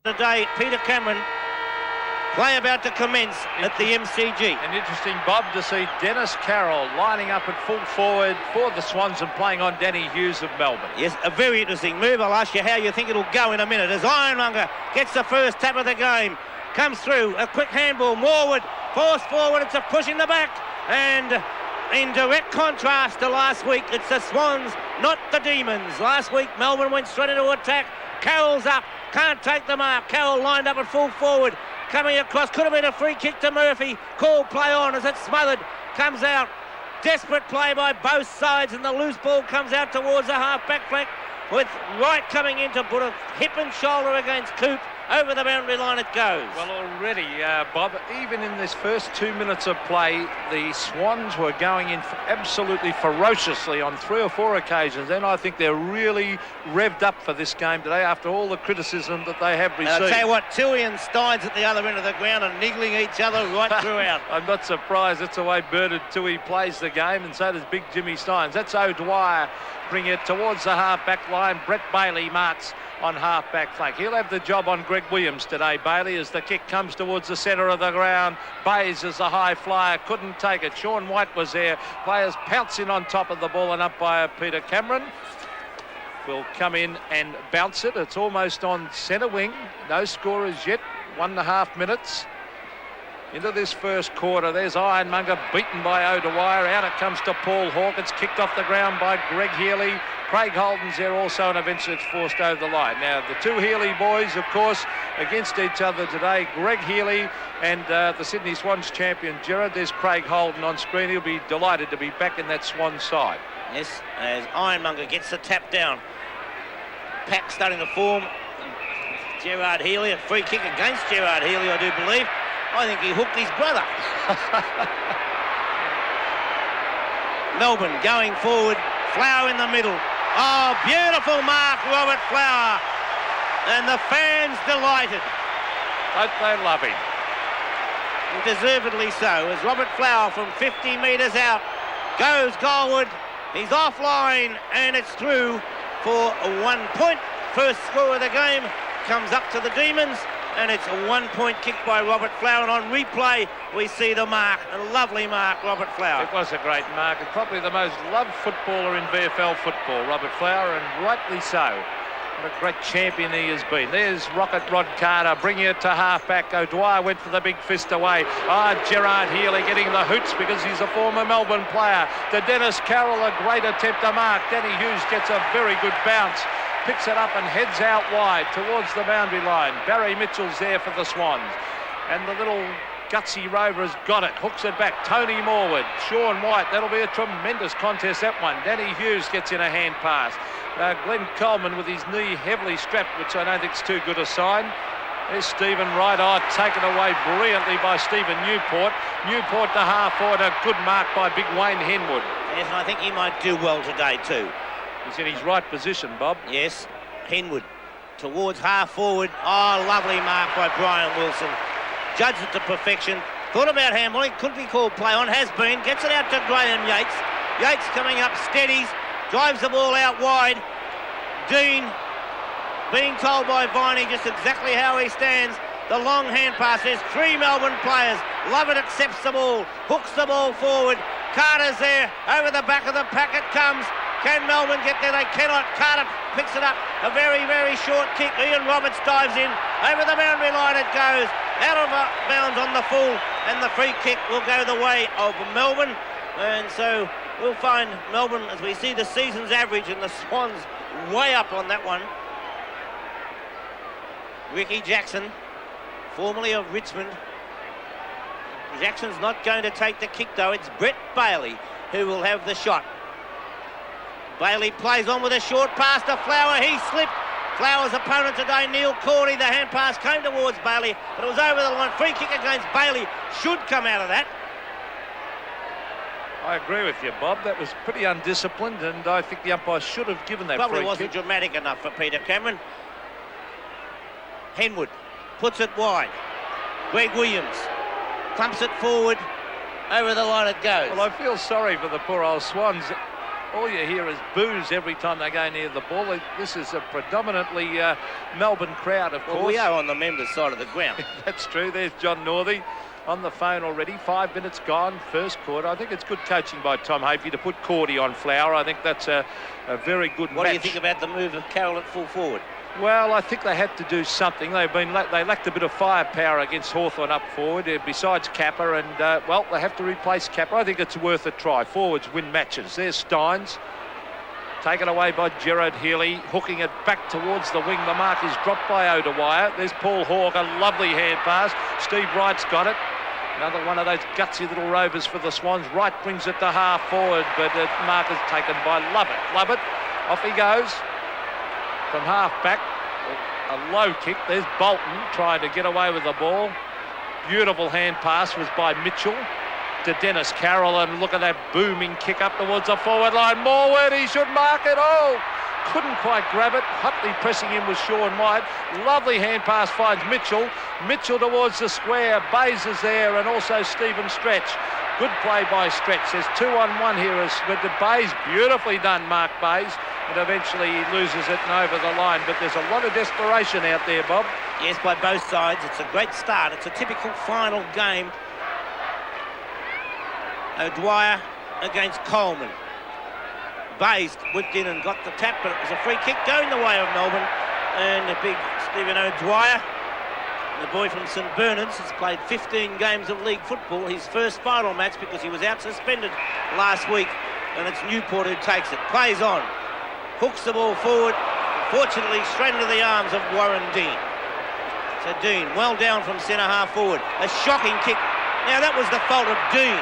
Today, Peter Cameron, play about to commence at the MCG. And interesting, Bob, to see Dennis Carroll lining up at full forward for the Swans and playing on Danny Hughes of Melbourne. Yes, a very interesting move. I'll ask you how you think it'll go in a minute. As Ironmonger gets the first tap of the game, comes through, a quick handball, Morwood, forced forward, it's a push in the back, and in direct contrast to last week, it's the Swans, not the Demons. Last week, Melbourne went straight into attack. Carroll's up, can't take the mark. Carroll lined up at full forward, coming across, could have been a free kick to Murphy. Called play on as it's smothered, comes out. Desperate play by both sides, and the loose ball comes out towards the half-back flank, with Wright coming in to put a hip and shoulder against Coop. Over the boundary line it goes. Well, already, Bob, even in this first 2 minutes of play, the Swans were going in absolutely ferociously on 3 or 4 occasions. And I think they're really revved up for this game today after all the criticism that they have received. I'll tell you what, Tui and Stynes at the other end of the ground are niggling each other right throughout. I'm not surprised. That's the way Bernard Tui plays the game, and so does Big Jimmy Stynes. That's O'Dwyer. Bring it towards the half-back line. Brett Bailey marks on half-back flank. He'll have the job on Greg Williams today, Bailey, as the kick comes towards the centre of the ground. Bays is a high flyer, couldn't take it. Sean White was there. Players pouncing on top of the ball, and umpire Peter Cameron will come in and bounce it. It's almost on centre wing. No scorers yet. 1.5 minutes into this first quarter. There's Ironmonger beaten by O'Dwyer. Out it comes to Paul Hawke. It's kicked off the ground by Greg Healy. Craig Holden's there also, and eventually it's forced over the line. Now, the two Healy boys, of course, against each other today. Greg Healy and the Sydney Swans champion, Gerard. There's Craig Holden on screen. He'll be delighted to be back in that Swans side. Yes, as Ironmonger gets the tap down. Pack starting to form. Gerard Healy, a free kick against Gerard Healy, I do believe. I think he hooked his brother. Melbourne going forward. Flower in the middle. Oh, beautiful mark, Robert Flower. And the fans delighted. Don't they love him? And deservedly so, as Robert Flower from 50 metres out goes goalward. He's offline, and it's through for a 1 point. First score of the game comes up to the Demons, and it's a 1 point kick by Robert Flower. And on replay, we see the mark, a lovely mark, Robert Flower. It was a great mark, and probably the most loved footballer in VFL football, Robert Flower, and rightly so. What a great champion he has been. There's Rocket Rod Carter bringing it to half-back. O'Dwyer went for the big fist away. Gerard Healy getting the hoots because he's a former Melbourne player. To Dennis Carroll, a great attempt to mark. Danny Hughes gets a very good bounce. Picks it up and heads out wide towards the boundary line. Barry Mitchell's there for the Swans. And the little gutsy rover has got it. Hooks it back. Tony Morwood. Sean White. That'll be a tremendous contest, that one. Danny Hughes gets in a hand pass. Glenn Coleman with his knee heavily strapped, which I don't think's too good a sign. There's Stephen Wright. Taken away brilliantly by Stephen Newport. Newport to half forward. A good mark by big Wayne Henwood. Yes, and I think he might do well today too. He's in his right position, Bob. Yes, Henwood towards half forward. Oh, lovely mark by Brian Wilson. Judged it to perfection. Thought about handballing, couldn't be called play on, has been. Gets it out to Graeme Yeats. Yeats coming up, steadies, drives the ball out wide. Dean being told by Viney just exactly how he stands. The long hand pass. There's 3 Melbourne players. Lovett accepts the ball, hooks the ball forward. Carter's there, over the back of the pack it comes. Can Melbourne get there? They cannot. Carter picks it up. A very, very short kick. Ian Roberts dives in. Over the boundary line it goes. Out of bounds on the full. And the free kick will go the way of Melbourne. And so we'll find Melbourne, as we see the season's average, and the Swans way up on that one. Ricky Jackson, formerly of Richmond. Jackson's not going to take the kick, though. It's Brett Bailey who will have the shot. Bailey plays on with a short pass to Flower. He slipped. Flower's opponent today, Neil Cordy. The hand pass came towards Bailey, but it was over the line. Free kick against Bailey should come out of that. I agree with you, Bob. That was pretty undisciplined, and I think the umpire should have given that Probably free wasn't kick. dramatic enough for Peter Cameron. Henwood puts it wide. Greg Williams clumps it forward. Over the line it goes. Well, I feel sorry for the poor old Swans. all you hear is boos every time they go near the ball. This is a predominantly Melbourne crowd, of course. Well, we are on the members' side of the ground. That's true. There's John Northey on the phone already. 5 minutes gone, first quarter. I think it's good coaching by Tom Hafey to put Cordy on Flower. I think that's a very good What match. do you think about the move of Carroll at full forward? Well, I think they had to do something. They lacked a bit of firepower against Hawthorn up forward, besides Kappa, and, well, they have to replace Kappa. I think it's worth a try. Forwards win matches. There's Stynes. Taken away by Gerard Healy, hooking it back towards the wing. The mark is dropped by O'Dwyer. There's Paul Hawke, a lovely hand pass. Steve Wright's got it. Another one of those gutsy little rovers for the Swans. Wright brings it to half forward, but mark is taken by Lovett. Lovett, off he goes. From half back, a low kick. There's Bolton trying to get away with the ball. Beautiful hand pass was by Mitchell to Dennis Carroll, and look at that booming kick up towards the forward line. Morwood, he should mark it. Oh, couldn't quite grab it. Hutley pressing in with Sean White. Lovely hand pass finds Mitchell. Mitchell towards the square. Bays is there, and also Stephen Stretch. Good play by Stretch. There's 2-on-1 here, but the Bays, beautifully done, Mark Bays. And eventually he loses it and over the line. But there's a lot of desperation out there, Bob. Yes, by both sides. It's a great start. It's a typical final game. O'Dwyer against Coleman. Bays whipped in and got the tap, but it was a free kick going the way of Melbourne. And the big Stephen O'Dwyer, the boy from St Bernard's, has played 15 games of league football. His first final match because he was out suspended last week. And it's Newport who takes it. Plays on. Hooks the ball forward. Fortunately, straight into the arms of Warren Dean. So Dean, well down from centre half forward. A shocking kick. Now that was the fault of Dean.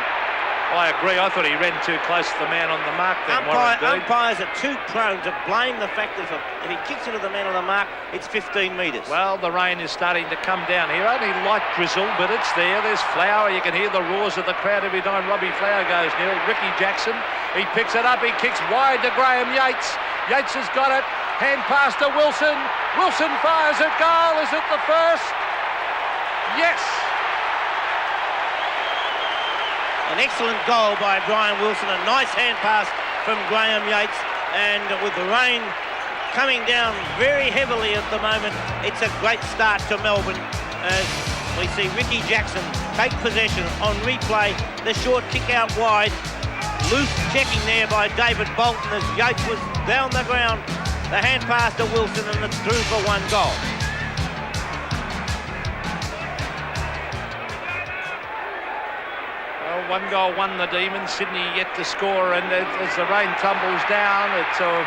I agree. I thought he ran too close to the man on the mark. Umpires are too prone to blame the fact that if he kicks into the man on the mark, it's 15 metres. Well, the rain is starting to come down here. Only light drizzle, but it's there. There's Flower. You can hear the roars of the crowd every time Robbie Flower goes near. Ricky Jackson, he picks it up. He kicks wide to Graeme Yeats. Yeats has got it. Hand pass to Wilson. Wilson fires at goal. Is it the first? Yes. An excellent goal by Brian Wilson. A nice hand pass from Graeme Yeats. And with the rain coming down very heavily at the moment, it's a great start to Melbourne as we see Ricky Jackson take possession on replay. The short kick out wide. Loose checking there by David Bolton as Yeats was down the ground. The hand pass to Wilson, and it's through for 1 goal. Well, 1 goal won the Demons. Sydney yet to score, and as the rain tumbles down, it's a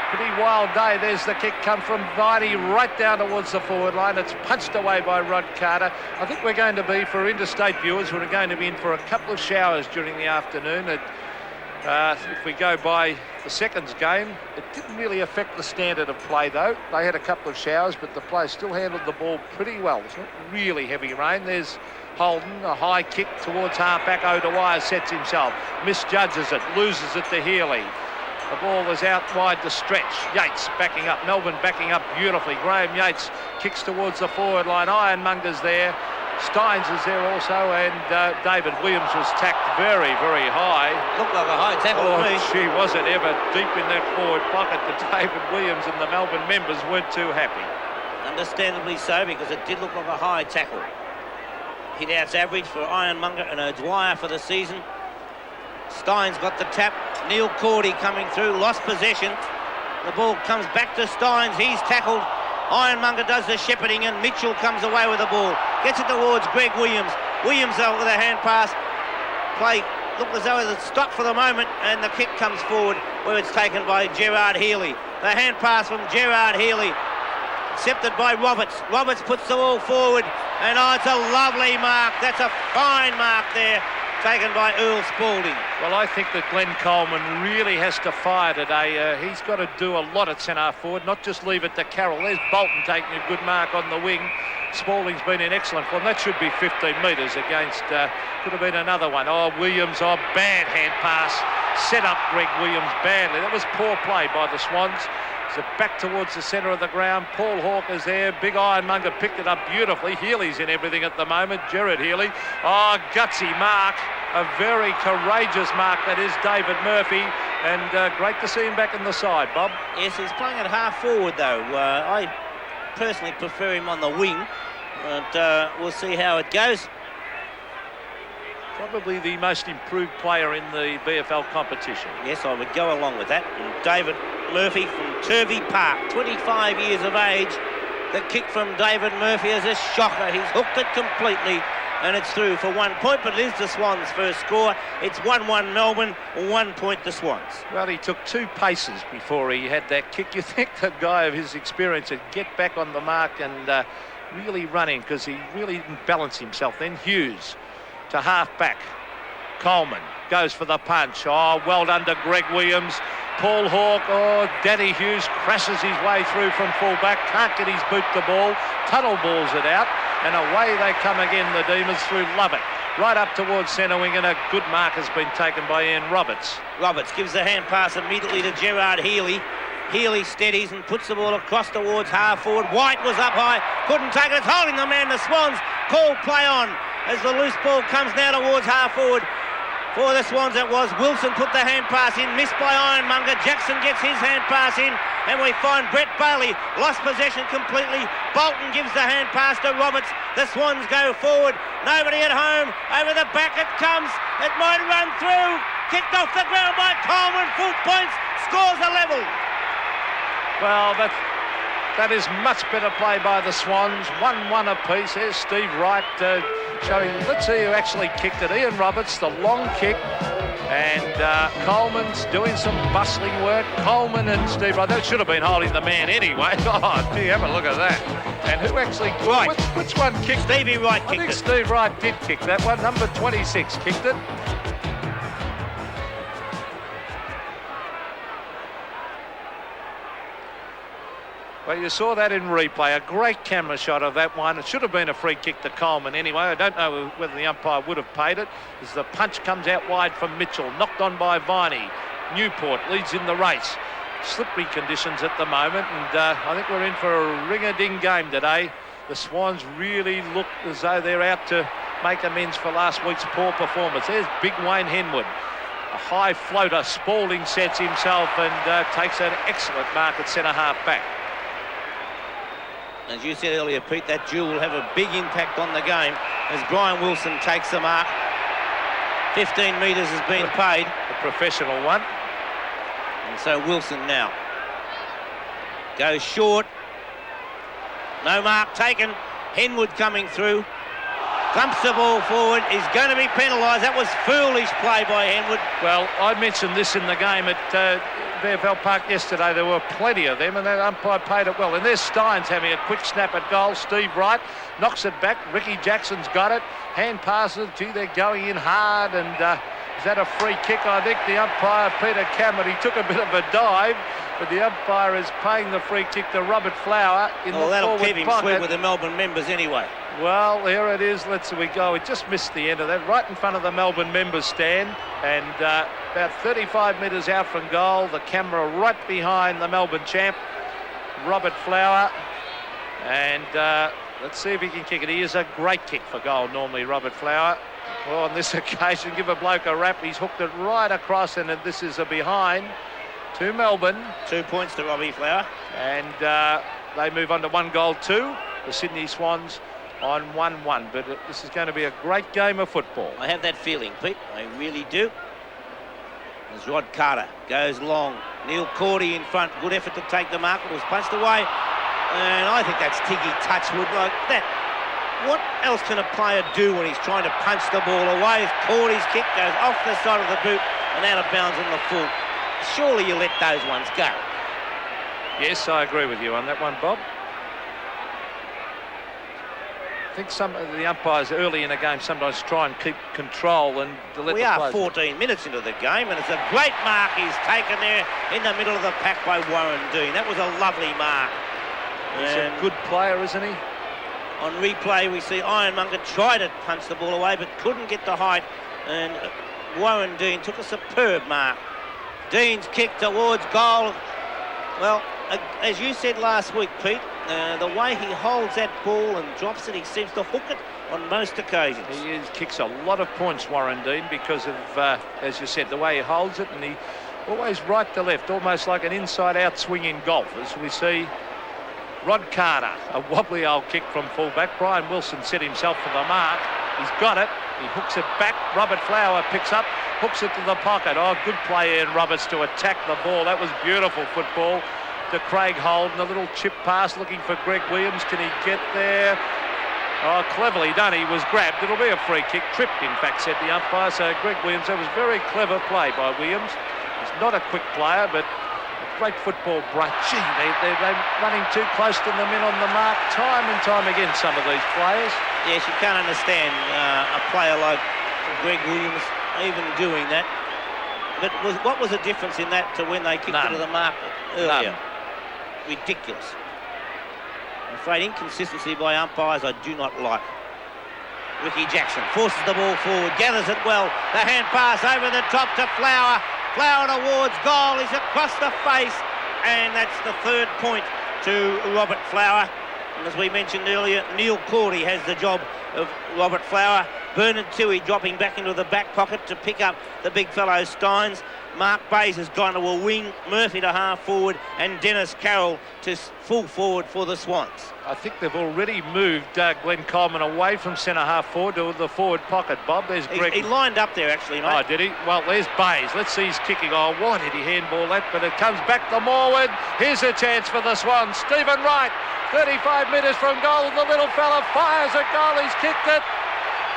pretty wild day. There's the kick come from Viney right down towards the forward line. It's punched away by Rod Carter. I think we're going to be, for interstate viewers, we're going to be in for a couple of showers during the afternoon. If we go by the seconds game, it didn't really affect the standard of play, though. They had a couple of showers, but the players still handled the ball pretty well. It's not really heavy rain. There's Holden, a high kick towards half-back. O'Dwyer sets himself, misjudges it, loses it to Healy. The ball was out wide to Stretch. Yeats backing up, Melbourne backing up beautifully. Graeme Yeats kicks towards the forward line. Ironmonger's there. Stynes is there also, and David Williams was tacked very, very high. Looked like a high tackle to me. Gee, was it ever deep in that forward pocket to David Williams, and the Melbourne members weren't too happy. Understandably so, because it did look like a high tackle. Hit out's average for Ironmonger and O'Dwyer for the season. Stynes got the tap. Neil Cordy coming through, lost possession. The ball comes back to Stynes. He's tackled. Ironmonger does the shepherding, and Mitchell comes away with the ball. Gets it towards Greg Williams. Williams with a hand pass. Play looked as though it was stopped for the moment, and the kick comes forward where it's taken by Gerard Healy. The hand pass from Gerard Healy, accepted by Roberts. Roberts puts the ball forward, and it's a lovely mark. That's a fine mark there, taken by Earl Spalding. Well, I think that Glenn Coleman really has to fire today. He's got to do a lot at centre forward, not just leave it to Carroll. There's Bolton taking a good mark on the wing. Spalding's been in excellent form. That should be 15 metres against, could have been another one. Oh, Williams, bad hand pass. Set up Greg Williams badly. That was poor play by the Swans. So back towards the centre of the ground. Paul Hawke is there. Big Ironmonger picked it up beautifully. Healy's in everything at the moment. Gerard Healy. Oh, gutsy mark. A very courageous mark, that is, David Murphy. And great to see him back in the side, Bob. Yes, he's playing at half forward though. I personally prefer him on the wing, but we'll see how it goes. Probably the most improved player in the VFL competition. Yes, I would go along with that. And David Murphy from Turvey Park, 25 years of age. The kick from David Murphy is a shocker. He's hooked it completely, and it's through for 1 point, but it is the Swans' first score. It's 1-1 Melbourne, 1 point the Swans. Well, he took 2 paces before he had that kick. You think the guy of his experience would get back on the mark and really running, because he really didn't balance himself. Then Hughes to half-back. Coleman goes for the punch. Oh, well done to Greg Williams. Paul Hawke, Danny Hughes crashes his way through from full-back. Can't get his boot the ball. Tunnel balls it out. And away they come again, the Demons, through Lovett. Right up towards centre wing, and a good mark has been taken by Ian Roberts. Roberts gives the hand pass immediately to Gerard Healy. Healy steadies and puts the ball across towards half forward. White was up high, couldn't take it. It's holding the man. The Swans call play on as the loose ball comes now towards half forward. For the Swans it was. Wilson put the hand pass in, missed by Ironmonger. Jackson gets his hand pass in, and we find Brett Bailey lost possession completely. Bolton gives the hand pass to Roberts. The Swans go forward. Nobody at home. Over the back it comes. It might run through. Kicked off the ground by Coleman. Full points. Scores a level. Well, that is much better play by the Swans. 1-1 apiece. Here's Steve Wright showing. Let's see who actually kicked it. Ian Roberts, the long kick. And Coleman's doing some bustling work. Coleman and Steve Wright. That should have been holding the man anyway. Oh, gee, have a look at that. And who actually... Right. Which one kicked? Stevie Wright kicked it. I think Steve Wright did kick that one. Number 26 kicked it. Well, you saw that in replay. A great camera shot of that one. It should have been a free kick to Coleman anyway. I don't know whether the umpire would have paid it, as the punch comes out wide from Mitchell. Knocked on by Viney. Newport leads in the race. Slippery conditions at the moment, and I think we're in for a ring-a-ding game today. The Swans really look as though they're out to make amends for last week's poor performance. There's big Wayne Henwood. A high floater. Spalding sets himself and takes an excellent mark at centre-half back. As you said earlier, Pete, that duel will have a big impact on the game as Brian Wilson takes the mark. 15 metres has been paid. A professional one. And so Wilson now goes short. No mark taken. Henwood coming through. Clumps the ball forward. Is going to be penalised. That was foolish play by Henwood. Well, I mentioned this in the game at VFL Park yesterday. There were plenty of them, and that umpire paid it well. And there's Stynes having a quick snap at goal. Steve Wright knocks it back. Ricky Jackson's got it. Hand passes. Gee, they're going in hard. And is that a free kick? I think the umpire, Peter Cameron, he took a bit of a dive, but the umpire is paying the free kick to Robert Flower in the forward pocket. That'll keep him sweet with the Melbourne members anyway. Well, here it is. Let's see we go. It just missed the end of that, right in front of the Melbourne members stand, and about 35 metres out from goal. The camera right behind the Melbourne champ, Robert Flower, and let's see if he can kick it. He is a great kick for goal normally, Robert Flower. Well, on this occasion, give a bloke a rap. He's hooked it right across, and this is a behind to Melbourne. 2 points to Robbie Flower, and they move on to 1-2. The Sydney Swans on 1-1, but this is going to be a great game of football. I have that feeling, Pete. I really do. As Rod Carter goes long. Neil Cordy in front. Good effort to take the mark. It was punched away. And I think that's Tiggy Touchwood like that. What else can a player do when he's trying to punch the ball away? Cordy's kick goes off the side of the boot and out of bounds on the full. Surely you let those ones go. Yes, I agree with you on that one, Bob. I think some of the umpires early in the game sometimes try and keep control and let we are 14 minutes into the game, and it's a great mark he's taken there in the middle of the pack by Warren Dean. That was a lovely mark. He's a good player, isn't he? On replay, we see Ironmonger try to punch the ball away, but couldn't get the height, and Warren Dean took a superb mark. Dean's kick towards goal. Well, as you said last week, Pete, the way he holds that ball and drops it, he seems to hook it on most occasions. He kicks a lot of points, Warren Dean, because of, as you said, the way he holds it, and he always right to left, almost like an inside-out swing in golf, as we see Rod Carter, a wobbly old kick from fullback. Brian Wilson set himself for the mark. He's got it. He hooks it back. Robert Flower picks up, hooks it to the pocket. Oh, good play, Ian Roberts, to attack the ball. That was beautiful football to Craig Holden. A little chip pass looking for Greg Williams. Can he get there? Oh, cleverly done. He was grabbed. It'll be a free kick. Tripped, in fact, said the umpire. So Greg Williams, that was very clever play by Williams. He's not a quick player, but a great football break. Gee, they're running too close to the men on the mark time and time again, some of these players. Yes, you can't understand a player like Greg Williams even doing that. But what was the difference in that to when they kicked it to the mark earlier? Ridiculous. I'm afraid inconsistency by umpires I do not like. Ricky Jackson forces the ball forward, gathers it well. The hand pass over the top to Flower. Flower towards goal. Is across the face. And that's the third point to Robert Flower. And as we mentioned earlier, Neil Cordy has the job of Robert Flower. Bernard Toohey dropping back into the back pocket to pick up the big fellow Stynes. Mark Bays has gone to a wing, Murphy to half forward, and Dennis Carroll to full forward for the Swans. I think they've already moved Glenn Coleman away from centre half forward to the forward pocket, Bob. There's Greg. He lined up there, actually, mate. Oh, did he? Well, there's Bays. Let's see his kicking. Oh, why did he handball that? But it comes back to Morwood. Here's a chance for the Swans. Stephen Wright, 35 metres from goal. The little fella fires a goal. He's kicked it.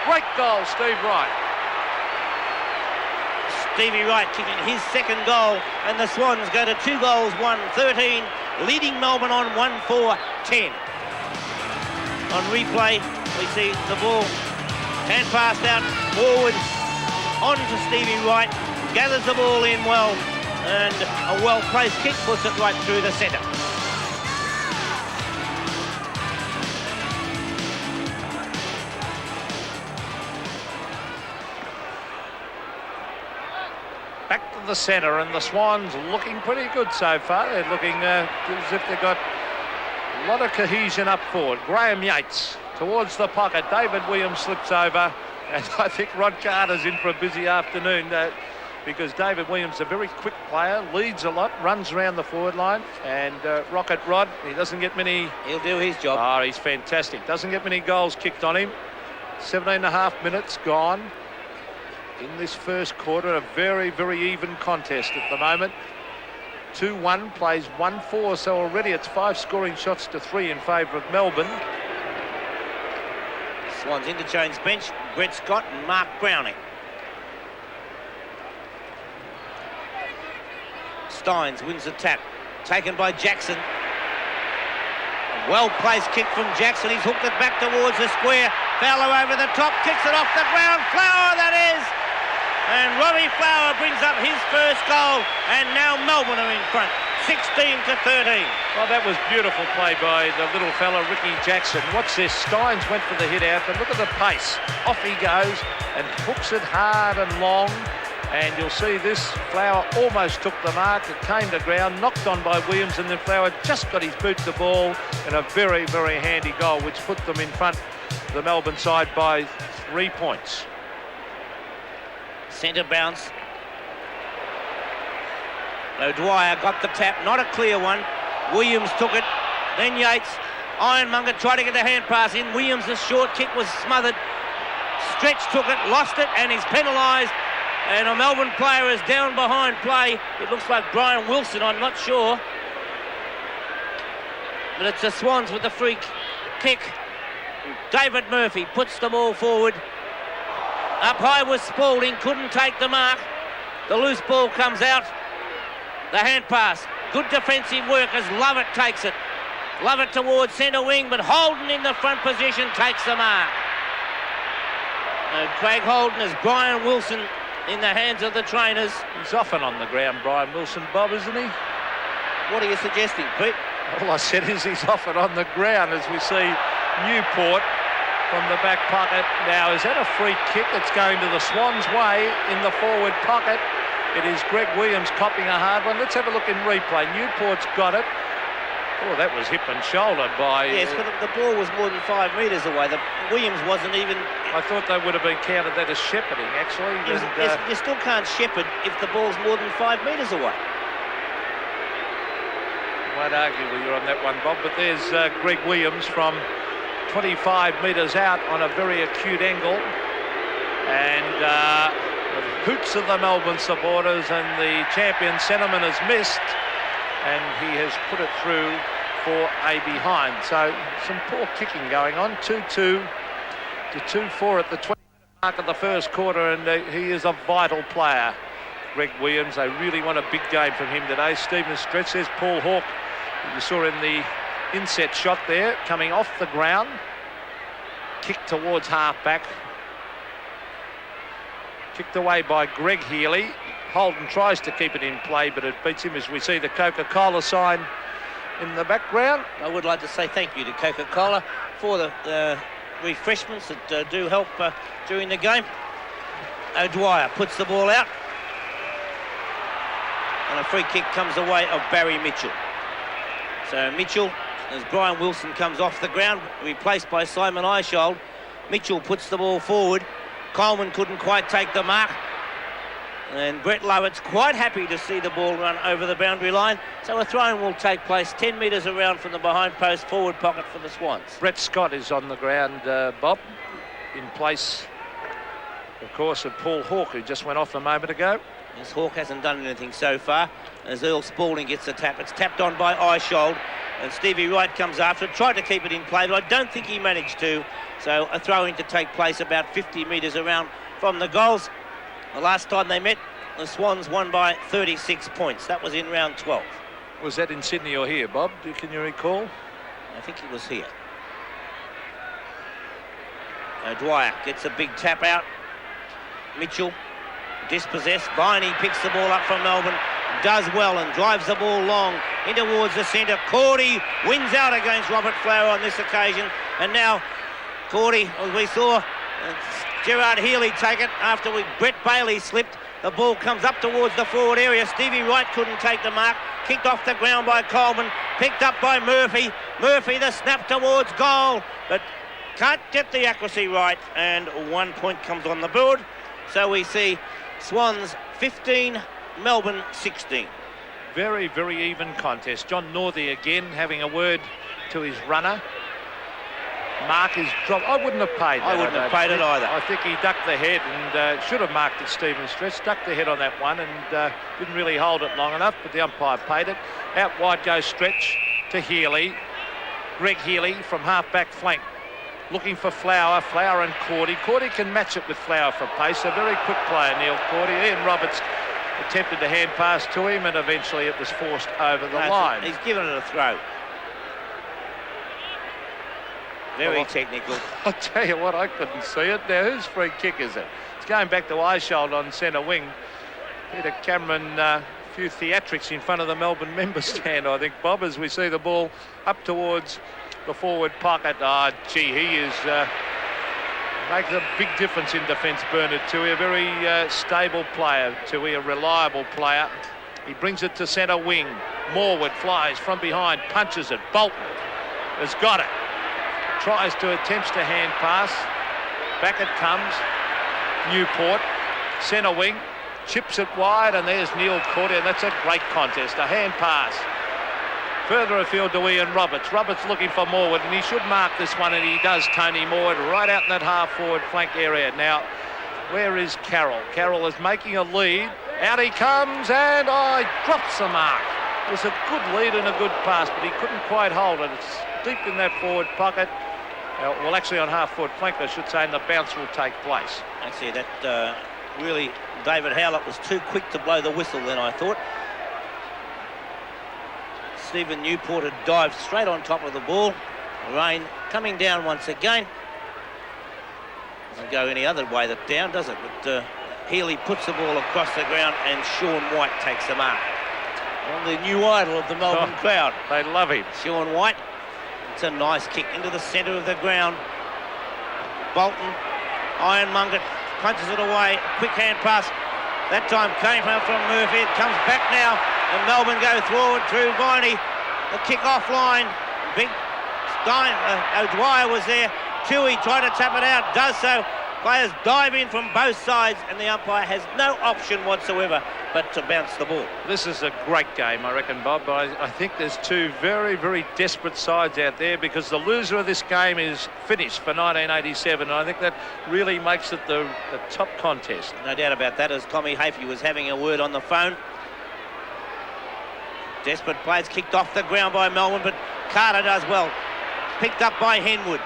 Great goal, Steve Wright. Stevie Wright kicking his second goal, and the Swans go to 2 goals, 1-13, leading Melbourne on 1-4-10. On replay, we see the ball hand passed out forward on to Stevie Wright, gathers the ball in well, and a well-placed kick puts it right through the centre. Back to the centre, and the Swans looking pretty good so far. They're looking as if they've got a lot of cohesion up forward. Graeme Yeats towards the pocket. David Williams slips over, and I think Rod Carter's in for a busy afternoon because David Williams is a very quick player, leads a lot, runs around the forward line, and Rocket Rod, he doesn't get many... He'll do his job. Oh, he's fantastic. Doesn't get many goals kicked on him. 17.5 minutes gone in this first quarter. A very, very even contest at the moment. 2-1, plays 1-4, so already it's 5 scoring shots to 3 in favour of Melbourne. Swans interchange bench, Brett Scott and Mark Browning. Stynes wins the tap, taken by Jackson. A well-placed kick from Jackson. He's hooked it back towards the square. Fowler over the top, kicks it off the ground. Flower, that is! And Robbie Flower brings up his first goal, and now Melbourne are in front, 16-13. Well, that was beautiful play by the little fella, Ricky Jackson. Watch this, Stynes went for the hit out, but look at the pace. Off he goes and hooks it hard and long, and you'll see this, Flower almost took the mark. It came to ground, knocked on by Williams, and then Flower just got his boot to the ball, and a very, very handy goal, which put them in front, the Melbourne side, by 3 points. Centre bounce. O'Dwyer got the tap, not a clear one. Williams took it, then Yeats. Ironmonger tried to get the hand pass in. Williams' short kick was smothered. Stretch took it, lost it, and is penalised. And a Melbourne player is down behind play. It looks like Brian Wilson, I'm not sure. But it's the Swans with the free kick. David Murphy puts the ball forward. Up high was Spalding, couldn't take the mark. The loose ball comes out. The hand pass. Good defensive work as Lovett takes it. Lovett towards centre wing, but Holden in the front position takes the mark. Craig Holden as Brian Wilson in the hands of the trainers. He's often on the ground, Brian Wilson, Bob, isn't he? What are you suggesting, Pete? All I said is he's often on the ground as we see Newport from the back pocket. Now, is that a free kick that's going to the Swans' way in the forward pocket? It is Greg Williams copying a hard one. Let's have a look in replay. Newport's got it. Oh, that was hip and shoulder by... Yes, but the ball was more than 5 metres away. Williams wasn't even... I thought they would have been counted that as shepherding, actually. You still can't shepherd if the ball's more than 5 metres away. Won't argue with you on that one, Bob, but there's Greg Williams from 25 metres out on a very acute angle. And the hoots of the Melbourne supporters, and the champion sentiment has missed. And he has put it through for a behind. So some poor kicking going on. 2-2 to 2-4 at the 20 mark of the first quarter, and he is a vital player, Greg Williams. They really want a big game from him today. Stephen stretch. There's Paul Hawke, you saw in the inset shot there, coming off the ground. Kick towards half-back. Kicked away by Greg Healy. Holden tries to keep it in play, but it beats him, as we see the Coca-Cola sign in the background. I would like to say thank you to Coca-Cola for the refreshments that do help during the game. O'Dwyer puts the ball out, and a free kick comes away of Barry Mitchell. So Mitchell, as Brian Wilson comes off the ground, replaced by Simon Eishold. Mitchell puts the ball forward. Coleman couldn't quite take the mark. And Brett Lowett's quite happy to see the ball run over the boundary line. So a throw-in will take place 10 metres around from the behind post forward pocket for the Swans. Brett Scott is on the ground, Bob, in place, of course, of Paul Hawke, who just went off a moment ago. Yes, Hawke hasn't done anything so far. As Earl Spalding gets the tap, it's tapped on by Eishold, and Stevie Wright comes after it, tried to keep it in play, but I don't think he managed to. So a throw-in to take place about 50 metres around from the goals. The last time they met, the Swans won by 36 points. That was in round 12. Was that in Sydney or here, Bob? Can you recall? I think it was here. O'Dwyer gets a big tap out. Mitchell dispossessed. Viney picks the ball up from Melbourne, does well and drives the ball long in towards the centre. Cordy wins out against Robert Flower on this occasion. And now Cordy, as we saw, Gerard Healy take it after Brett Bailey slipped. The ball comes up towards the forward area. Stevie Wright couldn't take the mark. Kicked off the ground by Coleman. Picked up by Murphy. Murphy the snap towards goal, but can't get the accuracy right, and 1 point comes on the board. So we see Swans 15, Melbourne 16. Very, very even contest. John Northey again having a word to his runner. Mark is dropped. I wouldn't have paid that. I wouldn't have paid it either. I think he ducked the head and should have marked it, Stephen Stretch. Ducked the head on that one and didn't really hold it long enough, but the umpire paid it. Out wide goes Stretch to Healy. Greg Healy from half-back flank. Looking for Flower. Flower and Cordy. Cordy can match it with Flower for pace. A very quick player, Neil Cordy. Ian Roberts attempted to hand pass to him, and eventually it was forced over the line. He's given it a throw. Very technical. I'll tell you what, I couldn't see it. Now, whose free kick is it? It's going back to Eishold on centre wing. Peter Cameron, a few theatrics in front of the Melbourne member stand, I think, Bob, as we see the ball up towards the forward pocket. Ah, gee, he is makes a big difference in defence, Bernard Toohey. A very stable player, Toohey, a reliable player. He brings it to centre wing. Morwood flies from behind, punches it. Bolton has got it. Tries to attempts to hand pass. Back it comes. Newport, centre wing, chips it wide, and there's Neil Cordy, and that's a great contest. A hand pass. Further afield to Ian Roberts. Roberts looking for Morwood, and he should mark this one, and he does, Tony Morwood, right out in that half-forward flank area. Now, where is Carroll? Carroll is making a lead. Out he comes, and drops the mark. It was a good lead and a good pass, but he couldn't quite hold it. It's deep in that forward pocket. Well, actually on half-forward flank, I should say, and the bounce will take place. Actually, that really, David Howlett was too quick to blow the whistle then, I thought. Stephen Newport had dived straight on top of the ball. Rain coming down once again. Doesn't go any other way that down, does it? But Healy puts the ball across the ground, and Sean White takes the mark. On the new idol of the Melbourne crowd. They love him. Sean White. It's a nice kick into the centre of the ground. Bolton, Ironmonger punches it away. Quick hand pass. That time came from Murphy. It comes back now, and Melbourne go forward through Viney. the kick offline. Big O'Dwyer was there. Tui tried to tap it out, does so. Players dive in from both sides, and the umpire has no option whatsoever but to bounce the ball. This is a great game, I reckon, Bob. But I think there's two very, very desperate sides out there, because the loser of this game is finished for 1987. And I think that really makes it the top contest. No doubt about that, as Tommy Hafey was having a word on the phone. Desperate players kicked off the ground by Melbourne, but Carter does well. Picked up by Henwood.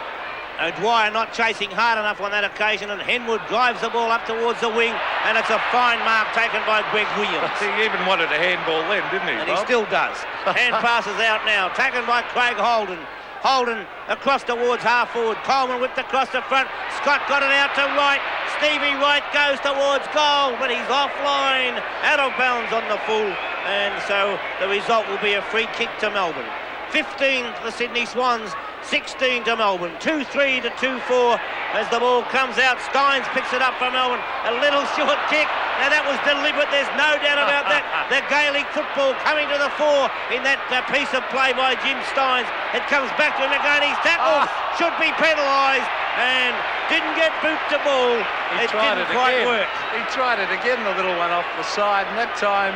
O'Dwyer not chasing hard enough on that occasion, and Henwood drives the ball up towards the wing, and it's a fine mark taken by Greg Williams. He even wanted a handball then, didn't he, And Bob? he still does. Hand passes out now, taken by Craig Holden. Holden across towards half forward. Coleman whipped across the front. Scott got it out to right. Stevie Wright goes towards goal, but he's offline, out of bounds on the full, and so the result will be a free kick to Melbourne. 15 to the Sydney Swans, 16 to Melbourne. 2-3 to 2-4 as the ball comes out. Stynes picks it up for Melbourne. A little short kick. Now that was deliberate, there's no doubt about that. The Gaelic football coming to the fore in that piece of play by Jim Stynes. It comes back to him again. He's tackled. Should be penalised, and didn't get boot to ball. It didn't quite work. He tried it again, the little one off the side, and that time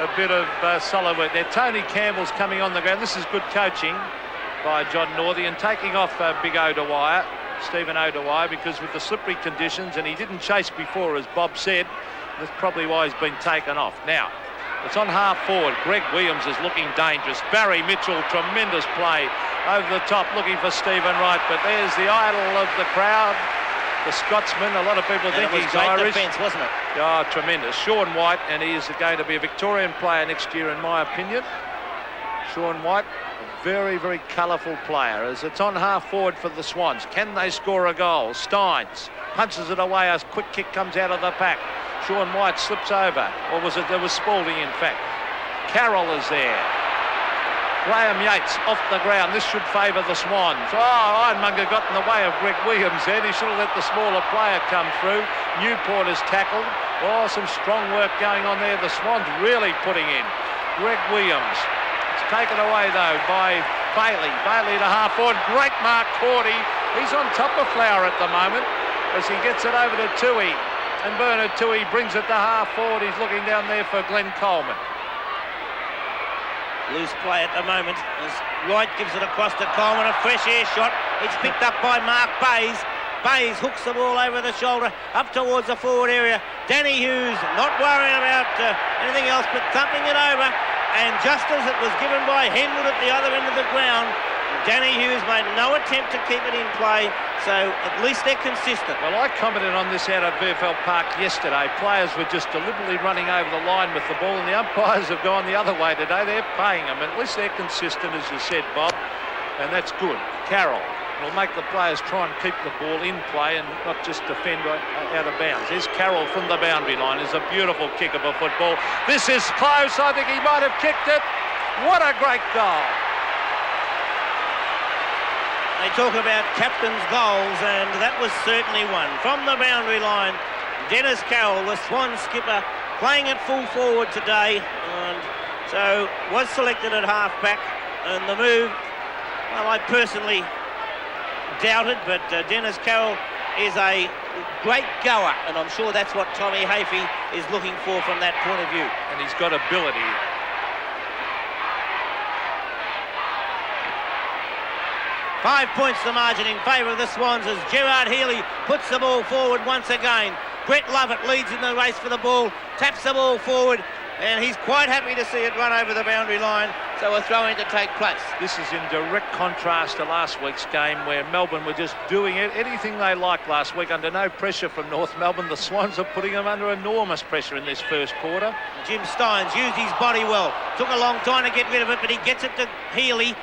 a bit of solid work there. Tony Campbell's coming on the ground. This is good coaching by John Northey, and taking off Big O'Dwyer, Stephen O'Dwyer, because with the slippery conditions, and he didn't chase before, as Bob said, that's probably why he's been taken off. Now, it's on half forward. Greg Williams is looking dangerous. Barry Mitchell, tremendous play over the top, looking for Stephen Wright, but there's the idol of the crowd, the Scotsman. A lot of people think he's Irish. Defence, wasn't it? Oh, tremendous. Sean White, and he is going to be a Victorian player next year, in my opinion. Sean White, a very, very colourful player, as it's on half forward for the Swans. Can they score a goal? Stynes punches it away. A quick kick comes out of the pack. Sean White slips over, or was it? There was Spalding, in fact. Carroll is there. Graeme Yeats off the ground. This should favour the Swans. Oh, Ironmonger got in the way of Greg Williams then. He should have let the smaller player come through. Newport is tackled. Oh, some strong work going on there. The Swans really putting in. Greg Williams. It's taken away, though, by Bailey. Bailey to half forward. Great mark, Cordy. He's on top of Flower at the moment as he gets it over to Tui. And Bernard Tui brings it to half forward. He's looking down there for Glenn Coleman. Loose play at the moment as Wright gives it across to Coleman. A fresh air shot. It's picked up by Mark Bayes. Bayes hooks the ball over the shoulder up towards the forward area. Danny Hughes not worrying about anything else but thumping it over. And just as it was given by Henwood at the other end of the ground, Danny Hughes made no attempt to keep it in play, so at least they're consistent. Well, I commented on this out at VFL Park yesterday. Players were just deliberately running over the line with the ball, and the umpires have gone the other way today. They're paying them. At least they're consistent, as you said, Bob, and that's good. Carroll will make the players try and keep the ball in play and not just defend out of bounds. Here's Carroll from the boundary line. It's a beautiful kick of a football. This is close. I think he might have kicked it. What a great goal. They talk about captain's goals, and that was certainly one. From the boundary line, Dennis Carroll, the Swan skipper, playing at full forward today, and so was selected at half-back. And the move, well, I personally doubted, but Dennis Carroll is a great goer, and I'm sure that's what Tommy Hafey is looking for from that point of view. And he's got ability. Five points the margin in favour of the Swans as Gerard Healy puts the ball forward once again. Brett Lovett leads in the race for the ball, taps the ball forward, and he's quite happy to see it run over the boundary line, so a throw-in to take place. This is in direct contrast to last week's game, where Melbourne were just doing anything they liked last week under no pressure from North Melbourne. The Swans are putting them under enormous pressure in this first quarter. Jim Stynes used his body well. Took a long time to get rid of it, but he gets it to Healy.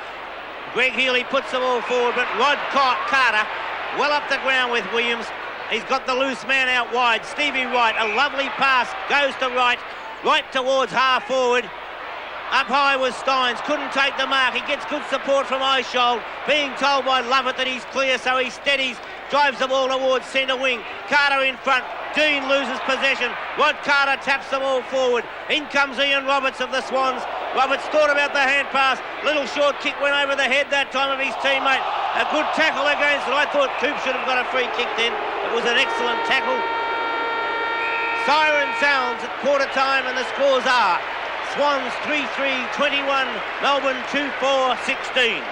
Greg Healy puts the ball forward, but Rod Carter well up the ground with Williams. He's got the loose man out wide. Stevie Wright, a lovely pass, goes to Wright towards half forward. Up high was Stynes, couldn't take the mark. He gets good support from Eishold, being told by Lovett that he's clear, so he steadies, drives the ball towards centre wing. Carter in front, Dean loses possession. Rod Carter taps the ball forward. In comes Ian Roberts of the Swans. Roberts thought about the hand pass. Little short kick went over the head that time of his teammate. A good tackle against it. I thought Coop should have got a free kick then. It was an excellent tackle. Siren sounds at quarter time and the scores are Swans 3-3-21, Melbourne 2-4-16.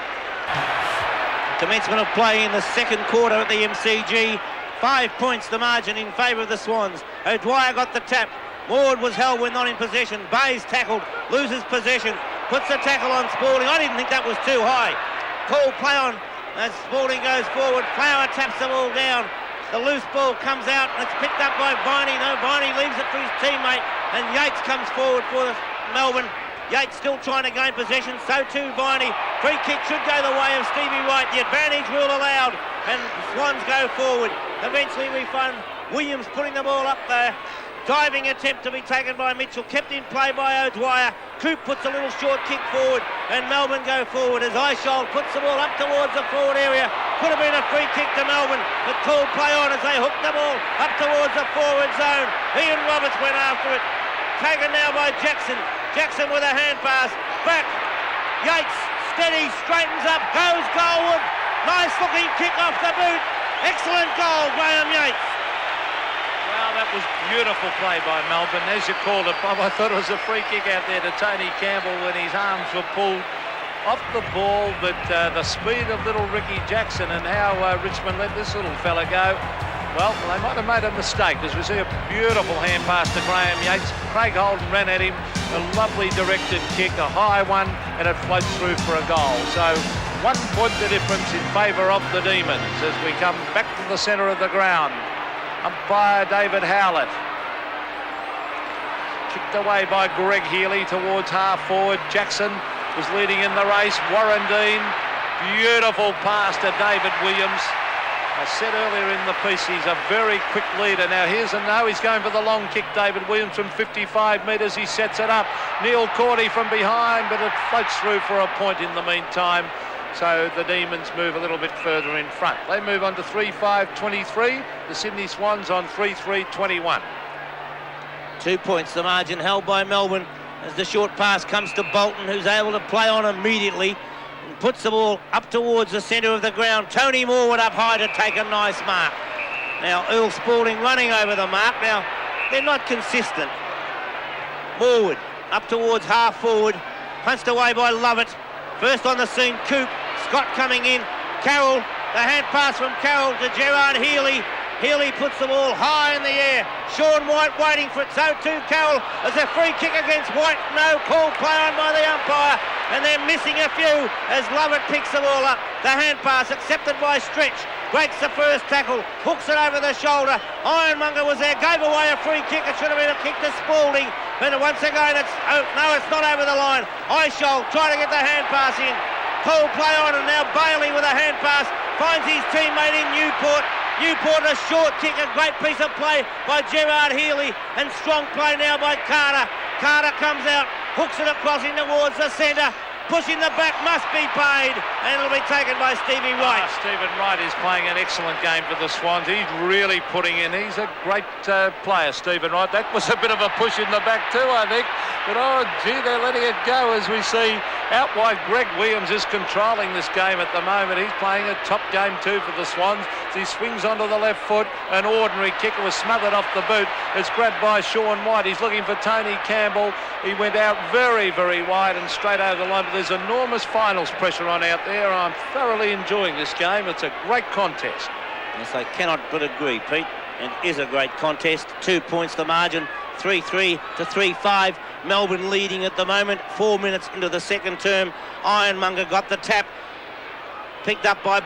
Commencement of play in the second quarter at the MCG. 5 points the margin in favour of the Swans. O'Dwyer got the tap. Ward was held when not in possession. Bayes tackled, loses possession, puts the tackle on Spalding. I didn't think that was too high. Call play on as Spalding goes forward. Flower taps the ball down. The loose ball comes out and it's picked up by Viney. No, Viney leaves it for his teammate and Yeats comes forward for Melbourne. Yates still trying to gain possession, so too Viney. Free kick should go the way of Stevie Wright. The advantage rule allowed and Swans go forward. Eventually we find Williams putting the ball up there. Diving attempt to be taken by Mitchell, kept in play by O'Dwyer. Coop puts a little short kick forward and Melbourne go forward as Eishold puts the ball up towards the forward area. Could have been a free kick to Melbourne, but called play on as they hooked the ball up towards the forward zone. Ian Roberts went after it. Taken now by Jackson. Jackson with a hand pass. Back. Yeats steady, straightens up, goes goalward. Nice looking kick off the boot. Excellent goal, Graeme Yeats. Well, that was beautiful play by Melbourne. As you called it, Bob, I thought it was a free kick out there to Tony Campbell when his arms were pulled off the ball, but the speed of little Ricky Jackson and how Richmond let this little fella go. Well, they might have made a mistake as we see a beautiful hand pass to Graeme Yeats. Craig Holden ran at him, a lovely directed kick, a high one, and it floats through for a goal. So 1 point the difference in favour of the Demons as we come back to the centre of the ground. Umpire David Howlett. Kicked away by Greg Healy towards half forward. Jackson was leading in the race. Warrendine, beautiful pass to David Williams. I said earlier in the piece, he's a very quick leader. Now here's a no, he's going for the long kick, David Williams, from 55 metres. He sets it up. Neil Cordy from behind, but it floats through for a point in the meantime. So the Demons move a little bit further in front. They move on to 3-5-23. The Sydney Swans on 3-3-21. 2 points the margin held by Melbourne as the short pass comes to Bolton, who's able to play on immediately. Puts the ball up towards the centre of the ground. Tony Morwood up high to take a nice mark. Now Earl Spalding running over the mark. Now they're not consistent. Morwood up towards half forward. Punched away by Lovett. First on the scene, Coop. Scott coming in. Carroll. The hand pass from Carroll to Gerard Healy. Healy puts the ball high in the air. Sean White waiting for it. So too Carroll. There's a free kick against White. No call, play on by the umpire. And they're missing a few as Lovett picks the ball up. The hand pass accepted by Stretch. Breaks the first tackle. Hooks it over the shoulder. Ironmonger was there. Gave away a free kick. It should have been a kick to Spalding. But once again, it's not over the line. Eishold trying to get the hand pass in. Call play on and now Bailey with a hand pass. Finds his teammate in Newport. Newport a short kick, a great piece of play by Gerard Healy and strong play now by Carter. Carter comes out, hooks it across in towards the centre. Pushing the back must be paid and it'll be taken by Stevie Wright. Stephen Wright is playing an excellent game for the Swans. He's really putting in. He's a great player, Stephen Wright. That was a bit of a push in the back too, I think. But oh gee, they're letting it go as we see out wide. Greg Williams is controlling this game at the moment. He's playing a top game too for the Swans. He swings onto the left foot. An ordinary kick was smothered off the boot. It's grabbed by Sean White. He's looking for Tony Campbell. He went out very, very wide and straight over the line. But there's enormous finals pressure on out there. I'm thoroughly enjoying this game. It's a great contest. Yes, I cannot but agree, Pete. It is a great contest. 2 points the margin. 3-3 to 3-5. Melbourne leading at the moment. 4 minutes into the second term. Ironmonger got the tap. Picked up by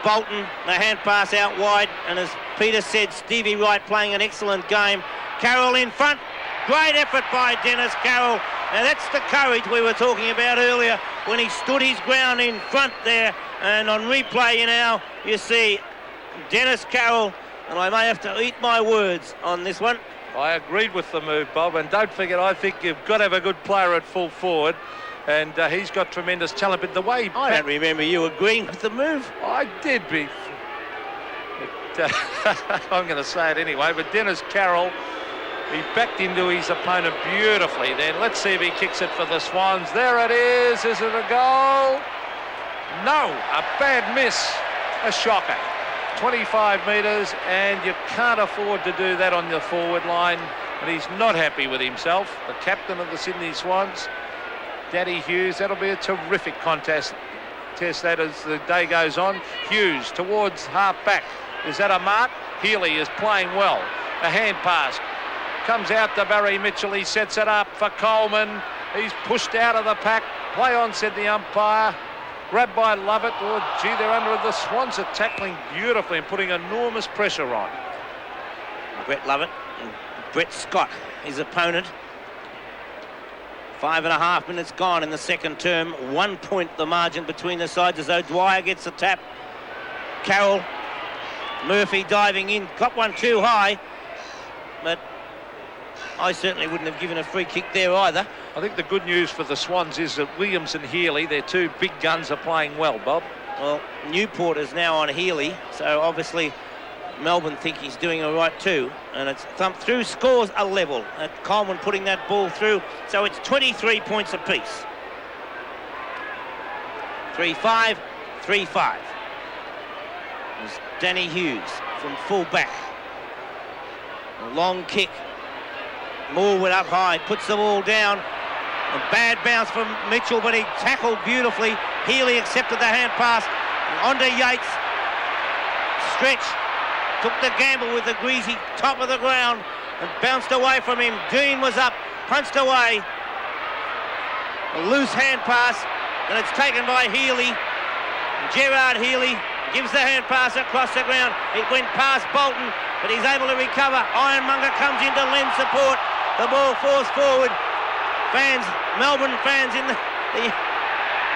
Bolton. The hand pass out wide. And as Peter said, Stevie Wright playing an excellent game. Carroll in front. Great effort by Dennis Carroll. Now that's the courage we were talking about earlier when he stood his ground in front there. And on replay now you see Dennis Carroll, and I may have to eat my words on this one. I agreed with the move, Bob, and don't forget, I think you've got to have a good player at full forward, and he's got tremendous talent. But the way I don't remember you agreeing with the move. I did I'm going to say it anyway. But Dennis Carroll He backed into his opponent beautifully then. Let's see if he kicks it for the Swans. There it is. Is it a goal? No, a bad miss. A shocker. 25 metres, and you can't afford to do that on the forward line. And he's not happy with himself. The captain of the Sydney Swans, Daddy Hughes. That'll be a terrific contest. Test that as the day goes on. Hughes towards half back. Is that a mark? Healy is playing well. A hand pass. Comes out to Barry Mitchell. He sets it up for Coleman. He's pushed out of the pack. Play on, said the umpire. Grabbed by Lovett. Oh, gee, they're under it. The Swans are tackling beautifully and putting enormous pressure on. Brett Lovett and Brett Scott, his opponent. 5.5 minutes gone in the second term. 1 point the margin between the sides as O'Dwyer gets the tap. Carroll, Murphy diving in, got one too high, but I certainly wouldn't have given a free kick there either. I think the good news for the Swans is that Williams and Healy, their two big guns, are playing well, Bob. Well, Newport is now on Healy, so obviously Melbourne think he's doing all right too, and it's thumped through, scores a level. Coleman putting that ball through, so it's 23 points apiece. 3-5, 3-5. There's Danny Hughes from full back. A long kick. Morwood up high, puts the ball down. A bad bounce from Mitchell, but he tackled beautifully. Healy accepted the hand pass. Onto Yeats. Stretch. Took the gamble with the greasy top of the ground and bounced away from him. Dean was up, punched away. A loose hand pass, and it's taken by Healy. Gerard Healy gives the hand pass across the ground. It went past Bolton, but he's able to recover. Ironmonger comes in to lend support. The ball falls forward. Fans, Melbourne fans in the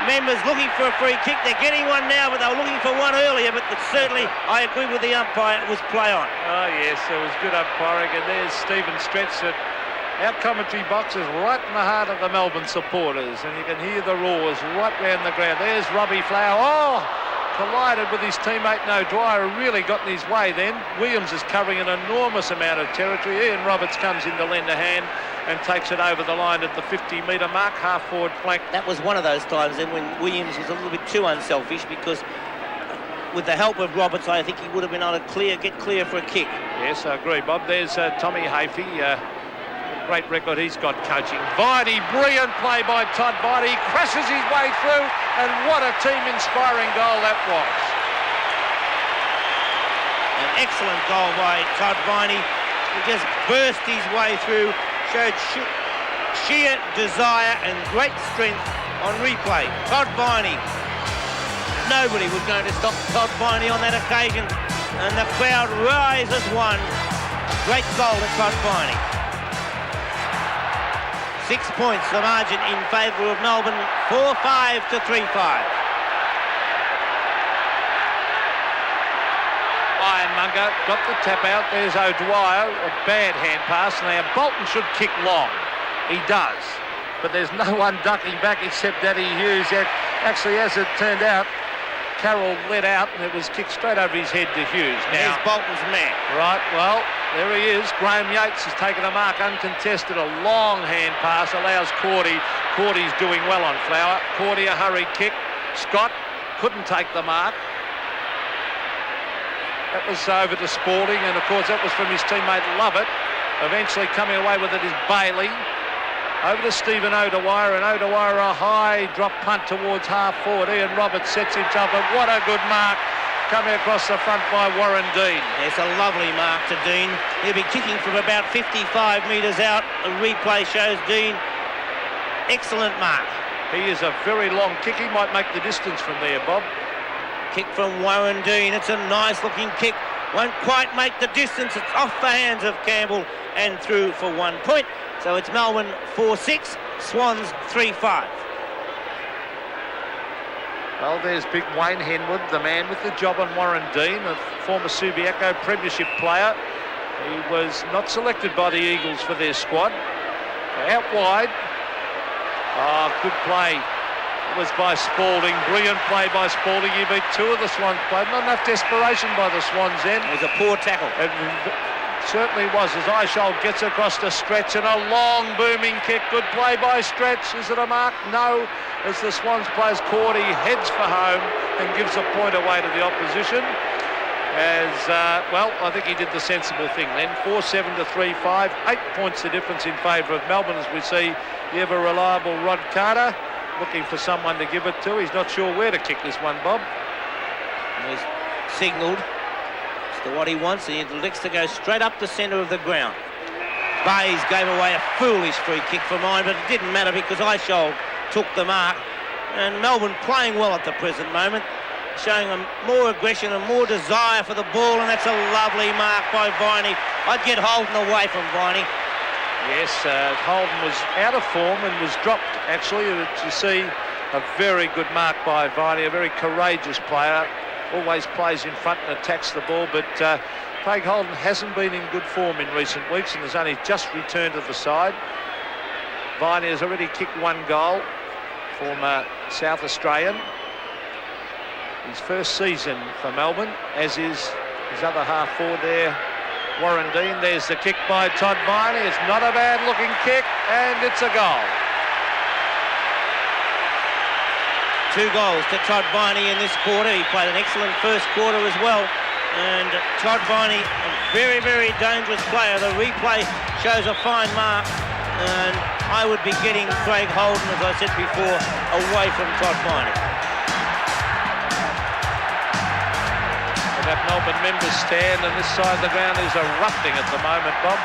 members looking for a free kick. They're getting one now, but they were looking for one earlier. But certainly, I agree with the umpire. It was play on. Oh, yes, it was good umpiring. And there's Stephen Stretch. Our commentary box is right in the heart of the Melbourne supporters. And you can hear the roars right round the ground. There's Robbie Flower. Oh, collided with his teammate O'Dwyer. Really got in his way then. Williams is covering an enormous amount of territory. Ian Roberts comes in to lend a hand and takes it over the line at the 50-metre mark, half-forward flank. That was one of those times then when Williams was a little bit too unselfish, because with the help of Roberts, I think he would have been able to get clear for a kick. Yes, I agree, Bob. There's Tommy Hafey. Great record he's got coaching. Viney, brilliant play by Todd Viney. He crashes his way through, and what a team-inspiring goal that was. An excellent goal by Todd Viney. He just burst his way through, showed sheer desire and great strength on replay. Todd Viney. Nobody was going to stop Todd Viney on that occasion, and the crowd rise as one. Great goal to Todd Viney. 6 points the margin in favour of Melbourne, 4-5 to 3-5. Ironmonger got the tap out. There's O'Dwyer, a bad hand pass. Now Bolton should kick long. He does. But there's no one ducking back except Daddy Hughes. Actually, as it turned out, Carroll let out and it was kicked straight over his head to Hughes. Now, there's Bolton's man. Right, well, there he is. Graeme Yeats has taken a mark uncontested. A long hand pass allows Cordy. Cordy's doing well on Flower. Cordy a hurried kick. Scott couldn't take the mark. That was over to Spalding, and of course that was from his teammate Lovett. Eventually coming away with it is Bailey. Over to Stephen O'Dwyer, and O'Dwyer a high drop punt towards half forward. Ian Roberts sets himself up. What a good mark coming across the front by Warren Dean. It's a lovely mark to Dean. He'll be kicking from about 55 metres out. A replay shows Dean. Excellent mark. He is a very long kick. He might make the distance from there, Bob. Kick from Warren Dean. It's a nice looking kick. Won't quite make the distance. It's off the hands of Campbell and through for 1 point. So it's Melbourne 4-6, Swans 3-5. Well, there's big Wayne Henwood, the man with the job on Warren Dean, a former Subiaco premiership player. He was not selected by the Eagles for their squad. Out wide. Oh, good play. It was by Spalding. Brilliant play by Spalding. He beat two of the Swans played. Not enough desperation by the Swans then. It was a poor tackle. Certainly was, as Eichel gets across to Stretch, and a long booming kick. Good play by Stretch. Is it a mark? No. As the Swans players caught, he heads for home and gives a point away to the opposition. Well, I think he did the sensible thing then. 4-7 to 3-5. 8 points the difference in favour of Melbourne, as we see the ever-reliable Rod Carter looking for someone to give it to. He's not sure where to kick this one, Bob. He's signalled as to what he wants, and he elects to go straight up the centre of the ground. Bays gave away a foolish free kick for mine, but it didn't matter because Eichel took the mark. And Melbourne playing well at the present moment, showing them more aggression and more desire for the ball, and that's a lovely mark by Viney. I'd get Holden away from Viney. Yes, Holden was out of form and was dropped, actually. You see a very good mark by Viney, a very courageous player. Always plays in front and attacks the ball, but Craig Holden hasn't been in good form in recent weeks and has only just returned to the side. Viney has already kicked 1 goal, former South Australian. His first season for Melbourne, as is his other half forward there, Warren Dean. There's the kick by Todd Viney. It's not a bad looking kick, and it's a goal. 2 goals to Todd Viney in this quarter. He played an excellent first quarter as well. And Todd Viney, a very, very dangerous player. The replay shows a fine mark. And I would be getting Craig Holden, as I said before, away from Todd Viney. That Melbourne members stand, and this side of the ground is erupting at the moment, Bob.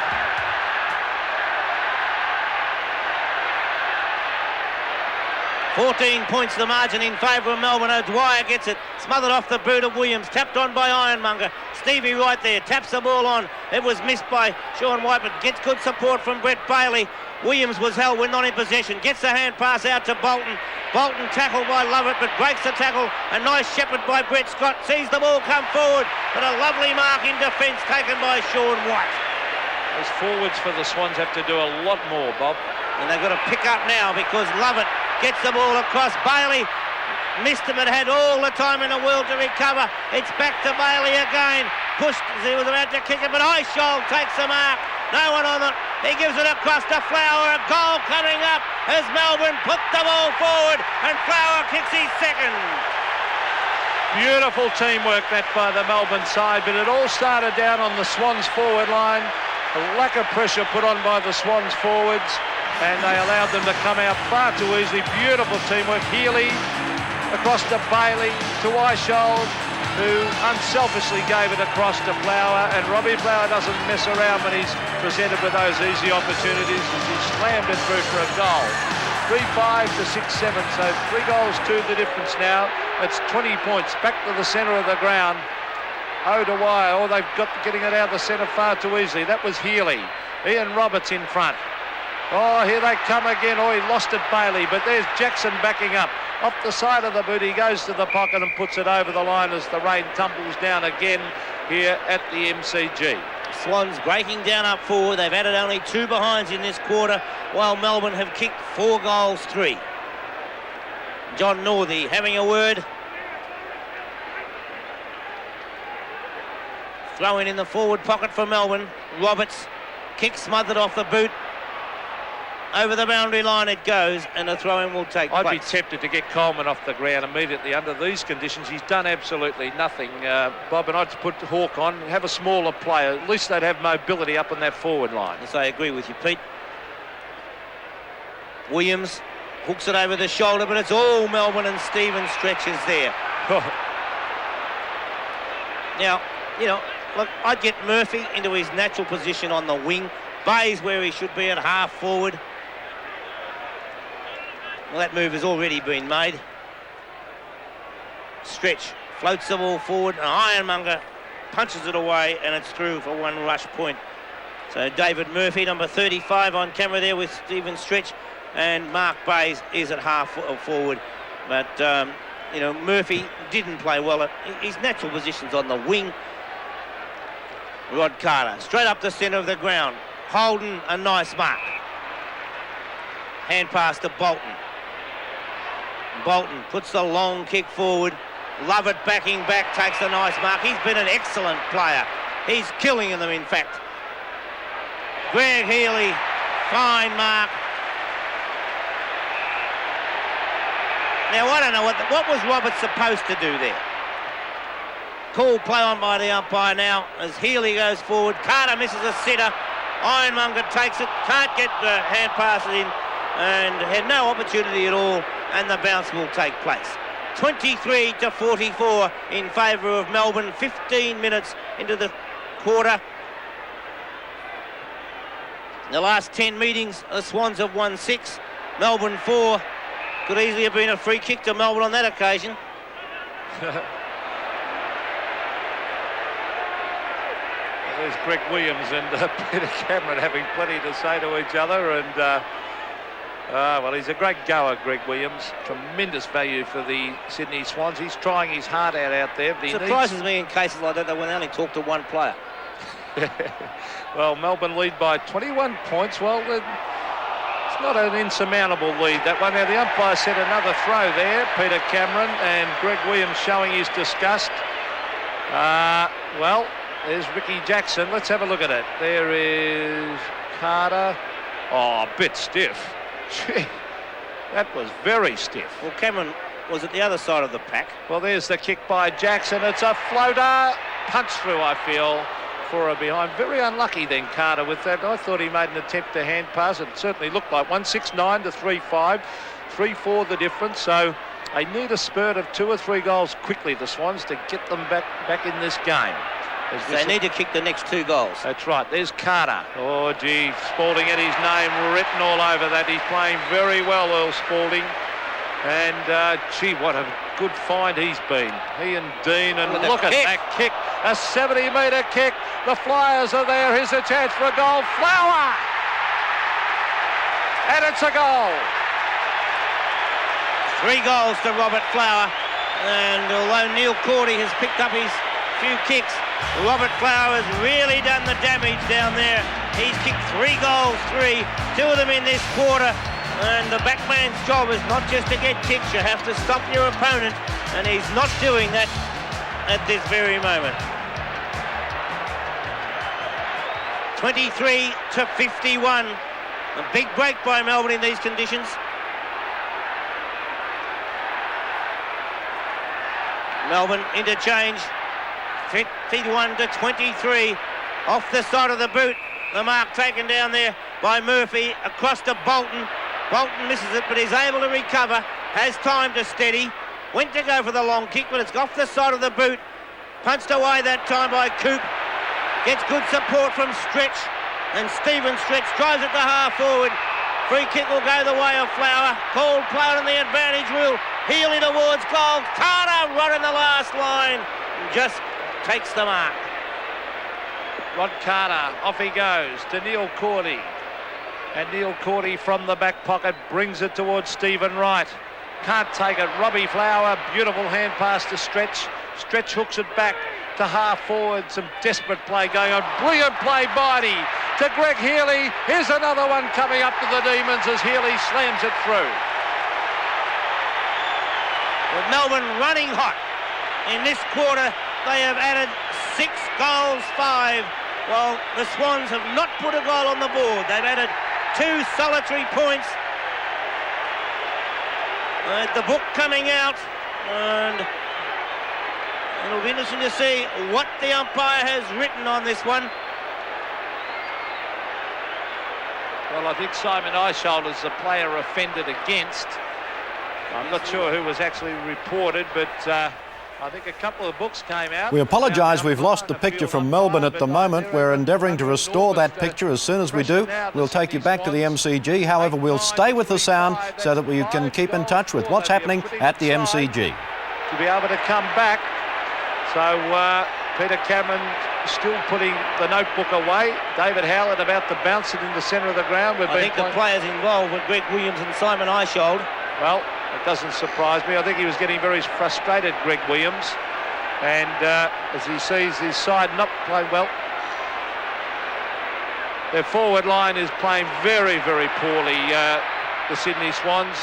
$14 points the margin in favour of Melbourne. O'Dwyer gets it, smothered off the boot of Williams, tapped on by Ironmonger. Stevie right there, taps the ball on. It was missed by Sean White, but gets good support from Brett Bailey. Williams was held when not in possession. Gets the hand pass out to Bolton. Bolton tackled by Lovett, but breaks the tackle. A nice shepherd by Brett Scott. Sees the ball come forward, but a lovely mark in defence taken by Sean White. Those forwards for the Swans have to do a lot more, Bob. And they've got to pick up now because Lovett gets the ball across. Bailey missed him, but had all the time in the world to recover. It's back to Bailey again. Pushed as he was about to kick it, but Eichel takes the mark. No one on it. He gives it across to Flower. A goal coming up as Melbourne put the ball forward, and Flower kicks his second. Beautiful teamwork that by the Melbourne side, but it all started down on the Swans forward line. A lack of pressure put on by the Swans forwards, and they allowed them to come out far too easily. Beautiful teamwork. Healy across to Bailey, to Eichel, who unselfishly gave it across to Flower, and Robbie Flower doesn't mess around when he's presented with those easy opportunities, as he slammed it through for a goal. 3-5 to 6-7, so 3 goals to the difference now. That's 20 points back to the centre of the ground. O'Dwyer, they've got getting it out of the centre far too easily. That was Healy. Ian Roberts in front. Here they come again. He lost it, Bailey, but there's Jackson backing up. Off the side of the boot, he goes to the pocket and puts it over the line as the rain tumbles down again here at the MCG. Swans breaking down up forward. They've added only 2 behinds in this quarter, while Melbourne have kicked 4 goals, 3. John Northey having a word. Throw in the forward pocket for Melbourne. Roberts, kick smothered off the boot. Over the boundary line it goes, and a throw-in will take place. I'd be tempted to get Coleman off the ground immediately under these conditions. He's done absolutely nothing, Bob, and I'd put Hawke on, have a smaller player. At least they'd have mobility up on that forward line. Yes, I agree with you, Pete. Williams hooks it over the shoulder, but it's all Melbourne, and Stephen stretches there. Now, look, I'd get Murphy into his natural position on the wing. Bayes where he should be at half forward. Well, that move has already been made. Stretch floats the ball forward, and Ironmonger punches it away, and it's through for 1 rush point. So David Murphy, number 35 on camera there with Stephen Stretch, and Mark Bayes is at half forward. But, Murphy didn't play well at his natural positions on the wing. Rod Carter, straight up the centre of the ground. Holden, a nice mark. Hand pass to Bolton. Bolton puts the long kick forward. Lovett backing back, takes a nice mark. He's been an excellent player. He's killing them, in fact. Greg Healy, fine mark. Now, I don't know, what was Roberts supposed to do there? Call play on by the umpire now as Healy goes forward. Carter misses a sitter. Ironmonger takes it, can't get the hand passes in, and had no opportunity at all, and the bounce will take place. 23-44 in favour of Melbourne, 15 minutes into the quarter. In the last 10 meetings, the Swans have won 6, Melbourne 4. Could easily have been a free kick to Melbourne on that occasion. There's Greg Williams and Peter Cameron having plenty to say to each other, and well, he's a great goer, Greg Williams. Tremendous value for the Sydney Swans. He's trying his heart out there. But it surprises me in cases like that when they only talk to one player. Well, Melbourne lead by 21 points. Well, it's not an insurmountable lead, that one. Now, the umpire said another throw there, Peter Cameron, and Greg Williams showing his disgust. Well, there's Ricky Jackson. Let's have a look at it. There is Carter. Oh, a bit stiff. Gee, that was very stiff. Well, Cameron was at the other side of the pack. Well, there's the kick by Jackson. It's a floater. Punch through, I feel, for a behind. Very unlucky then, Carter, with that. I thought he made an attempt to hand pass. It certainly looked like 169 to 3-5. 3-4 the difference. So they need a spurt of 2 or 3 goals quickly, the Swans, to get them back in this game. They need to kick the next 2 goals. That's right. There's Carter. Oh, gee, Spalding had his name written all over that. He's playing very well, Earl Spalding. And, gee, what a good find he's been. He and Dean, and look at that kick. A 70-metre kick. The Flyers are there. Here's a chance for a goal. Flower! And it's a goal. 3 goals to Robert Flower. And although Neil Cordy has picked up his few kicks, Robert Flower has really done the damage down there. He's kicked 3 goals, 2 of them in this quarter. And the backman's job is not just to get kicks, you have to stop your opponent, and he's not doing that at this very moment. 23-51. A big break by Melbourne in these conditions. Melbourne interchange. 51-23. Off the side of the boot. The mark taken down there by Murphy. Across to Bolton. Bolton misses it, but he's able to recover. Has time to steady. Went to go for the long kick, but it's off the side of the boot. Punched away that time by Coop. Gets good support from Stretch. And Stephen Stretch drives it to half forward. Free kick will go the way of Flower. Called play on the advantage rule. Healy towards goal. Carter running the last line. And just takes the mark. Rod Carter, off he goes to Neil Cordy. And Neil Cordy from the back pocket brings it towards Stephen Wright. Can't take it. Robbie Flower, beautiful hand pass to Stretch. Stretch hooks it back to half forward. Some desperate play going on. Brilliant play, Viney to Greg Healy. Here's another one coming up to the Demons as Healy slams it through. With Melbourne running hot in this quarter, they have added 6 goals, 5. Well, the Swans have not put a goal on the board. They've added 2 solitary points. The book coming out, and it'll be interesting to see what the umpire has written on this one. Well, I think Simon Eishold's the player offended against. I'm not sure who was actually reported, but I think a couple of books came out. We apologise, we've lost the picture from Melbourne at the moment. We're endeavouring to restore that picture. As soon as we do, we'll take you back to the MCG. However, we'll stay with the sound so that we can keep in touch with what's happening at the MCG. To be able to come back. So Peter Cameron still putting the notebook away. David Howlett about to bounce it in the centre of the ground. I think the players involved with Greg Williams and Simon Eishold. Well, it doesn't surprise me. I think he was getting very frustrated, Greg Williams. And as he sees his side not playing well, their forward line is playing very, very poorly, the Sydney Swans.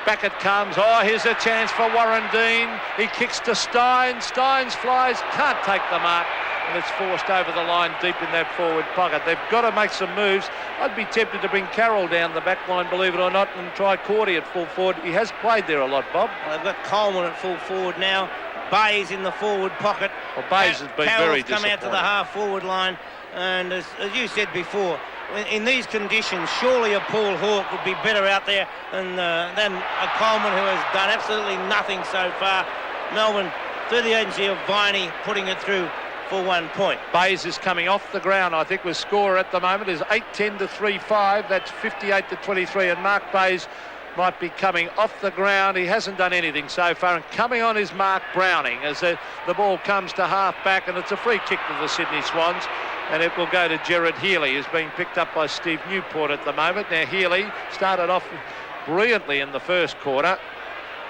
Back it comes. Oh, here's a chance for Warren Dean. He kicks to Stynes. Stynes flies, can't take the mark. and it's forced over the line deep in that forward pocket. They've got to make some moves. I'd be tempted to bring Carroll down the back line, believe it or not, and try Cordy at full forward. He has played there a lot, Bob. Well, they've got Coleman at full forward now. Bayes in the forward pocket. Well, Bayes has been very disappointing. Come out to the half-forward line, and as you said before, in these conditions, surely a Paul Hawke would be better out there than a Coleman, who has done absolutely nothing so far. Melbourne, through the agency of Viney, putting it through for 1 point. Bayes is coming off the ground, I think, with score at the moment is 8-10 to 3-5. That's 58 to 23, and Mark Bayes might be coming off the ground. He hasn't done anything so far, and coming on is Mark Browning as the ball comes to half back, and it's a free kick to the Sydney Swans, and it will go to Gerard Healy, who's being picked up by Steve Newport at the moment. Now Healy started off brilliantly in the first quarter,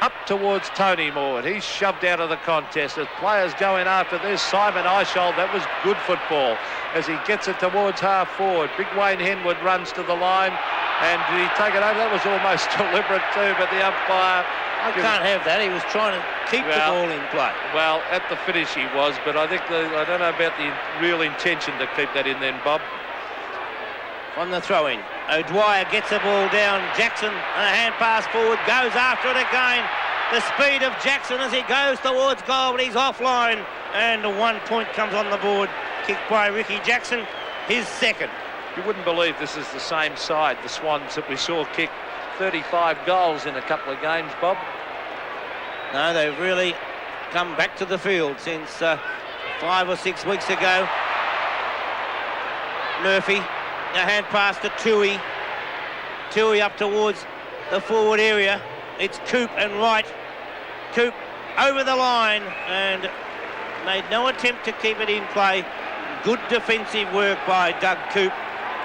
up towards Tony Moore. He's shoved out of the contest as players going after this. Simon Eishold, that was good football as he gets it towards half forward. Big Wayne Henwood runs to the line, and did he take it over? That was almost deliberate too, but the umpire... I can't have that. He was trying to keep the ball in play. Well, at the finish he was, but I think I don't know about the real intention to keep that in then, Bob. On the throw-in, O'Dwyer gets the ball down. Jackson, a hand pass forward, goes after it again. The speed of Jackson as he goes towards goal, but he's offline, and 1 point comes on the board. Kicked by Ricky Jackson, his second. You wouldn't believe this is the same side, the Swans, that we saw kick 35 goals in a couple of games, Bob. No, they've really come back to the field since 5 or 6 weeks ago. Murphy, a hand pass to Tui. Tui up towards the forward area. It's Coop and Wright. Coop over the line and made no attempt to keep it in play. Good defensive work by Doug Coop.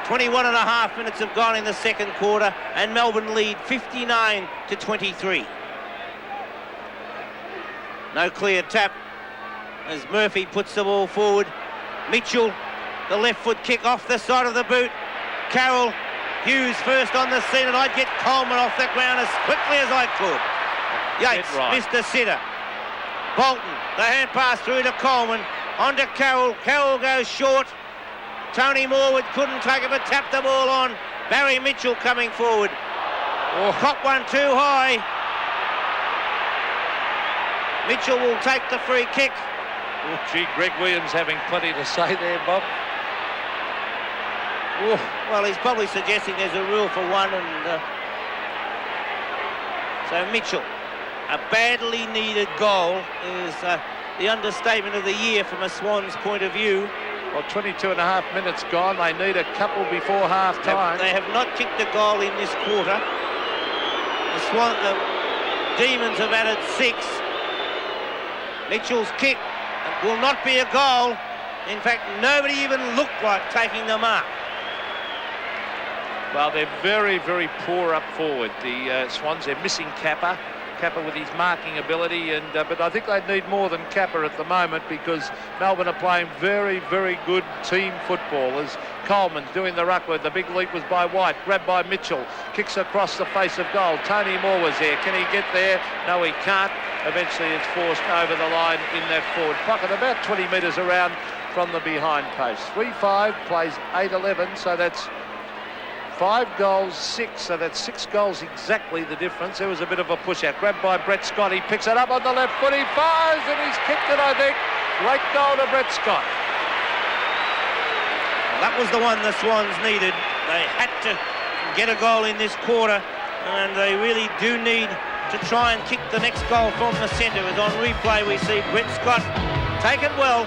21 and a half minutes have gone in the second quarter, and Melbourne lead 59 to 23. No clear tap as Murphy puts the ball forward. Mitchell, the left foot kick off the side of the boot. Carroll, Hughes first on the scene, and I'd get Coleman off the ground as quickly as I could. Yates, Mr. Sitter. Bolton, the hand pass through to Coleman. On to Carroll. Carroll goes short. Tony Morwood couldn't take it, but tapped the ball on. Barry Mitchell coming forward. Caught one too high. Mitchell will take the free kick. Oh, gee, Greg Williams having plenty to say there, Bob. Well, he's probably suggesting there's a rule for one, and so Mitchell, a badly needed goal, is the understatement of the year from a Swans point of view. Well, 22 and a half minutes gone. They need a couple before half-time. They have not kicked a goal in this quarter. The Demons have added 6. Mitchell's kick will not be a goal. In fact, nobody even looked like taking the mark. Well, they're very, very poor up forward. The Swans, they're missing Kappa with his marking ability, and but I think they need more than Kappa at the moment, because Melbourne are playing very, very good team football. As Coleman's doing the ruckward, the big leap was by White, grabbed by Mitchell, kicks across the face of goal. Tony Moore was there. Can he get there? No, he can't. Eventually it's forced over the line in that forward pocket, about 20 metres around from the behind post. 3-5, plays 8-11, so that's 5 goals, 6, so that's 6 goals exactly the difference. There was a bit of a push out, grabbed by Brett Scott. He picks it up on the left foot, he fires, and he's kicked it, I think. Great goal to Brett Scott. Well, that was the one the Swans needed. They had to get a goal in this quarter, and they really do need to try and kick the next goal from the centre. As on replay we see Brett Scott take it well,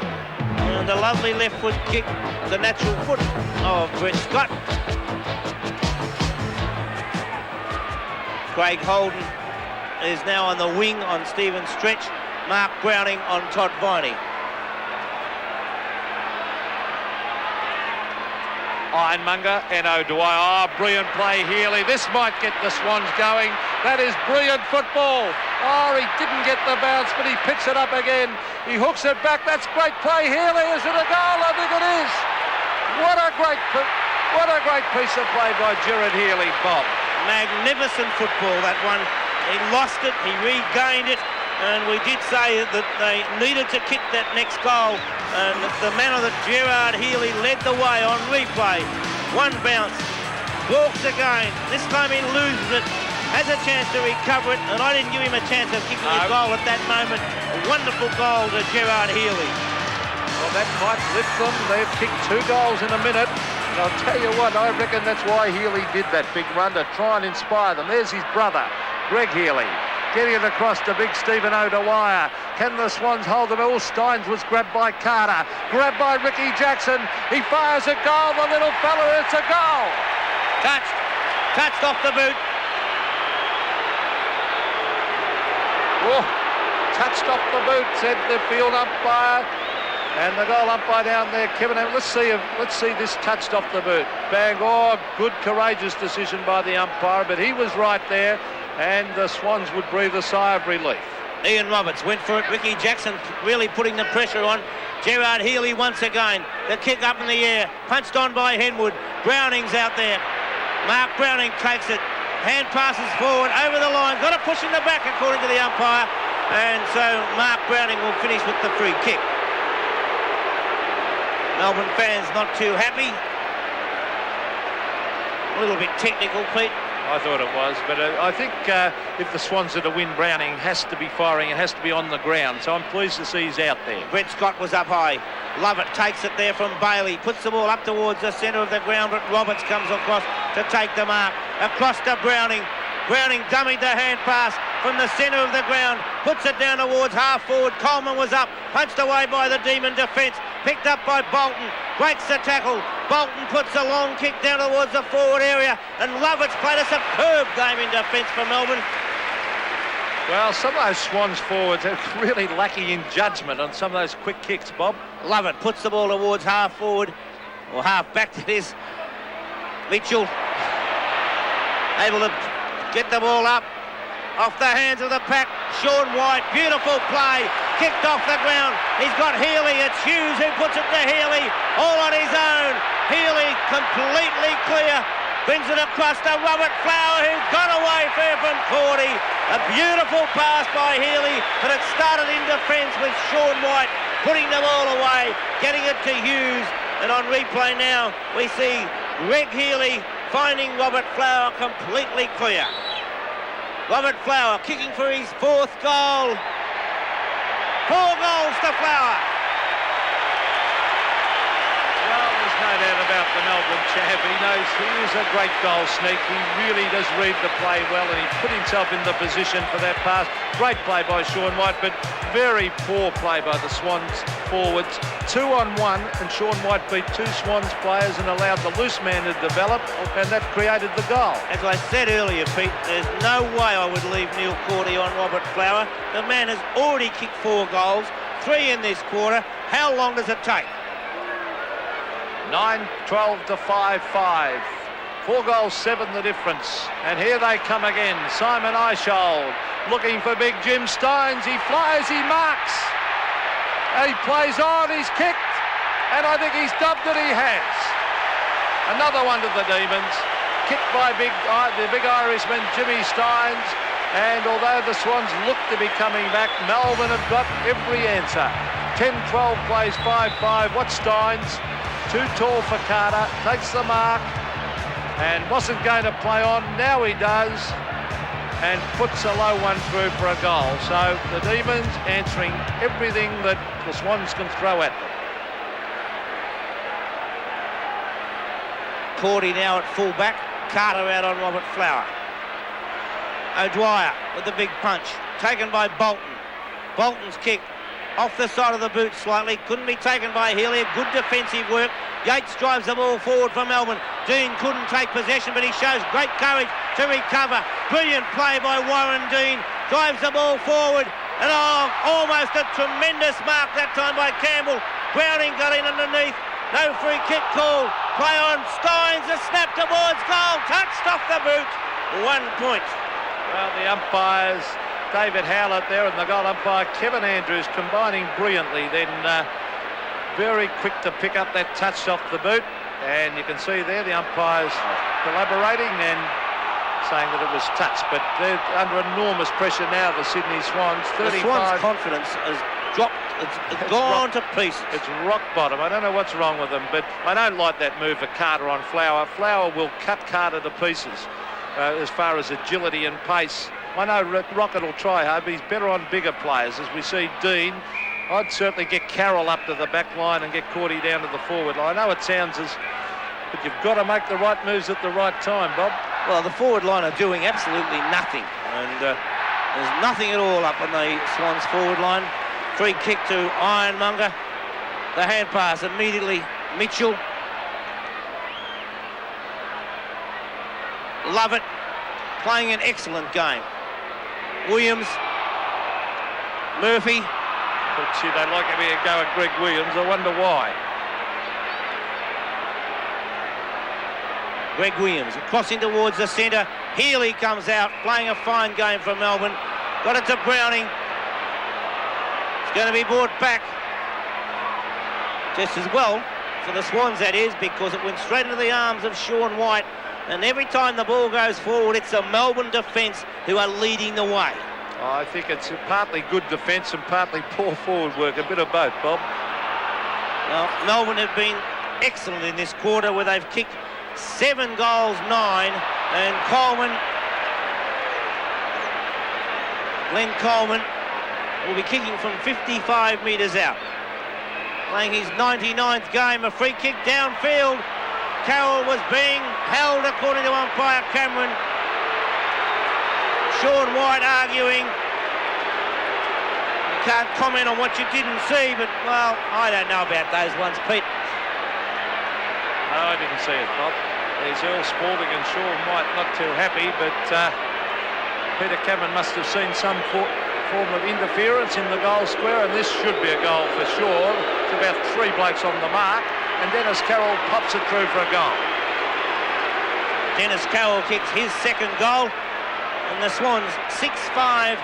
and a lovely left foot kick, the natural foot of Brett Scott. Craig Holden is now on the wing on Stephen Stretch. Mark Browning on Todd Viney. Ironmonger and O'Dwyer. Oh, brilliant play, Healy. This might get the Swans going. That is brilliant football. Oh, he didn't get the bounce, but he picks it up again. He hooks it back. That's great play, Healy. Is it a goal? I think it is. What a great piece of play by Gerard Healy, Bob. Magnificent football, that one. He lost it, he regained it, and we did say that they needed to kick that next goal, and the manner that Gerard Healy led the way on replay. One bounce, walks again, this time he loses it, has a chance to recover it, and I didn't give him a chance of kicking a goal at that moment. A wonderful goal to Gerard Healy. Well, that might lift them. They've kicked 2 goals in a minute. And I'll tell you what, I reckon that's why Healy did that big run, to try and inspire them. There's his brother, Greg Healy, getting it across to big Stephen O'Dwyer. Can the Swans hold them? All Stynes was grabbed by Carter, grabbed by Ricky Jackson. He fires a goal, the little fella, it's a goal. Touched off the boot. Oh, touched off the boot, said the field umpire. And the goal umpire down there, Kevin. Let's see this touched off the boot. Bang! Oh, good, courageous decision by the umpire, but he was right there, and the Swans would breathe a sigh of relief. Ian Roberts went for it. Ricky Jackson really putting the pressure on. Gerard Healy once again. The kick up in the air, punched on by Henwood. Browning's out there. Mark Browning takes it. Hand passes forward over the line. Got a push in the back according to the umpire, and so Mark Browning will finish with the free kick. Melbourne fans not too happy. A little bit technical, Pete. I thought it was, but I think if the Swans are to win, Browning has to be firing. It has to be on the ground, so I'm pleased to see he's out there. Brett Scott was up high. Lovett takes it there from Bailey. Puts the ball up towards the centre of the ground, but Roberts comes across to take the mark. Across to Browning. Browning dummied the hand pass from the centre of the ground. Puts it down towards half forward. Coleman was up. Punched away by the Demon defence. Picked up by Bolton. Breaks the tackle. Bolton puts a long kick down towards the forward area. And Lovett's played a superb game in defence for Melbourne. Well, some of those Swans forwards are really lacking in judgment on some of those quick kicks, Bob. Lovett puts the ball towards half forward. Or half back, that is. Mitchell able to get the ball up off the hands of the pack. Sean White, beautiful play, kicked off the ground. He's got Healy. It's Hughes who puts it to Healy, all on his own. Healy completely clear, brings it across to Robert Flower, who's got away fair from Cordy. A beautiful pass by Healy, but it started in defence with Sean White putting the ball away, getting it to Hughes. And on replay now, we see Greg Healy finding Robert Flower completely clear. Robert Flower kicking for his 4th goal. 4 goals to Flower. Well, there's no doubt about the Melbourne champ. He knows he is a great goal sneak. He really does read the play well, and he put himself in the position for that pass. Great play by Sean White, but very poor play by the Swans forwards. 2-on-1, and Sean White beat 2 Swans players and allowed the loose man to develop, and that created the goal. As I said earlier, Pete, there's no way I would leave Neil Cordy on Robert Flower. The man has already kicked 4 goals, 3 in this quarter. How long does it take? 9-12 to 5-5. 4 goals, 7 the difference. And here they come again. Simon Eishold looking for big Jim Stynes. He flies, he marks. He plays on, he's kicked. And I think he's dubbed it, he has. Another one to the Demons. Kicked by the big Irishman, Jimmy Stynes. And although the Swans look to be coming back, Melbourne have got every answer. 10-12 plays 5-5. What's Stynes? Too tall for Carter, takes the mark and wasn't going to play on. Now he does and puts a low one through for a goal. So the Demons answering everything that the Swans can throw at them. Cordy now at full back, Carter out on Robert Flower. O'Dwyer with the big punch, taken by Bolton. Bolton's kick off the side of the boot slightly, couldn't be taken by Healy. Good defensive work. Yeats drives the ball forward for Melbourne. Dean couldn't take possession, but he shows great courage to recover. Brilliant play by Warren Dean. Drives the ball forward, and almost a tremendous mark that time by Campbell. Browning got in underneath. No free kick call. Play on Stynes, a snap towards goal. Touched off the boot. 1 point. Well, the umpires, David Howlett there, and the goal umpire Kevin Andrews combining brilliantly. Then very quick to pick up that touch off the boot, and you can see there the umpires collaborating, and saying that it was touched, but they're under enormous pressure now, the Sydney Swans. The Swans' confidence has dropped. It's gone to pieces. It's rock bottom. I don't know what's wrong with them, but I don't like that move for Carter on Flower. Flower will cut Carter to pieces as far as agility and pace. I know Rocket will try hard, but he's better on bigger players. As we see Dean, I'd certainly get Carroll up to the back line and get Cordy down to the forward line. I know it sounds but you've got to make the right moves at the right time, Bob. Well, the forward line are doing absolutely nothing, and there's nothing at all up on the Swans forward line. Free kick to Ironmonger. The hand pass immediately. Mitchell. Love it. Playing an excellent game. Williams. Murphy. But gee, they like having a go at Greg Williams. I wonder why. Greg Williams crossing towards the centre. Healy comes out, playing a fine game for Melbourne. Got it to Browning. It's going to be brought back just as well for the Swans, that is, because it went straight into the arms of Sean White. And every time the ball goes forward, it's the Melbourne defence who are leading the way. I think it's partly good defence and partly poor forward work, a bit of both, Bob. Well, Melbourne have been excellent in this quarter, where they've kicked 7 goals, 9, and Glenn Coleman will be kicking from 55 metres out. Playing his 99th game, a free kick downfield. Carroll was being held according to umpire Cameron. Sean White arguing. You can't comment on what you didn't see, but, well, I don't know about those ones, Pete. No, I didn't see it, Bob. There's Earl Spalding and Sean White not too happy, but Peter Cameron must have seen some form of interference in the goal square, and this should be a goal for sure. It's about 3 blokes on the mark, and Dennis Carroll pops it through for a goal. Dennis Carroll kicks his second goal, and the Swans 6-5.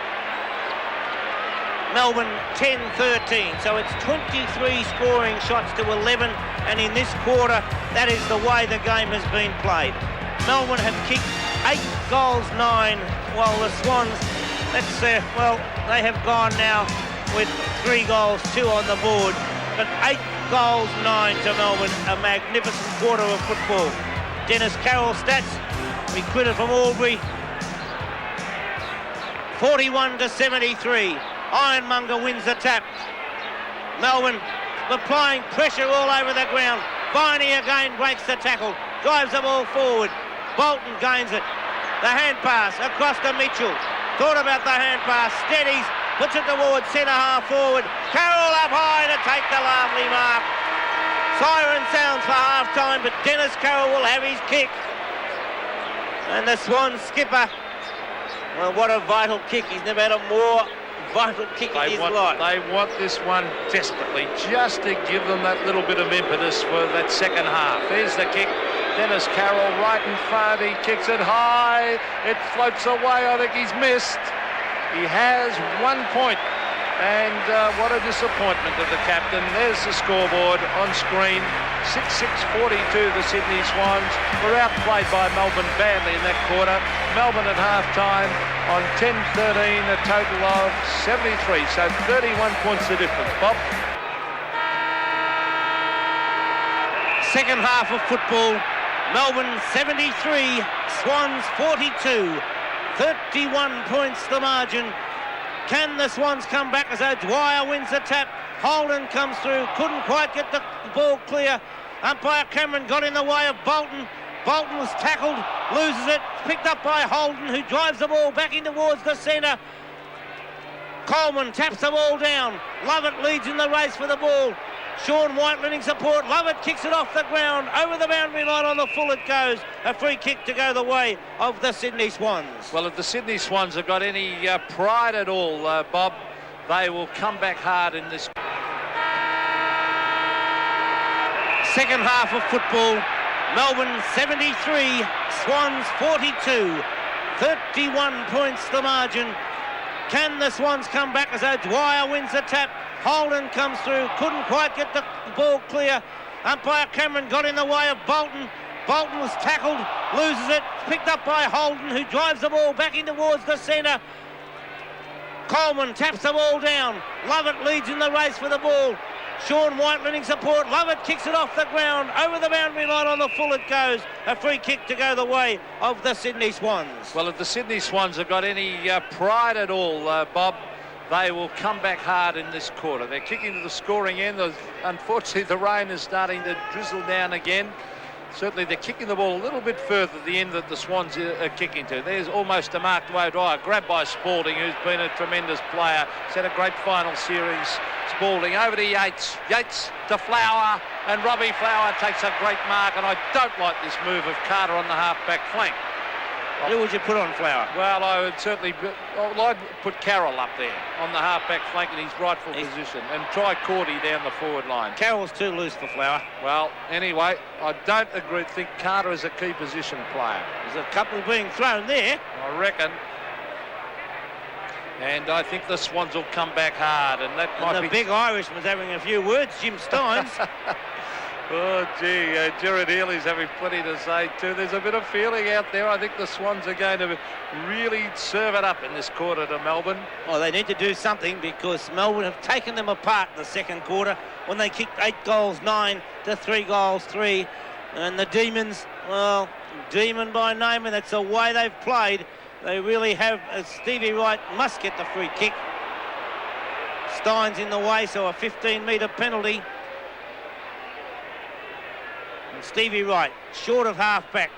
Melbourne 10-13, so it's 23 scoring shots to 11, and in this quarter, that is the way the game has been played. Melbourne have kicked 8 goals, 9, while the Swans, well, they have gone now with 3 goals, 2 on the board, but 8 goals, 9 to Melbourne, a magnificent quarter of football. Dennis Carroll stats, recruited from Albury, 41-73. Ironmonger wins the tap. Melbourne applying pressure all over the ground. Viney again breaks the tackle, drives the ball forward. Bolton gains it. The hand pass across to Mitchell. Thought about the hand pass, steadies, puts it towards centre half forward. Carroll up high to take the lovely mark. Siren sounds for half time, but Dennis Carroll will have his kick. And the Swans skipper, well, what a vital kick. He's never had a more vital kick in his life. They want this one desperately, just to give them that little bit of impetus for that second half. There's the kick. Dennis Carroll right in front. He kicks it high. It floats away. I think he's missed. He has 1 point. And what a disappointment of the captain. There's the scoreboard on screen. 6-6-42, the Sydney Swans were outplayed by Melbourne badly in that quarter. Melbourne at half-time on 10-13, a total of 73. So 31 points the difference, Bob. Second half of football, Melbourne 73, Swans 42. 31 points the margin. Can the Swans come back as O'Dwyer wins the tap? Holden comes through, couldn't quite get the ball clear. Umpire Cameron got in the way of Bolton. Bolton was tackled, loses it, picked up by Holden, who drives the ball back in towards the centre. Coleman taps the ball down. Lovett leads in the race for the ball. Sean White lending support. Lovett kicks it off the ground. Over the boundary line on the full it goes. A free kick to go the way of the Sydney Swans. Well, if the Sydney Swans have got any pride at all, Bob, they will come back hard in this. Second half of football, Melbourne 73, Swans 42. 31 points the margin. Can the Swans come back as O'Dwyer wins the tap? Holden comes through, couldn't quite get the ball clear. Umpire Cameron got in the way of Bolton. Bolton was tackled, loses it, picked up by Holden, who drives the ball back in towards the centre. Coleman taps the ball down. Lovett leads in the race for the ball. Sean White lending support. Lovett kicks it off the ground. Over the boundary line on the full it goes. A free kick to go the way of the Sydney Swans. Well, if the Sydney Swans have got any pride at all, Bob, they will come back hard in this quarter. They're kicking to the scoring end. Unfortunately, the rain is starting to drizzle down again. Certainly, they're kicking the ball a little bit further at the end that the Swans are kicking to. There's almost a mark to O'Dwyer, grabbed by Spalding, who's been a tremendous player. He's had a great final series. Spalding over to Yeats. Yeats to Flower, and Robbie Flower takes a great mark, and I don't like this move of Carter on the half-back flank. Who would you put on Flower? Well, I would certainly I'd put Carroll up there on the half-back flank in his rightful position, and try Cordy down the forward line. Carroll's too loose for Flower. Well, anyway, I don't think Carter is a key position player. There's a couple being thrown there. I reckon. And I think the Swans will come back hard, and that might be... The big Irishman's having a few words, Jim Stynes. Oh, gee, Jared Healy's having plenty to say too. There's a bit of feeling out there. I think the Swans are going to really serve it up in this quarter to Melbourne. Well, they need to do something, because Melbourne have taken them apart in the second quarter when they kicked 8 goals, 9 to 3 goals, 3. And the Demons, well, Demon by name, and that's the way they've played. They really have. Stevie Wright must get the free kick. Stynes in the way, so a 15-metre penalty. And Stevie Wright, short of half-back.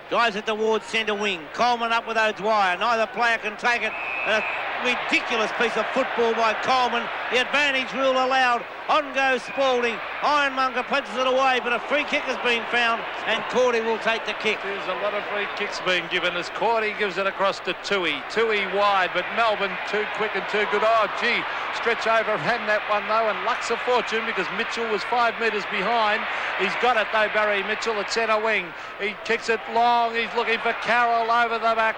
Drives it towards centre wing. Coleman up with O'Dwyer. Neither player can take it. A ridiculous piece of football by Coleman. The advantage rule allowed. On goes Spalding. Ironmonger punches it away, but a free kick has been found, and Cordy will take the kick. There's a lot of free kicks being given as Cordy gives it across to Toohey. Toohey wide, but Melbourne too quick and too good. Oh, gee, stretch over, ran that one though, and Luck's a fortune, because Mitchell was 5 metres behind. He's got it though, Barry Mitchell at centre wing. He kicks it long. He's looking for Carroll over the back,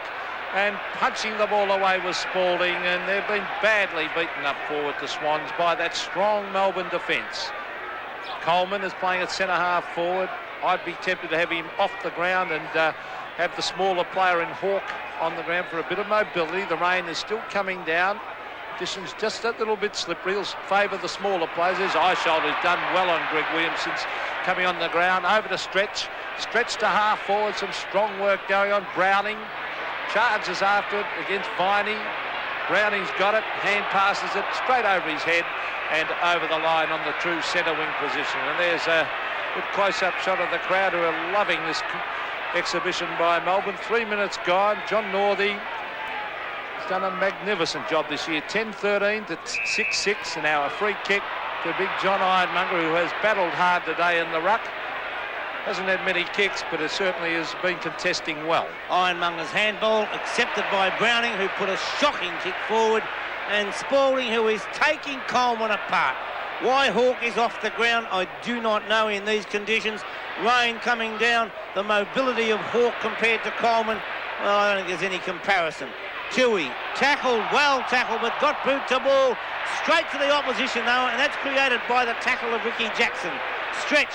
and punching the ball away was Spalding, and they've been badly beaten up forward, the Swans, by that strong Melbourne defence. Coleman is playing at centre half forward. I'd be tempted to have him off the ground and have the smaller player in Hawke on the ground for a bit of mobility. The rain is still coming down. Conditions just a little bit slippery. He'll favour the smaller players. His eye shoulder's done well on Greg Williams since coming on the ground. Over to Stretch. Stretch to half forward. Some strong work going on. Browning charges after it against Viney. Browning's got it. Hand passes it straight over his head and over the line on the true centre wing position. And there's a good close-up shot of the crowd, who are loving this exhibition by Melbourne. 3 minutes gone. John Northey has done a magnificent job this year. 10-13 to 6-6. And now a free kick to big John Ironmonger, who has battled hard today in the ruck. Hasn't had many kicks, but it certainly has been contesting well. Ironmonger's handball accepted by Browning, who put a shocking kick forward, and Spalding, who is taking Coleman apart. Why Hawke is off the ground, I do not know in these conditions. Rain coming down, the mobility of Hawke compared to Coleman, well, I don't think there's any comparison. Toohey, tackled, well tackled, but got boot to ball, straight to the opposition though, and that's created by the tackle of Ricky Jackson. Stretch.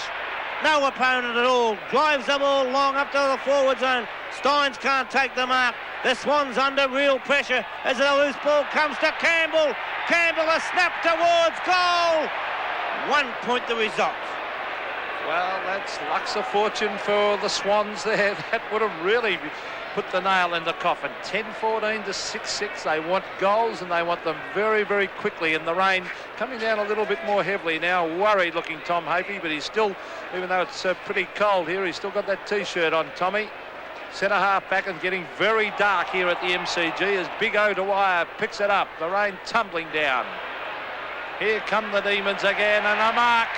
No opponent at all. Drives the ball long up to the forward zone. Stynes can't take the mark. The Swans under real pressure as the loose ball comes to Campbell. Campbell a snap towards goal. 1 point the result. Well, that's Luck's a fortune for the Swans there. That would have really put the nail in the coffin. 10-14 to 6-6. They want goals, and they want them very, very quickly. And the rain coming down a little bit more heavily now. Worried looking Tom Hapey, but he's still, even though it's pretty cold here, he's still got that T-shirt on, Tommy. Centre half back and getting very dark here at the MCG as Big O'Dwyer picks it up. The rain tumbling down. Here come the Demons again, and a mark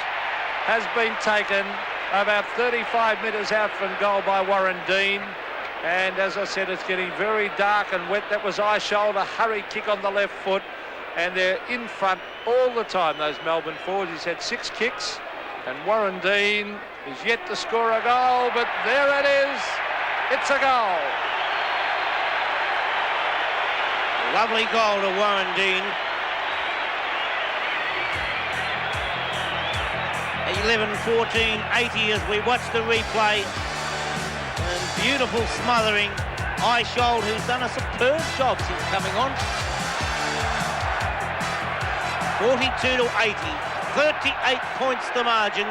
has been taken about 35 metres out from goal by Warren Dean. And as I said, it's getting very dark and wet. That was eye shoulder, hurry kick on the left foot. And they're in front all the time, those Melbourne forwards. He's had 6 kicks, and Warren Dean is yet to score a goal, but there it is. It's a goal. Lovely goal to Warren Dean. 11-14-80 as we watch the replay. And beautiful smothering. Eyeshold, who's done a superb job since coming on. 42-80, 38 points the margin.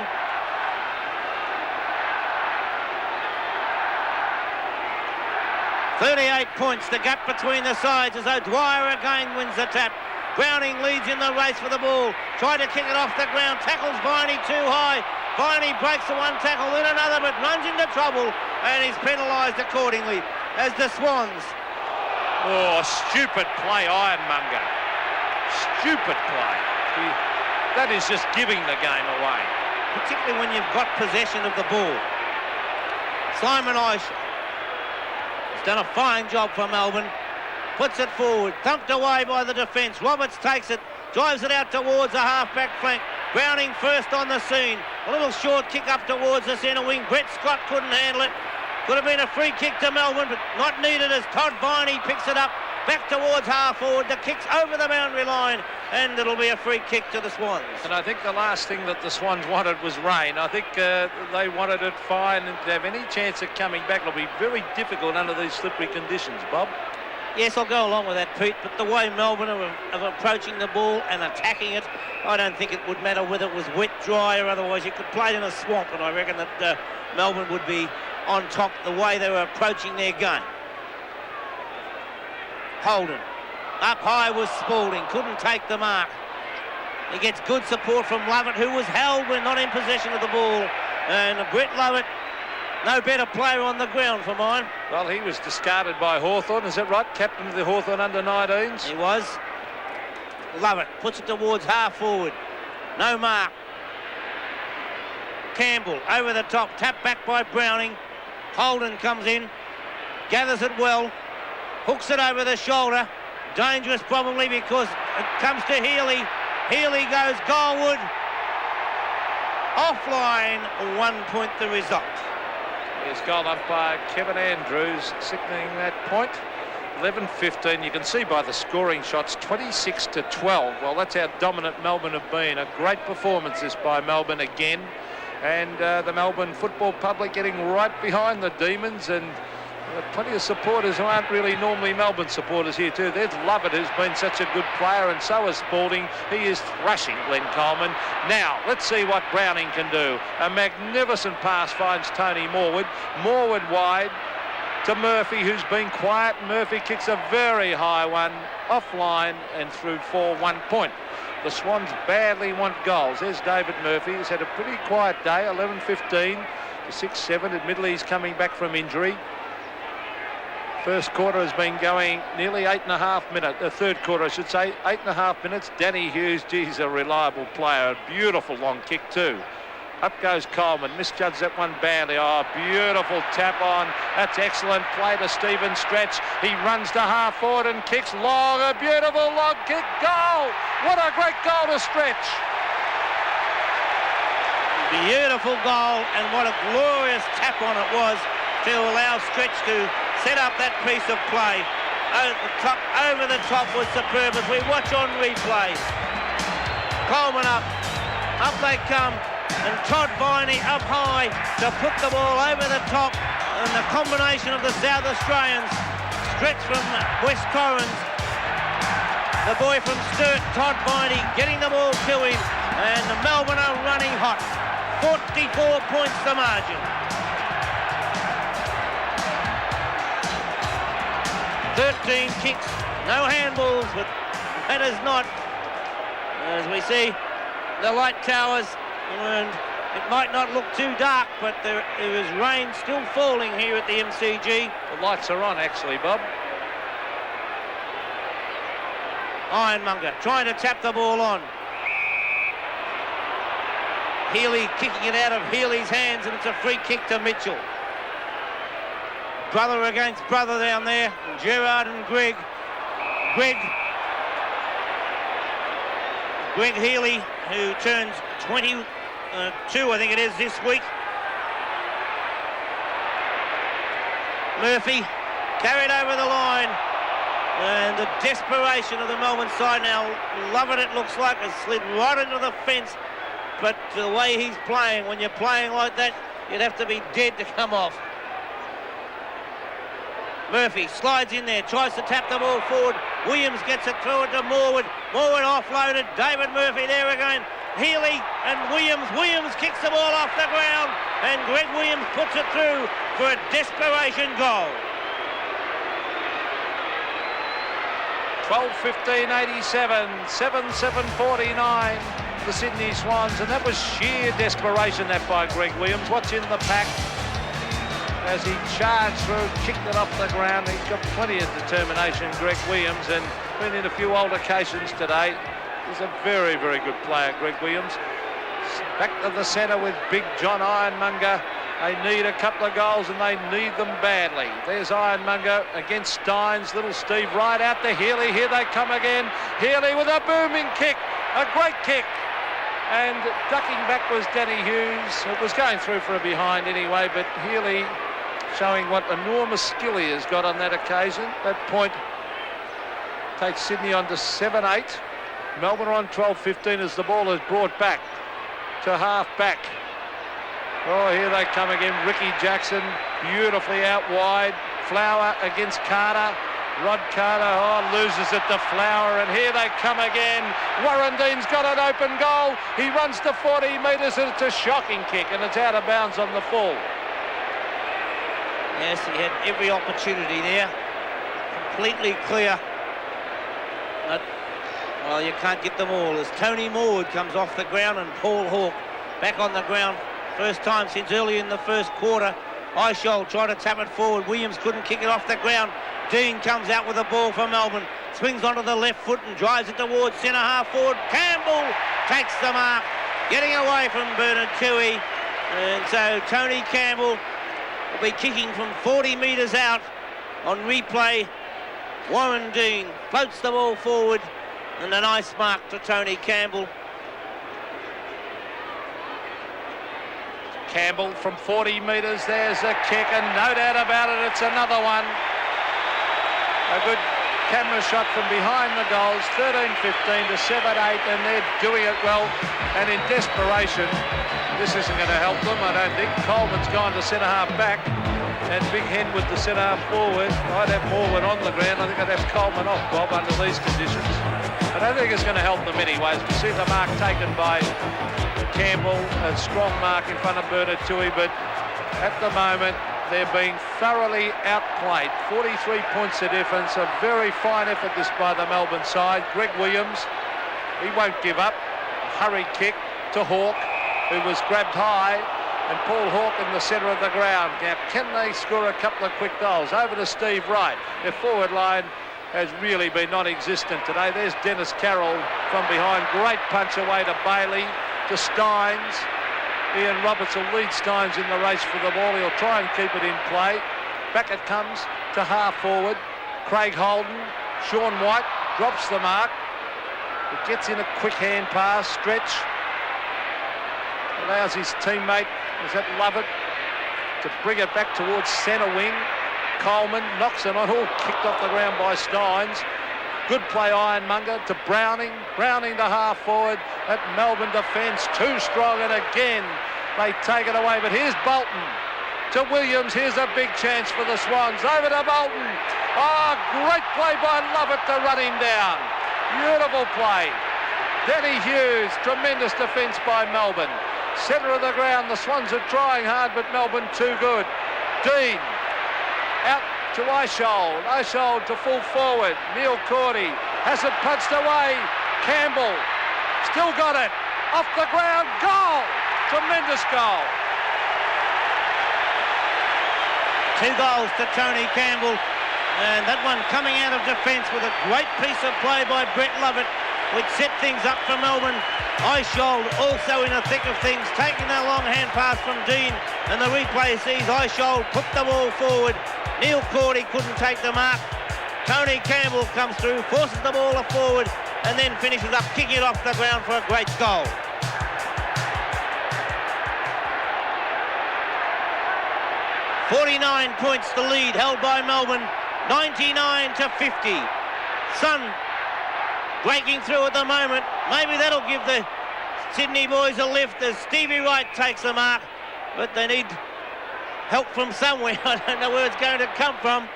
.38 points, the gap between the sides as O'Dwyer again wins the tap. Browning leads in the race for the ball. Tried to kick it off the ground. Tackles Viney too high. Viney breaks the one tackle, then another, but runs into trouble and is penalised accordingly as the Swans. Oh, stupid play, Ironmonger. Stupid play. That is just giving the game away. Particularly when you've got possession of the ball. Simon Eish has done a fine job for Melbourne. Puts it forward, thumped away by the defence. Roberts takes it, drives it out towards the half-back flank. Browning first on the scene. A little short kick up towards the centre wing. Brett Scott couldn't handle it. Could have been a free kick to Melbourne, but not needed as Todd Viney picks it up. Back towards half-forward. The kick's over the boundary line, and it'll be a free kick to the Swans. And I think the last thing that the Swans wanted was rain. I think they wanted it fine, and to have any chance of coming back, it'll be very difficult under these slippery conditions, Bob. Yes, I'll go along with that, Pete, but the way Melbourne are approaching the ball and attacking it, I don't think it would matter whether it was wet, dry, or otherwise. You could play it in a swamp, and I reckon that Melbourne would be on top the way they were approaching their game. Holden. Up high was Spalding, couldn't take the mark. He gets good support from Lovett, who was held when not in possession of the ball. And Brett Lovett, no better player on the ground for mine. Well, he was discarded by Hawthorn, is that right? Captain of the Hawthorn under-19s. He was. Lovett puts it towards half-forward. No mark. Campbell over the top, tapped back by Browning. Holden comes in, gathers it well, hooks it over the shoulder. Dangerous probably because it comes to Healy. Healy goes goalward. Offline, 1 point the result. Here's goal umpire Kevin Andrews signaling that point. 11-15, you can see by the scoring shots, 26-12. Well, that's how dominant Melbourne have been. A great performance this by Melbourne again. And the Melbourne football public getting right behind the Demons, and plenty of supporters who aren't really normally Melbourne supporters here too. There's Lovett, who's been such a good player, and so is Spalding. He is thrashing Glenn Coleman. Now, let's see what Browning can do. A magnificent pass finds Tony Morwood. Morwood wide to Murphy, who's been quiet. Murphy kicks a very high one, offline and through for 1 point. The Swans badly want goals. There's David Murphy. He's had a pretty quiet day, 11-15 to 6-7. Admittedly, he's coming back from injury. First quarter has been going nearly 8.5 minutes. The third quarter, I should say, 8.5 minutes. Danny Hughes, geez, a reliable player. A beautiful long kick too. Up goes Coleman. Misjudged that one badly. Oh, beautiful tap on. That's excellent play to Stephen Stretch. He runs to half forward and kicks long. A beautiful long kick. Goal! What a great goal to Stretch. Beautiful goal, and what a glorious tap on it was to allow Stretch to set up that piece of play. Over the top was superb as we watch on replay. Coleman up they come, and Todd Viney up high to put the ball over the top, and the combination of the South Australians, Stretch from West Torrens, the boy from Sturt, Todd Viney, getting the ball to him, and the Melbourne are running hot. 44 points the margin. 13 kicks, no handballs, but that is not, as we see, the light towers, and it might not look too dark, but there is rain still falling here at the MCG. The lights are on, actually, Bob. Ironmonger trying to tap the ball on. Healy kicking it out of Healy's hands, and it's a free kick to Mitchell. Brother against brother down there, Gerard and Greg. Greg Healy, who turns 22, I think it is, this week. Murphy carried over the line, and the desperation of the Melbourne side now. Lovett, it looks like, has slid right into the fence but the way he's playing, when you're playing like that, you'd have to be dead to come off. Murphy slides in there, tries to tap the ball forward. Williams gets it through it to Morwood. Morwood offloaded. David Murphy there again. Healy and Williams. Williams kicks the ball off the ground, and Greg Williams puts it through for a desperation goal. 12:15:87, 7:7:49. The Sydney Swans, and that was sheer desperation, that by Greg Williams. What's in the pack? As he charged through, kicked it off the ground. He's got plenty of determination, Greg Williams, and been in a few altercations today. He's a very, very good player, Greg Williams. Back to the centre with Big John Ironmonger. They need a couple of goals, and they need them badly. There's Ironmonger against Stynes. Little Steve right out to Healy. Here they come again. Healy with a booming kick, a great kick. And ducking back was Danny Hughes. It was going through for a behind anyway, but Healy showing what enormous skill he has got on that occasion. That point takes Sydney on to 7-8. Melbourne on 12-15 as the ball is brought back to half-back. Oh, here they come again. Ricky Jackson beautifully out wide. Flower against Carter. Rod Carter, loses it to Flower, and here they come again. Warrendine's got an open goal. He runs to 40 metres, and it's a shocking kick, and it's out of bounds on the full. Yes, he had every opportunity there. Completely clear. But, well, you can't get them all. As Tony Morwood comes off the ground and Paul Hawke back on the ground. First time since early in the first quarter. Eichel tried to tap it forward. Williams couldn't kick it off the ground. Dean comes out with the ball for Melbourne. Swings onto the left foot and drives it towards centre half forward. Campbell takes the mark, getting away from Bernard Toohey. And so Tony Campbell will be kicking from 40 metres out on replay. Warren Dean floats the ball forward, and a nice mark to Tony Campbell. Campbell from 40 metres, there's a kick, and no doubt about it, it's another one. A good camera shot from behind the goals, 13-15 to 7-8, and they're doing it well. And in desperation, this isn't going to help them, I don't think. Coleman's gone to centre half back, and Big Hen with the centre half forward. I'd have Morwood on the ground. I think I'd have Coleman off, Bob, under these conditions. I don't think it's going to help them anyways. We see the mark taken by Campbell, a strong mark in front of Bernard Toohey, but at the moment they're being thoroughly outplayed. 43 points of difference. A very fine effort this by the Melbourne side. Greg Williams, he won't give up. A hurried kick to Hawke, who was grabbed high, and Paul Hawke in the centre of the ground. Now, can they score a couple of quick goals? Over to Steve Wright. Their forward line has really been non-existent today. There's Dennis Carroll from behind. Great punch away to Bailey, to Stynes. Ian Roberts will lead Stynes in the race for the ball. He'll try and keep it in play. Back it comes to half forward. Craig Holden. Sean White drops the mark. It gets in a quick hand pass. Stretch. Allows his teammate, is that Lovett, to bring it back towards centre wing. Coleman knocks it on. All kicked off the ground by Stynes. Good play, Ironmonger to Browning. Browning to half forward. That Melbourne defence too strong, and again they take it away. But here's Bolton to Williams. Here's a big chance for the Swans. Over to Bolton. Oh, great play by Lovett to run him down. Beautiful play. Danny Hughes, tremendous defence by Melbourne. Centre of the ground, the Swans are trying hard, but Melbourne too good. Dean out to Eichel. Eichel to full forward. Neil Cordy has it punched away. Campbell still got it. Off the ground. Goal. Tremendous goal. 2 goals to Tony Campbell. And that one coming out of defence with a great piece of play by Brett Lovett, which set things up for Melbourne. Eichel also in the thick of things, taking a long hand pass from Dean, and the replay sees Eichel put the ball forward. Neil Cordy couldn't take the mark. Tony Campbell comes through, forces the ball forward, and then finishes up kicking it off the ground for a great goal. .49 points the lead held by Melbourne, 99-50. Sun breaking through at the moment. Maybe that'll give the Sydney boys a lift as Stevie Wright takes the mark, but they need help from somewhere. I don't know where it's going to come from.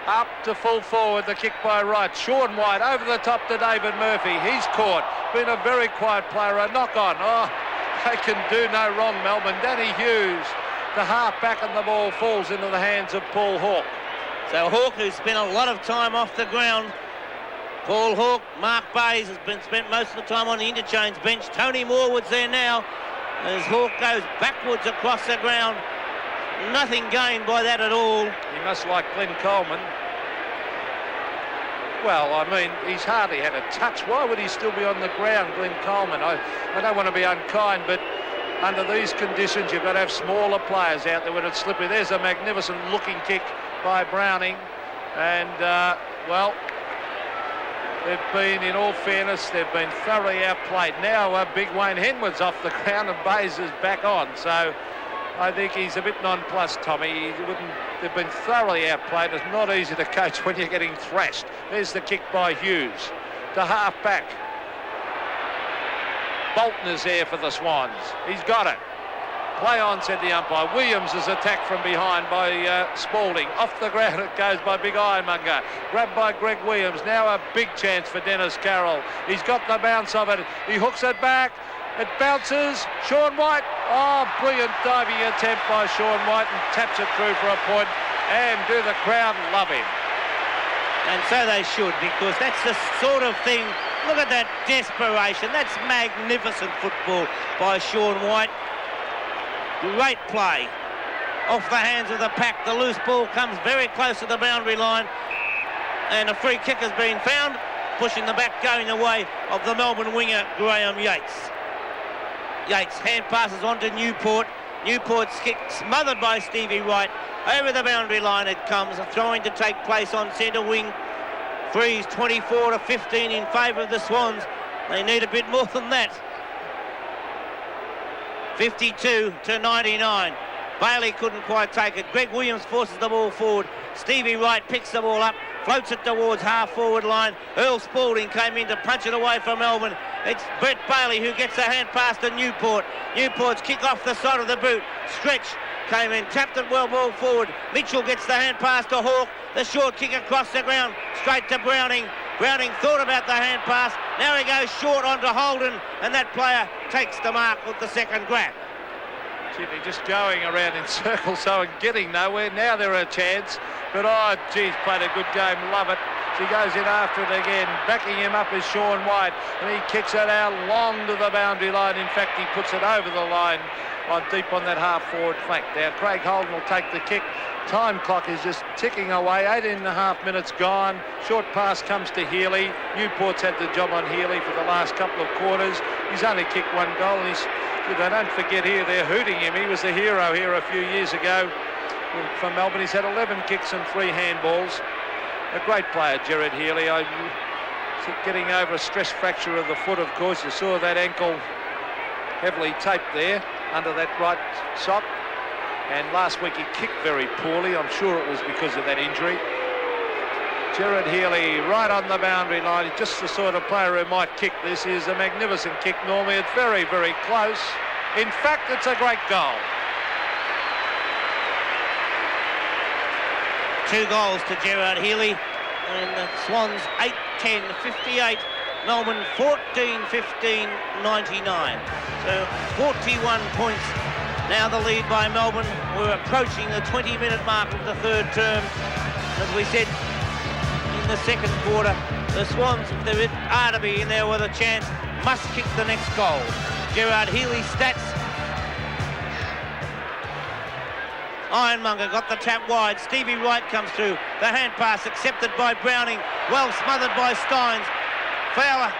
Up to full forward, the kick by Wright. Sean White over the top to David Murphy. He's caught. Been a very quiet player. A knock on. Oh, they can do no wrong, Melbourne. Danny Hughes, the half back, and the ball falls into the hands of Paul Hawke. So Hawke, who's spent a lot of time off the ground. Paul Hawke, Mark Bays has been spent most of the time on the interchange bench. Tony Morwood's there now as Hawke goes backwards across the ground. Nothing gained by that at all. He must like Glenn Coleman. Well, I mean, he's hardly had a touch. Why would he still be on the ground, Glenn Coleman? I don't want to be unkind, but under these conditions, you've got to have smaller players out there when it's slippery. There's a magnificent looking kick by Browning. And, well, they've been, in all fairness, they've been thoroughly outplayed. Now, big Wayne Henwood's off the ground and Bays is back on. So I think he's a bit nonplussed, Tommy. They've been thoroughly outplayed. It's not easy to coach when you're getting thrashed. There's the kick by Hughes to half back. Bolton is there for the Swans. He's got it. Play on, said the umpire. Williams is attacked from behind by Spalding. Off the ground it goes by Big Ironmonger. Grabbed by Greg Williams. Now a big chance for Dennis Carroll. He's got the bounce of it. He hooks it back. It bounces. Sean White. Oh, brilliant diving attempt by Sean White, and taps it through for a point. And do the crowd love him? And so they should, because that's the sort of thing. Look at that desperation. That's magnificent football by Sean White. Great play off the hands of the pack. The loose ball comes very close to the boundary line, and a free kick has been found, pushing the back, going the way of the Melbourne winger Graeme Yeats. Yeats hand passes on to Newport. Newport's kick smothered by Stevie Wright. Over the boundary line it comes. A throw-in to take place on centre wing. Freeze 24-15 in favour of the Swans. They need a bit more than that. 52-99. Bailey couldn't quite take it. Greg Williams forces the ball forward. Stevie Wright picks the ball up, floats it towards half-forward line. Earl Spalding came in to punch it away from Melbourne. It's Brett Bailey who gets a hand pass to Newport. Newport's kick off the side of the boot. Stretch came in, tapped it well ball forward. Mitchell gets the hand pass to Hawke. The short kick across the ground, straight to Browning. Browning thought about the hand pass. Now he goes short onto Holden, and that player takes the mark with the second grab. Jimmy just going around in circles, so and getting nowhere. Now there are a chance, but oh, geez, played a good game. Love it. She goes in after it again. Backing him up is Sean White, and he kicks it out long to the boundary line. In fact, he puts it over the line deep on that half-forward flank. Now, Craig Holden will take the kick. Time clock is just ticking away. 18.5 minutes gone. Short pass comes to Healy. Newport's had the job on Healy for the last couple of quarters. He's only kicked one goal, and don't forget here, they're hooting him. He was the hero here a few years ago for Melbourne. He's had 11 kicks and 3 handballs. A great player, Gerard Healy. Getting over a stress fracture of the foot, of course. You saw that ankle heavily taped there under that right sock. And last week he kicked very poorly. I'm sure it was because of that injury. Gerard Healy right on the boundary line. Just the sort of player who might kick this. Is a magnificent kick normally. It's very, very close. In fact, it's a great goal. 2 goals to Gerard Healy. And the Swans 8-10-58. Melbourne 14-15-99. So 41 points. Now the lead by Melbourne. We're approaching the 20-minute mark of the third term. As we said, in the second quarter, the Swans, if they are to be in there with a chance, must kick the next goal. Gerard Healy's stats. Ironmonger got the tap wide. Stevie Wright comes through. The hand pass accepted by Browning. Well smothered by Stynes. Flower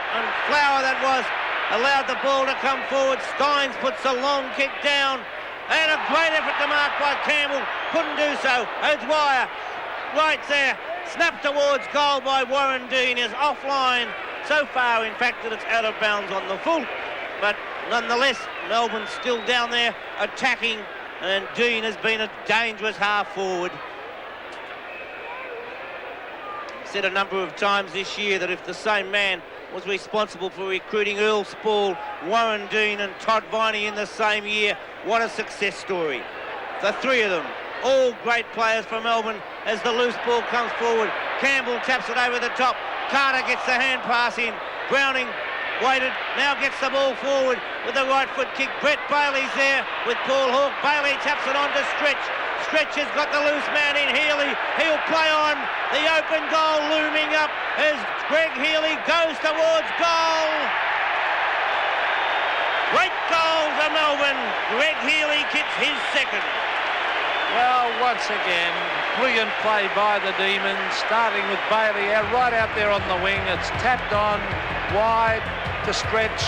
that was. Allowed the ball to come forward. Stynes puts a long kick down. And a great effort to mark by Campbell. Couldn't do so. O'Dwyer right there. Snapped towards goal by Warren Dean. Is offline so far, in fact, that it's out of bounds on the full. But nonetheless, Melbourne's still down there attacking. And Dean has been a dangerous half-forward. Said a number of times this year that if the same man was responsible for recruiting Earl Spall, Warren Dean and Todd Viney in the same year. What a success story. The three of them, all great players for Melbourne as the loose ball comes forward. Campbell taps it over the top. Carter gets the hand pass in. Browning waited, now gets the ball forward with the right foot kick. Brett Bailey's there with Paul Hawke. Bailey taps it on to Stretch. Stretch has got the loose man in Healy. He'll play on. The open goal looming up as Greg Healy goes towards goal. Great goal for Melbourne. Greg Healy kicks his second. Well, once again, brilliant play by the Demons, starting with Bailey right out there on the wing. It's tapped on wide to Stretch.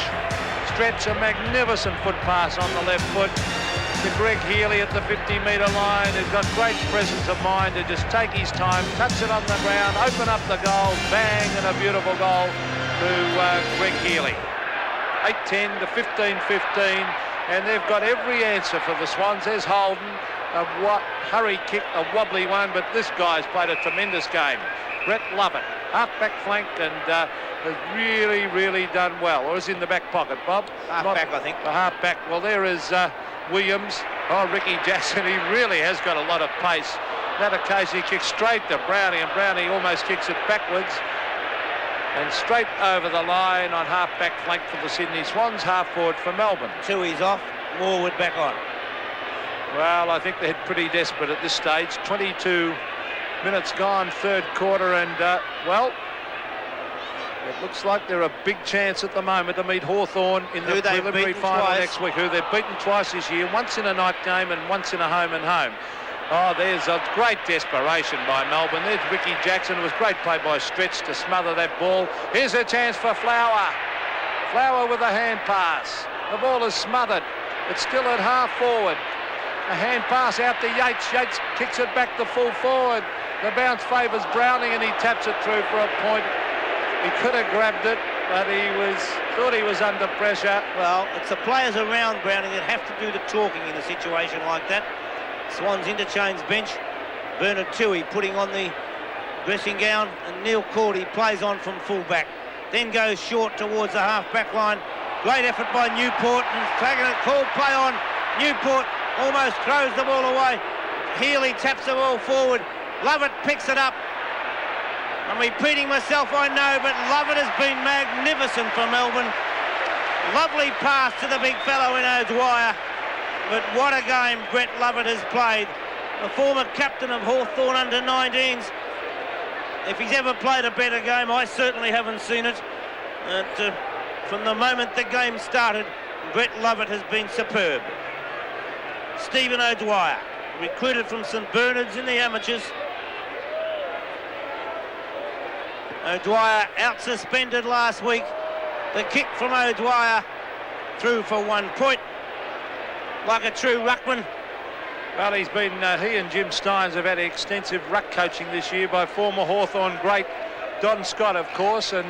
Stretch, a magnificent foot pass on the left foot to Greg Healy at the 50-metre line, who's got great presence of mind to just take his time, touch it on the ground, open up the goal, bang, and a beautiful goal to Greg Healy. 8-10 to 15-15, and they've got every answer for the Swans. There's Holden. A hurry kick, a wobbly one, but this guy's played a tremendous game. Brett Lovett, half-back flank, and has really, really done well. Or is in the back pocket, Bob? Half-back, I think. The half-back. Well, there is Williams. Oh, Ricky Jackson, he really has got a lot of pace. That occasion, he kicks straight to Brownie, and Brownie almost kicks it backwards. And straight over the line on half-back flank for the Sydney Swans, half-forward for Melbourne. Tui's off, Morwood back on. Well, I think they're pretty desperate at this stage. 22 minutes gone, third quarter, and, well, it looks like they're a big chance at the moment to meet Hawthorn in the preliminary final next week, who they've beaten twice this year, once in a night game and once in a home and home. Oh, there's a great desperation by Melbourne. There's Ricky Jackson. It was great play by Stretch to smother that ball. Here's a chance for Flower. Flower with a hand pass. The ball is smothered. It's still at half forward. A hand pass out to Yeats. Yeats kicks it back to full forward. The bounce favours Browning and he taps it through for a point. He could have grabbed it, but he thought he was under pressure. Well, it's the players around Browning that have to do the talking in a situation like that. Swans interchange bench. Bernard Tui putting on the dressing gown, and Neil Cordy plays on from full-back. Then goes short towards the half-back line. Great effort by Newport, and taking it, called play on. Newport almost throws the ball away. Healy taps the ball forward. Lovett picks it up. I'm repeating myself, I know, but Lovett has been magnificent for Melbourne. Lovely pass to the big fellow in O'Dwyer. But what a game Brett Lovett has played. The former captain of Hawthorn under-19s. If he's ever played a better game, I certainly haven't seen it. From the moment the game started, Brett Lovett has been superb. Stephen O'Dwyer, recruited from St Bernard's in the amateurs. O'Dwyer out suspended last week. The kick from O'Dwyer through for 1 point. Like a true ruckman. Well, he and Jim Stynes have had extensive ruck coaching this year by former Hawthorn great Don Scott, of course, and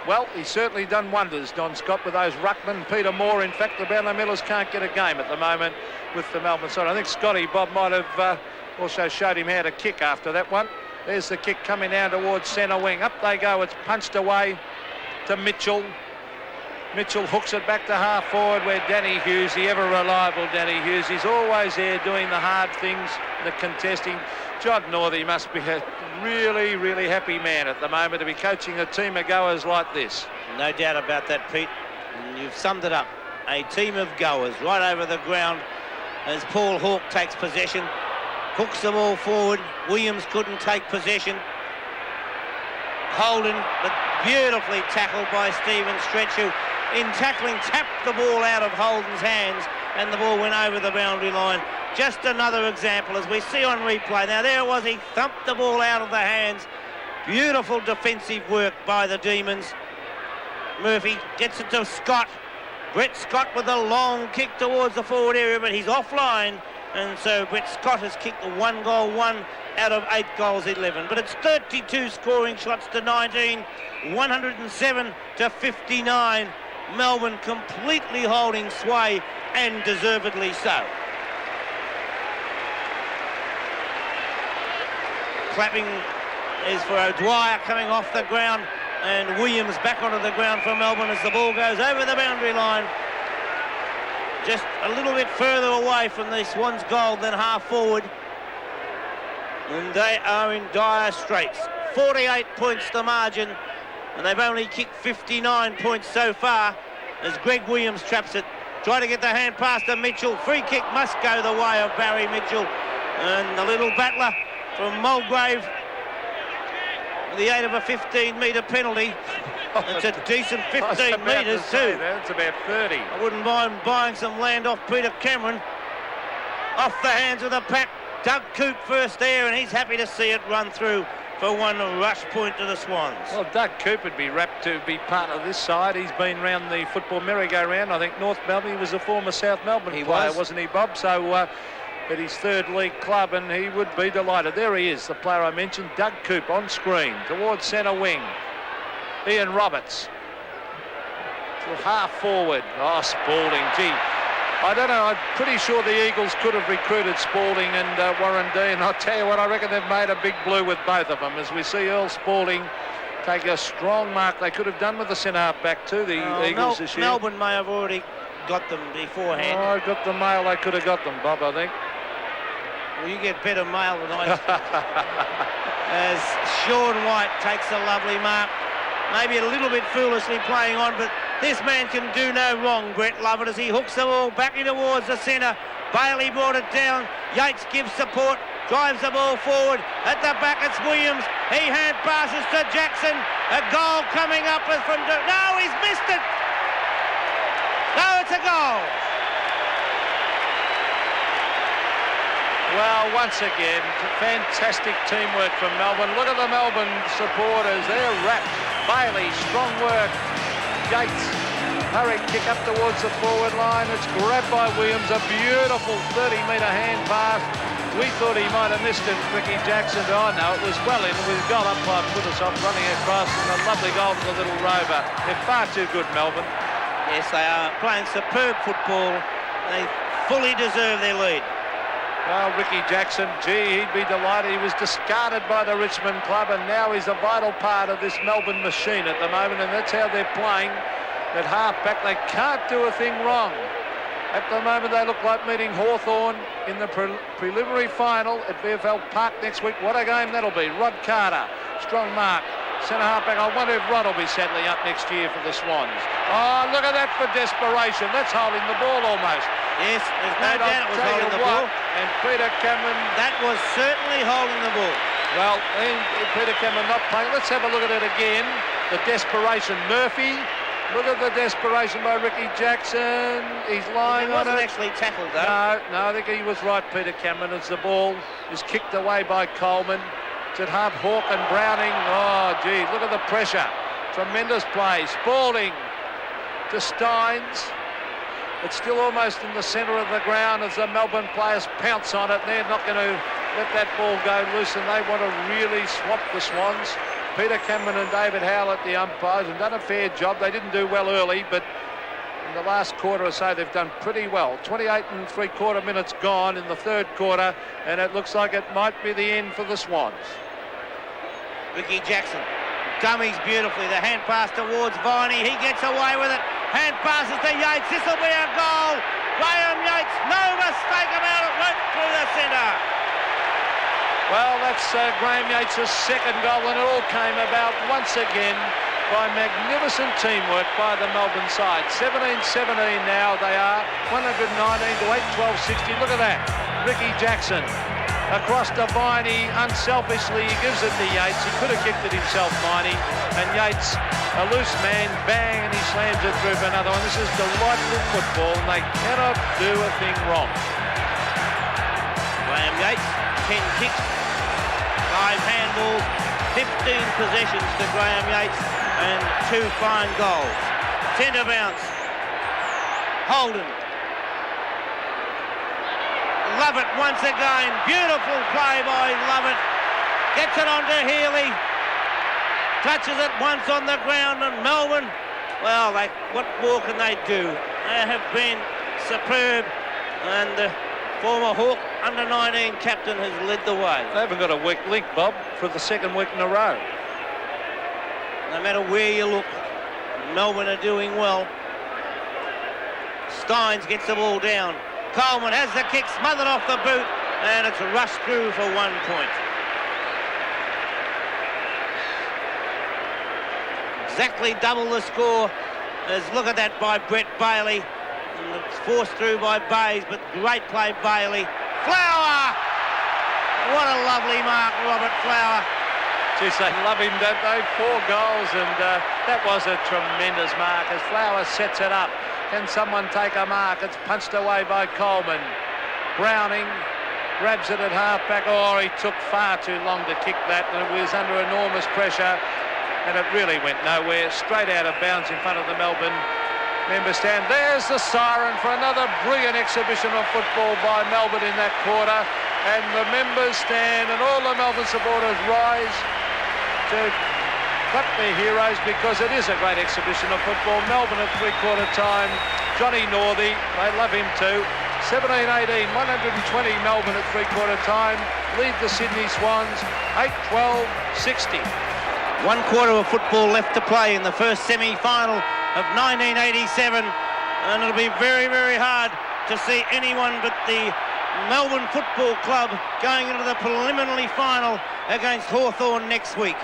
well, he's certainly done wonders, Don Scott, with those ruckmen. Peter Moore, in fact, the Brownlow Millers can't get a game at the moment with the Melbourne side. I think Scotty Bob might have also showed him how to kick after that one. There's the kick coming down towards centre wing. Up they go. It's punched away to Mitchell. Mitchell hooks it back to half forward where Danny Hughes, the ever reliable Danny Hughes, is always there doing the hard things, the contesting. John Northey must be a really, really happy man at the moment to be coaching a team of goers like this. No doubt about that, Pete. And you've summed it up. A team of goers right over the ground as Paul Hawke takes possession. Hooks the ball forward. Williams couldn't take possession. Holden, but beautifully tackled by Stephen Stretch, who in tackling tapped the ball out of Holden's hands and the ball went over the boundary line. Just another example as we see on replay. Now there it was, he thumped the ball out of the hands. Beautiful defensive work by the Demons. Murphy gets it to Scott. Brett Scott with a long kick towards the forward area, but he's offline. And so Brett Scott has kicked a 1-goal, 1 out of 8 goals, 11. But it's 32 scoring shots to 19, 107 to 59. Melbourne completely holding sway, and deservedly so. Clapping is for O'Dwyer coming off the ground. And Williams back onto the ground for Melbourne as the ball goes over the boundary line. Just a little bit further away from the Swans' goal than half forward. And they are in dire straits. 48 points the margin, and they've only kicked 59 points so far as Greg Williams traps it. Try to get the hand pass to Mitchell. Free kick must go the way of Barry Mitchell. And the little battler from Mulgrave, the aid of a 15-metre penalty. It's a decent 15 metres too. That's about 30. I wouldn't mind buying some land off Peter Cameron. Off the hands of the pack. Doug Coop first there, and he's happy to see it run through for one rush point to the Swans. Well, Doug Coop would be rapt to be part of this side. He's been round the football merry-go-round. I think North Melbourne, he was a former South Melbourne player, wasn't he, Bob? So at his third league club, and he would be delighted. There he is, the player I mentioned, Doug Coop on screen towards centre wing. Ian Roberts to half forward. Oh, Spalding, gee. I don't know, I'm pretty sure the Eagles could have recruited Spalding and Warren D, and I'll tell you what, I reckon they've made a big blue with both of them as we see Earl Spalding take a strong mark. They could have done with the centre back too, the Eagles this year. Melbourne may have already got them beforehand. Oh, I got the mail, they could have got them, Bob, I think. Well, you get better mail than I as Sean White takes a lovely mark. Maybe a little bit foolishly playing on, but this man can do no wrong, Brett Lovett, as he hooks the ball back in towards the centre. Bailey brought it down. Yeats gives support, drives the ball forward. At the back, it's Williams. He hand passes to Jackson. A goal coming up from... No, he's missed it. No, it's a goal. Well, once again, fantastic teamwork from Melbourne. Look at the Melbourne supporters. They're wrapped. Bailey, strong work. Yeats, hurry kick up towards the forward line. It's grabbed by Williams. A beautiful 30-metre hand pass. We thought he might have missed it, Ricky Jackson. Oh, no, it was well in. We've got umpire put us off running across, and a lovely goal for the little rover. They're far too good, Melbourne. Yes, they are playing superb football. They fully deserve their lead. Well, Ricky Jackson, gee, he'd be delighted. He was discarded by the Richmond club, and now he's a vital part of this Melbourne machine at the moment, and that's how they're playing. At half-back, they can't do a thing wrong. At the moment, they look like meeting Hawthorn in the preliminary final at VFL Park next week. What a game that'll be. Rod Carter, strong mark. Centre half-back. I wonder if Rod will be settling up next year for the Swans. Oh, look at that for desperation. That's holding the ball almost. Yes, there's no doubt it was holding the ball. And Peter Cameron... That was certainly holding the ball. Well, Peter Cameron not playing. Let's have a look at it again. The desperation. Murphy. Look at the desperation by Ricky Jackson. He's lying on it. He wasn't actually tackled, though. No, I think he was right, Peter Cameron, as the ball is kicked away by Coleman. It's at half Hawke and Browning. Oh, gee, look at the pressure. Tremendous play. Spalding to Stynes. It's still almost in the centre of the ground as the Melbourne players pounce on it. They're not going to let that ball go loose, and they want to really swap the Swans. Peter Cameron and David Howlett, the umpires, have done a fair job. They didn't do well early, but in the last quarter or so, they've done pretty well. 28 3/4 minutes gone in the third quarter, and it looks like it might be the end for the Swans. Ricky Jackson dummies beautifully. The hand pass towards Viney. He gets away with it. Hand passes to Yeats. This will be a goal. Graeme Yeats, no mistake about it, right through the centre. Well, that's Graeme Yeats' second goal, and it all came about once again by magnificent teamwork by the Melbourne side. 17-17 now they are. 119 to 8-12-60. Look at that. Ricky Jackson across to Viney. Unselfishly, he gives it to Yeats. He could have kicked it himself, Viney. And Yeats, a loose man, bang, and he slams it through for another one. This is delightful football, and they cannot do a thing wrong. Graeme Yeats, 10 kicks, 5 handballs, 15 possessions to Graeme Yeats, and 2 fine goals. Centre bounce. Holden. Lovett once again. Beautiful play by Lovett. Gets it onto Healy. Touches it once on the ground, and Melbourne, well, what more can they do? They have been superb, and the former Hawke under-19 captain has led the way. They haven't got a weak link, Bob, for the second week in a row. No matter where you look, Melbourne are doing well. Stynes gets the ball down. Coleman has the kick, smothered off the boot, and it's rushed through for 1 point. Exactly double the score. Look at that by Brett Bailey. And it's forced through by Bays, but great play, Bailey. Flower! What a lovely mark, Robert Flower. Geez, they love him, don't they? 4 goals, and that was a tremendous mark as Flower sets it up. Can someone take a mark? It's punched away by Coleman. Browning grabs it at half-back. Oh, he took far too long to kick that, and it was under enormous pressure, and it really went nowhere. Straight out of bounds in front of the Melbourne member stand. There's the siren for another brilliant exhibition of football by Melbourne in that quarter, and the members stand and all the Melbourne supporters rise to clap their heroes, because it is a great exhibition of football. Melbourne at three-quarter time. Johnny Northey, they love him too. 17-18, 120 Melbourne at three-quarter time. Lead the Sydney Swans 8-12, 60. 1 quarter of football left to play in the first semi-final of 1987, and it'll be very, very hard to see anyone but the Melbourne Football Club going into the preliminary final against Hawthorn next week.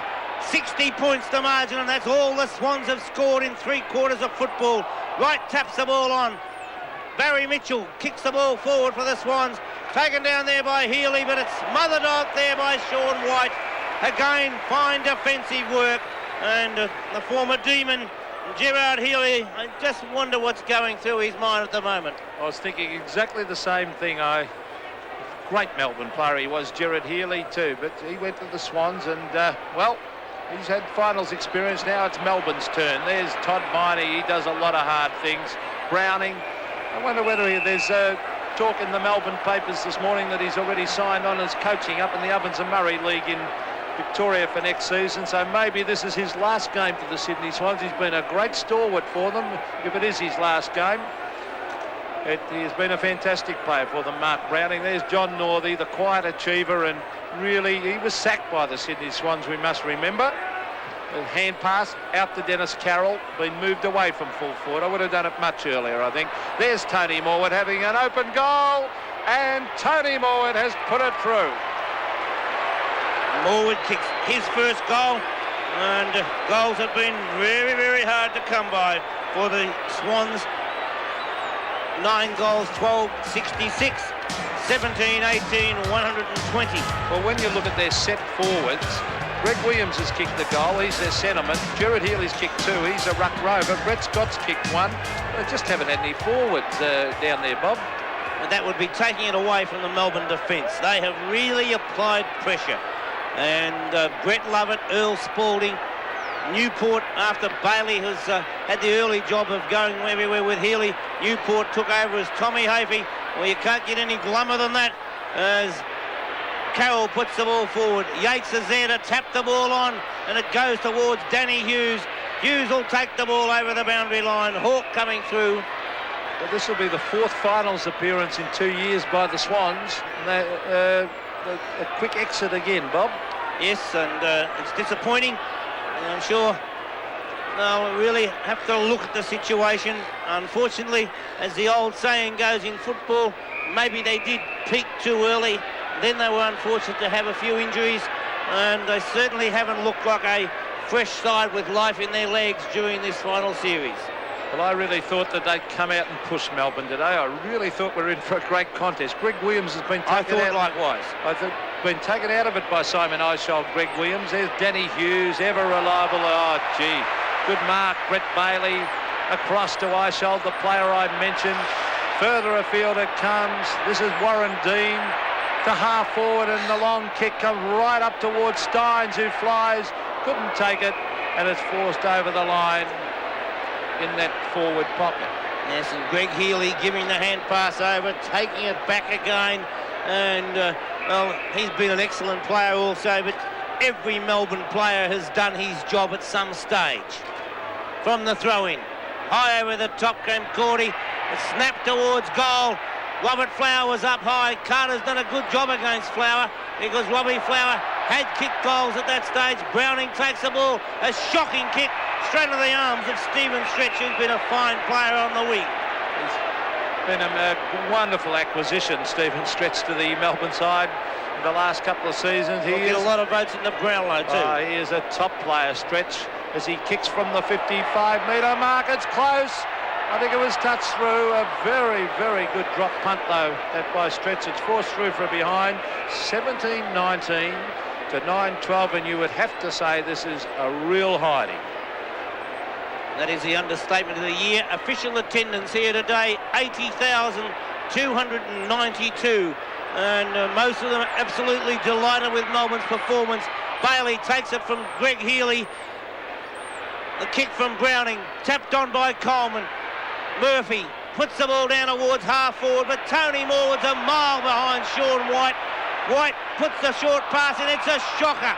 60 points to margin, and that's all the Swans have scored in 3 quarters of football. Wright taps the ball on. Barry Mitchell kicks the ball forward for the Swans. Taken down there by Healy, but it's smothered out there by Sean White. Again, fine defensive work, and the former Demon, Gerard Healy, I just wonder what's going through his mind at the moment. I was thinking exactly the same thing. Great Melbourne player he was, Gerard Healy too, but he went to the Swans, and well, he's had finals experience. Now it's Melbourne's turn. There's Todd Viney. He does a lot of hard things. Browning. I wonder whether there's talk in the Melbourne papers this morning that he's already signed on as coaching up in the Ovens and Murray League in Victoria for next season. So maybe this is his last game for the Sydney Swans. He's been a great stalwart for them, if it is his last game. He has been a fantastic player for them, Mark Browning. There's John Northey, the quiet achiever, and really he was sacked by the Sydney Swans, we must remember. A hand pass out to Dennis Carroll, been moved away from full forward. I would have done it much earlier, I think. There's Tony Morwood having an open goal, and Tony Morwood has put it through. Morwood kicks his first goal, and goals have been very, very hard to come by for the Swans. 9 goals, 12, 66, 17, 18, 120. Well, when you look at their set forwards, Greg Williams has kicked the goal. He's their centreman. Gerard Healy's kicked 2. He's a ruck rover. Brett Scott's kicked 1. They just haven't had any forwards down there, Bob. And that would be taking it away from the Melbourne defence. They have really applied pressure. And Brett Lovett, Earl Spalding, Newport, after Bailey has had the early job of going everywhere with Healy, Newport took over as Tommy Hafey. Well, you can't get any glummer than that as Carroll puts the ball forward. Yeats is there to tap the ball on, and it goes towards Danny Hughes. Hughes will take the ball over the boundary line. Hawke coming through. Well, this will be the 4th finals appearance in 2 years by the Swans. And a quick exit again, Bob. Yes, and it's disappointing. And I'm sure they'll really have to look at the situation. Unfortunately, as the old saying goes in football, maybe they did peak too early. Then they were unfortunate to have a few injuries, and they certainly haven't looked like a fresh side with life in their legs during this final series. Well, I really thought that they'd come out and push Melbourne today. I really thought we were in for a great contest. Greg Williams has been taken out. Likewise. I thought been taken out of it by Simon Eishold. Greg Williams. There's Danny Hughes, ever reliable. Oh, gee. Good mark. Brett Bailey across to Eishold, the player I mentioned. Further afield it comes. This is Warren Dean to half forward, and the long kick comes right up towards Stynes, who flies. Couldn't take it, and it's forced over the line in that forward pocket. Yes, and Greg Healy giving the hand pass over, taking it back again, and well, he's been an excellent player also, but every Melbourne player has done his job at some stage. From the throw-in, high over the top came Cordy, a snap towards goal. Robert Flower was up high. Carter's done a good job against Flower because Robbie Flower had kicked goals at that stage. Browning takes the ball, a shocking kick straight into the arms of Stephen Stretch, who's been a fine player on the wing. He's been a wonderful acquisition, Stephen Stretch, to the Melbourne side in the last couple of seasons. He'll get a lot of votes in the Brownlow too. He is a top player, Stretch, as he kicks from the 55-metre mark. It's close. I think it was touched through. A very, very good drop punt, though, that by Stretch. It's forced through from behind. 17-19 to 9-12, and you would have to say this is a real hiding. That is the understatement of the year. Official attendance here today, 80,292. And most of them absolutely delighted with Melbourne's performance. Bailey takes it from Greg Healy. The kick from Browning, tapped on by Coleman. Murphy puts the ball down towards half forward, but Tony Morwood's a mile behind Sean White. White puts the short pass in, it's a shocker.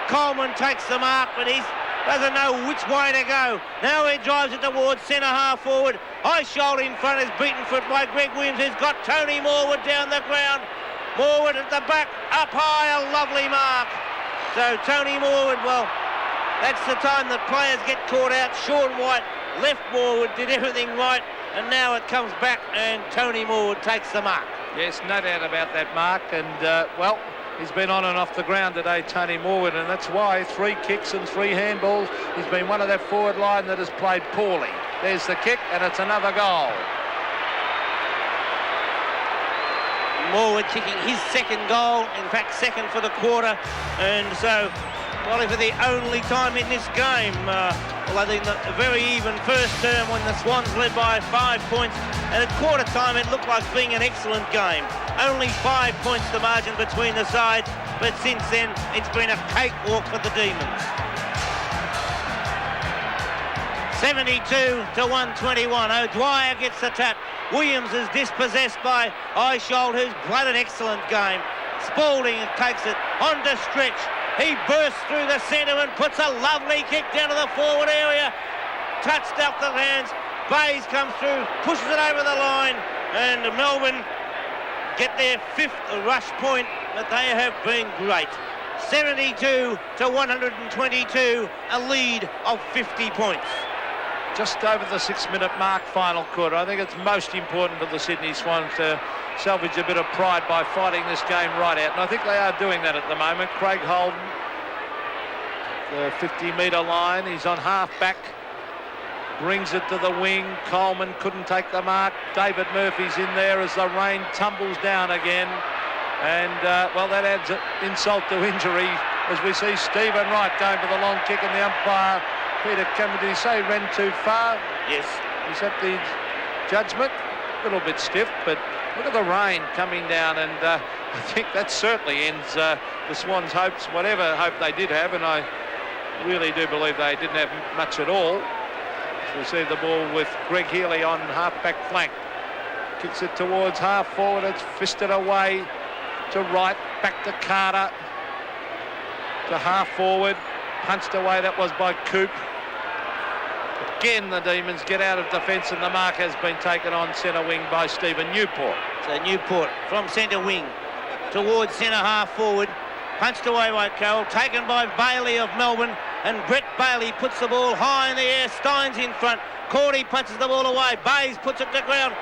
Coleman takes the mark, but he doesn't know which way to go. Now he drives it towards centre half forward. High shoulder in front is beaten foot by Greg Williams, who's got Tony Morwood down the ground. Morwood at the back, up high, a lovely mark. So Tony Morwood, well, that's the time that players get caught out. Sean White left Morwood, did everything right, and now it comes back and Tony Morwood takes the mark. Yes, no doubt about that mark, and well, he's been on and off the ground today, Tony Morwood, and that's why 3 kicks and 3 handballs. He's been one of that forward line that has played poorly. There's the kick, and it's another goal. Morwood kicking his second goal, in fact second for the quarter, and so probably for the only time in this game. Well, I think the very even first term when the Swans led by 5 points, and at quarter time it looked like being an excellent game. Only 5 points the margin between the sides, but since then it's been a cakewalk for the Demons. 72-121. O'Dwyer gets the tap. Williams is dispossessed by Eichhold, who's played an excellent game. Spalding takes it on to Stretch. He bursts through the centre and puts a lovely kick down to the forward area. Touched up the hands. Bayes comes through, pushes it over the line, and Melbourne get their 5th rush point, but they have been great. 72-122, a lead of 50 points. Just over the 6-minute mark, final quarter. I think it's most important for the Sydney Swans to salvage a bit of pride by fighting this game right out, and I think they are doing that at the moment. Craig Holden, the 50-metre line, he's on half-back, brings it to the wing. Coleman couldn't take the mark. David Murphy's in there as the rain tumbles down again, and well, that adds insult to injury as we see Stephen Wright going for the long kick, and the umpire Peter Campbell, did he say ran too far? Yes. Is that the judgment? A little bit stiff, but look at the rain coming down, and I think that certainly ends the Swans' hopes, whatever hope they did have, and I really do believe they didn't have much at all. So we see the ball with Greg Healy on half-back flank. Kicks it towards half-forward, it's fisted away to Wright, back to Carter, to half-forward, punched away, that was by Coop. Again, the Demons get out of defence, and the mark has been taken on centre wing by Stephen Newport. So Newport from centre wing towards centre half forward, punched away by Carroll, taken by Bailey of Melbourne, and Brett Bailey puts the ball high in the air. Stynes in front. Cordy punches the ball away. Bayes puts it to ground.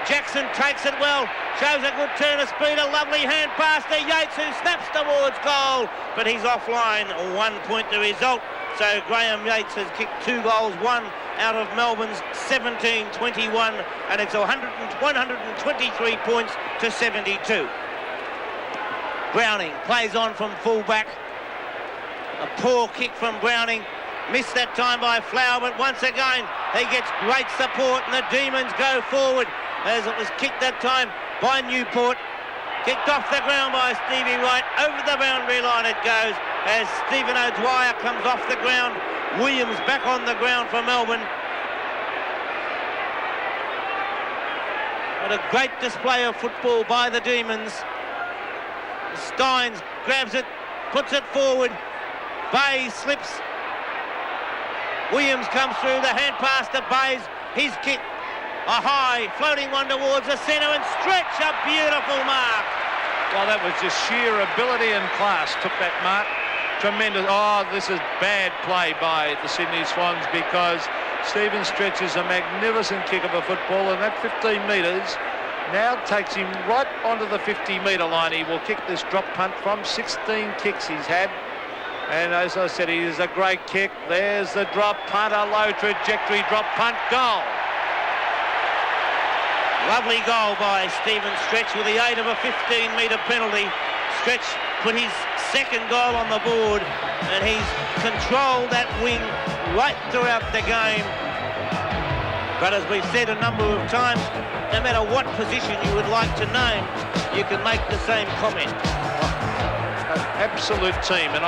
Jackson takes it well, shows a good turn of speed, a lovely hand pass to Yeats, who snaps towards goal, but he's offline. 1 point the result. So Graeme Yeats has kicked 2 goals, 1 out of Melbourne's 17-21, and it's 123 points to 72. Browning plays on from full-back. A poor kick from Browning. Missed that time by Flower, but once again, he gets great support, and the Demons go forward as it was kicked that time by Newport. Kicked off the ground by Stevie Wright. Over the boundary line it goes as Stephen O'Dwyer comes off the ground. Williams back on the ground for Melbourne. What a great display of football by the Demons. Stynes grabs it, puts it forward. Bayes slips. Williams comes through, the hand pass to Bayes. His kick, a high floating one towards the centre, and Stretch, a beautiful mark. Well, that was just sheer ability and class took that mark. Tremendous. Oh, this is bad play by the Sydney Swans, because Stephen Stretch is a magnificent kick of a football, and that 15 metres now takes him right onto the 50-metre line. He will kick this drop punt from 16 kicks he's had. And as I said, he is a great kick. There's the drop punt, a low trajectory drop punt, goal. Lovely goal by Stephen Stretch with the aid of a 15-metre penalty. Stretch put his second goal on the board, and he's controlled that wing right throughout the game. But as we've said a number of times, no matter what position you would like to name, you can make the same comment. An absolute team, and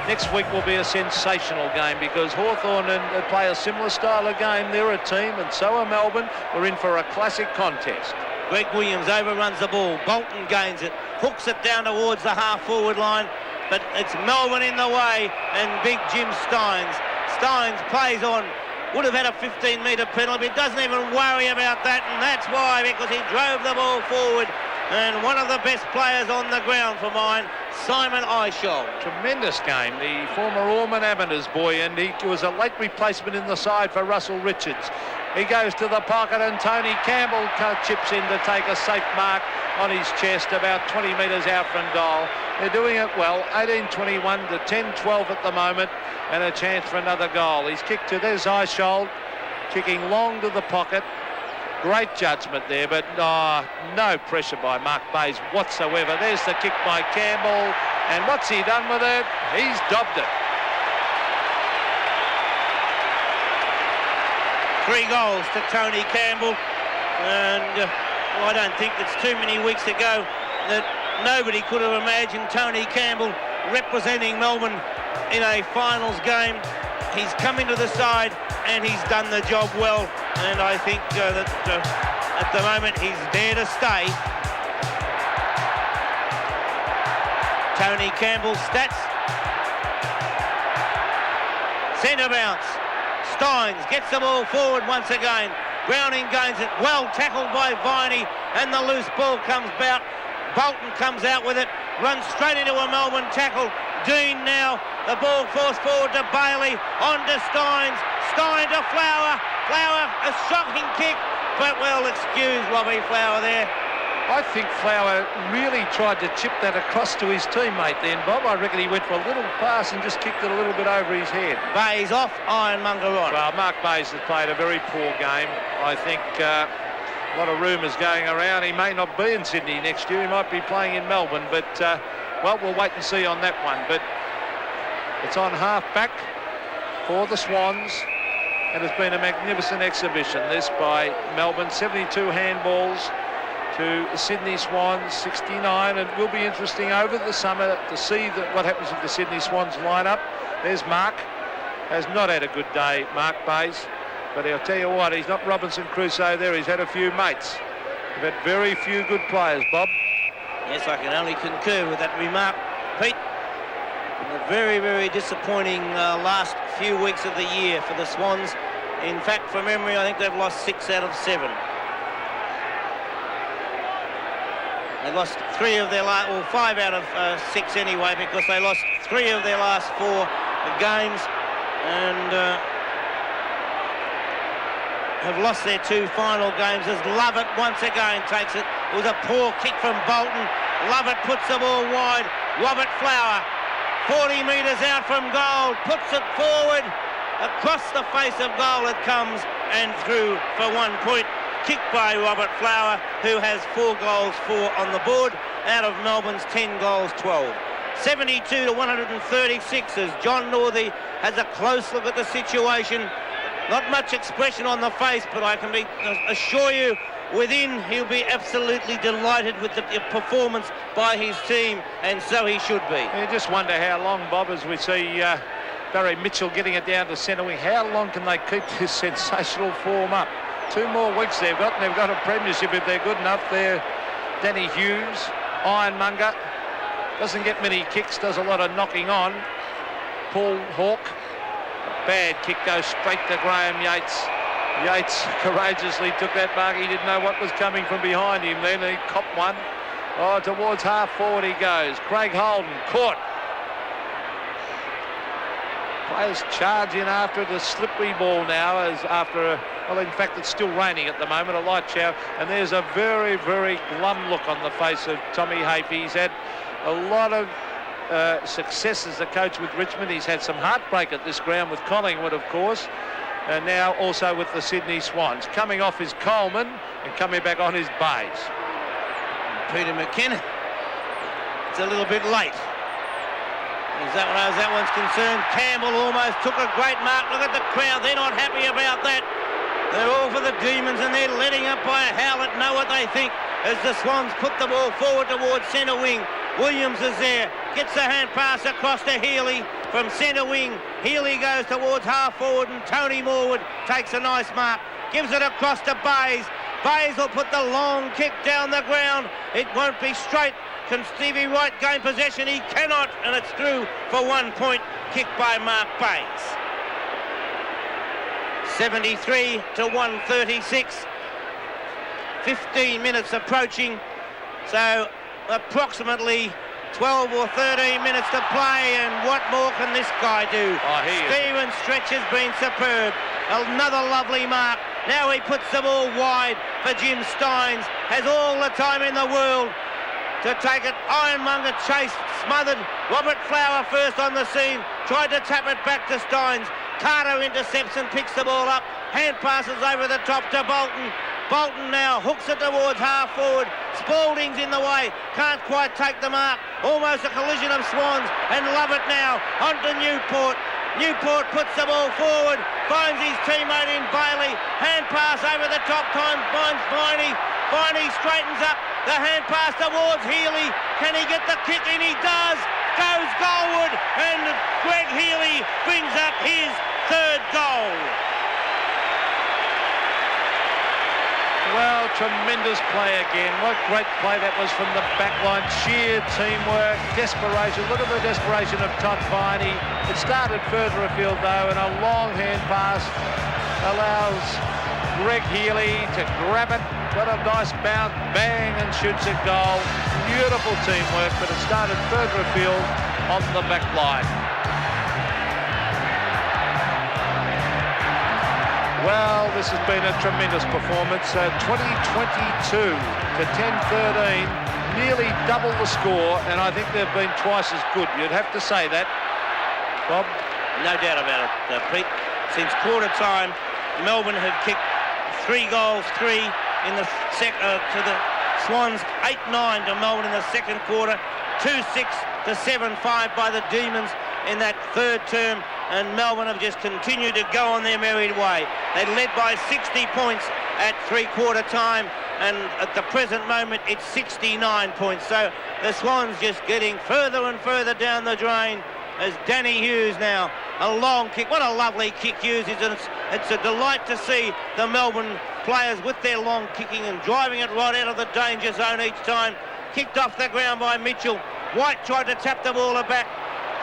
next week will be a sensational game, because Hawthorn play a similar style of game. They're a team, and so are Melbourne. We're in for a classic contest. Greg Williams overruns the ball. Bolton gains it, hooks it down towards the half-forward line, but it's Melbourne in the way, and big Jim Stynes. Stynes plays on. Would have had a 15-metre penalty, but doesn't even worry about that, and that's why, because he drove the ball forward. And one of the best players on the ground for mine, Simon Eisholt. Tremendous game, the former Ormond Aberners boy, and he was a late replacement in the side for Russell Richards. He goes to the pocket, and Tony Campbell chips in to take a safe mark on his chest about 20 metres out from goal. They're doing it well, 18-21 to 10-12 at the moment, and a chance for another goal. He's kicked to, there's Eisholt, kicking long to the pocket. Great judgment there, but no pressure by Mark Bayes whatsoever. There's the kick by Campbell, and what's he done with it? He's dobbed it. 3 goals to Tony Campbell, and I don't think it's too many weeks ago that nobody could have imagined Tony Campbell representing Melbourne in a finals game. He's come into the side and he's done the job well, and I think that at the moment he's there to stay. Tony Campbell's stats. Centre bounce. Stynes gets the ball forward once again. Browning gains it. Well tackled by Viney, and the loose ball comes out. Bolton comes out with it, runs straight into a Melbourne tackle. Dean now, the ball forced forward to Bailey, on to Stynes. Stynes to Flower. Flower, a shocking kick, but well excused, Robbie Flower there. I think Flower really tried to chip that across to his teammate then, Bob. I reckon he went for a little pass and just kicked it a little bit over his head. Bayes off, Ironmonger on. Well, Mark Bayes has played a very poor game. I think a lot of rumours going around. He may not be in Sydney next year. He might be playing in Melbourne, but, well, we'll wait and see on that one. But it's on half-back for the Swans, and it's been a magnificent exhibition, this by Melbourne. 72 handballs to Sydney Swans, 69, and it will be interesting over the summer to see what happens with the Sydney Swans lineup. There's Mark, has not had a good day, Mark Bayes, but I'll tell you what, he's not Robinson Crusoe there. He's had a few mates. We've had very few good players, Bob. Yes, I can only concur with that remark, Pete. And a very, very disappointing last few weeks of the year for the Swans. In fact, from memory, I think they've lost 6 out of 7. They lost 3 of their last, well, 5 out of 6 anyway, because they lost 3 of their last 4 games, and have lost their 2 final games. As Lovett once again takes it. It was a poor kick from Bolton. Lovett puts the ball wide. Robert Flower, 40 metres out from goal, puts it forward. Across the face of goal it comes, and through for 1 point. Kicked by Robert Flower, who has 4 goals, 4 on the board, out of Melbourne's 10 goals, 12. 72 to 136 as John Northey has a close look at the situation. Not much expression on the face, but I can assure you, within, he'll be absolutely delighted with the performance by his team, and so he should be. You just wonder how long, Bob, as we see Barry Mitchell getting it down to centre wing, how long can they keep this sensational form up? 2 more weeks they've got, and they've got a premiership if they're good enough. They're Danny Hughes, Ironmonger, doesn't get many kicks, does a lot of knocking on. Paul Hawke, bad kick goes straight to Graeme Yeats. Yeats courageously took that mark. He didn't know what was coming from behind him then, and he copped one. Oh, towards half forward he goes. Craig Holden caught. Players charge in after it. A slippery ball now, as after well, in fact, it's still raining at the moment, a light shower, and there's a very, very glum look on the face of Tommy Hafey. He's had a lot of success as a coach with Richmond. He's had some heartbreak at this ground with Collingwood, of course, and now also with the Sydney Swans. Coming off is Coleman and coming back on is Bayes. Peter McKenna. It's a little bit late. As that one's concerned, Campbell almost took a great mark. Look at the crowd. They're not happy about that. They're all for the Demons, and they're letting up by a howlet. Know what they think as the Swans put the ball forward towards centre wing. Williams is there. Gets the hand pass across to Healy from centre wing. Healy goes towards half forward, and Tony Morwood takes a nice mark. Gives it across to Bayes. Bayes will put the long kick down the ground. It won't be straight. Can Stevie Wright gain possession? He cannot, and it's through for 1 point. Kick by Mark Bayes. 73 to 136. 15 minutes approaching. So approximately 12 or 13 minutes to play, and what more can this guy do? Stephen's stretch has been superb. Another lovely mark. Now he puts the ball wide for Jim Stynes. Has all the time in the world to take it. Ironmonger chase, smothered. Robert Flower first on the scene. Tried to tap it back to Stynes. Carter intercepts and picks the ball up. Hand passes over the top to Bolton. Bolton now hooks it towards half forward. Spalding's in the way. Can't quite take the mark. Almost a collision of Swans. And love it now. On to Newport. Newport puts the ball forward. Finds his teammate in Bailey. Hand pass over the top time. Finds Viney. Viney straightens up. The hand pass towards Healy. Can he get the kick in? He does. Goes goalward. And Greg Healy brings up his third goal. Well, tremendous play again. What great play that was from the back line. Sheer teamwork, desperation. Look at the desperation of Todd Viney. It started further afield, though, and a long hand pass allows Greg Healy to grab it. Got a nice bounce, bang, and shoots a goal. Beautiful teamwork, but it started further afield on the back line. Well, this has been a tremendous performance. 20-22 to 10-13, nearly double the score, and I think they've been twice as good. You'd have to say that, Bob. No doubt about it, Pete. Since quarter time, Melbourne have kicked 3 goals, 3 in the to the Swans, 8-9 to Melbourne in the second quarter, 2-6 to 7-5 by the Demons in that third term, and Melbourne have just continued to go on their merry way. They led by 60 points at three-quarter time, and at the present moment it's 69 points. So the Swans just getting further and further down the drain as Danny Hughes now, a long kick. What a lovely kick Hughes is, and it's a delight to see the Melbourne players with their long kicking and driving it right out of the danger zone each time. Kicked off the ground by Mitchell. White tried to tap the ball back.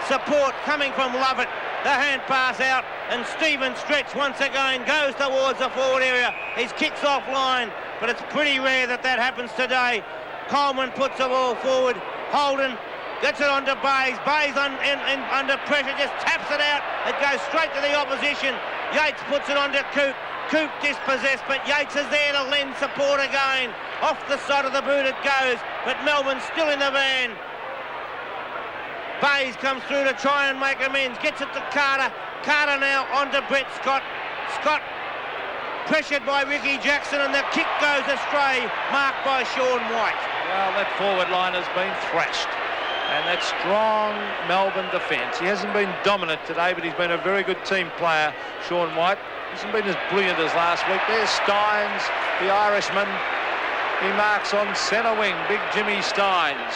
Support coming from Lovett. The hand pass out, and Stephen Stretch once again goes towards the forward area. His kick's offline, but it's pretty rare that happens today. Coleman puts the ball forward. Holden gets it onto Bayes. Bayes under pressure, just taps it out. It goes straight to the opposition. Yeats puts it onto Coop. Coop dispossessed, but Yeats is there to lend support again. Off the side of the boot it goes, but Melbourne's still in the van. Bayes comes through to try and make amends. Gets it to Carter. Carter now onto Brett Scott. Scott pressured by Ricky Jackson, and the kick goes astray, marked by Sean White. Well, that forward line has been thrashed. And that strong Melbourne defence. He hasn't been dominant today, but he's been a very good team player, Sean White. He hasn't been as brilliant as last week. There's Stynes, the Irishman. He marks on centre wing, big Jimmy Stynes.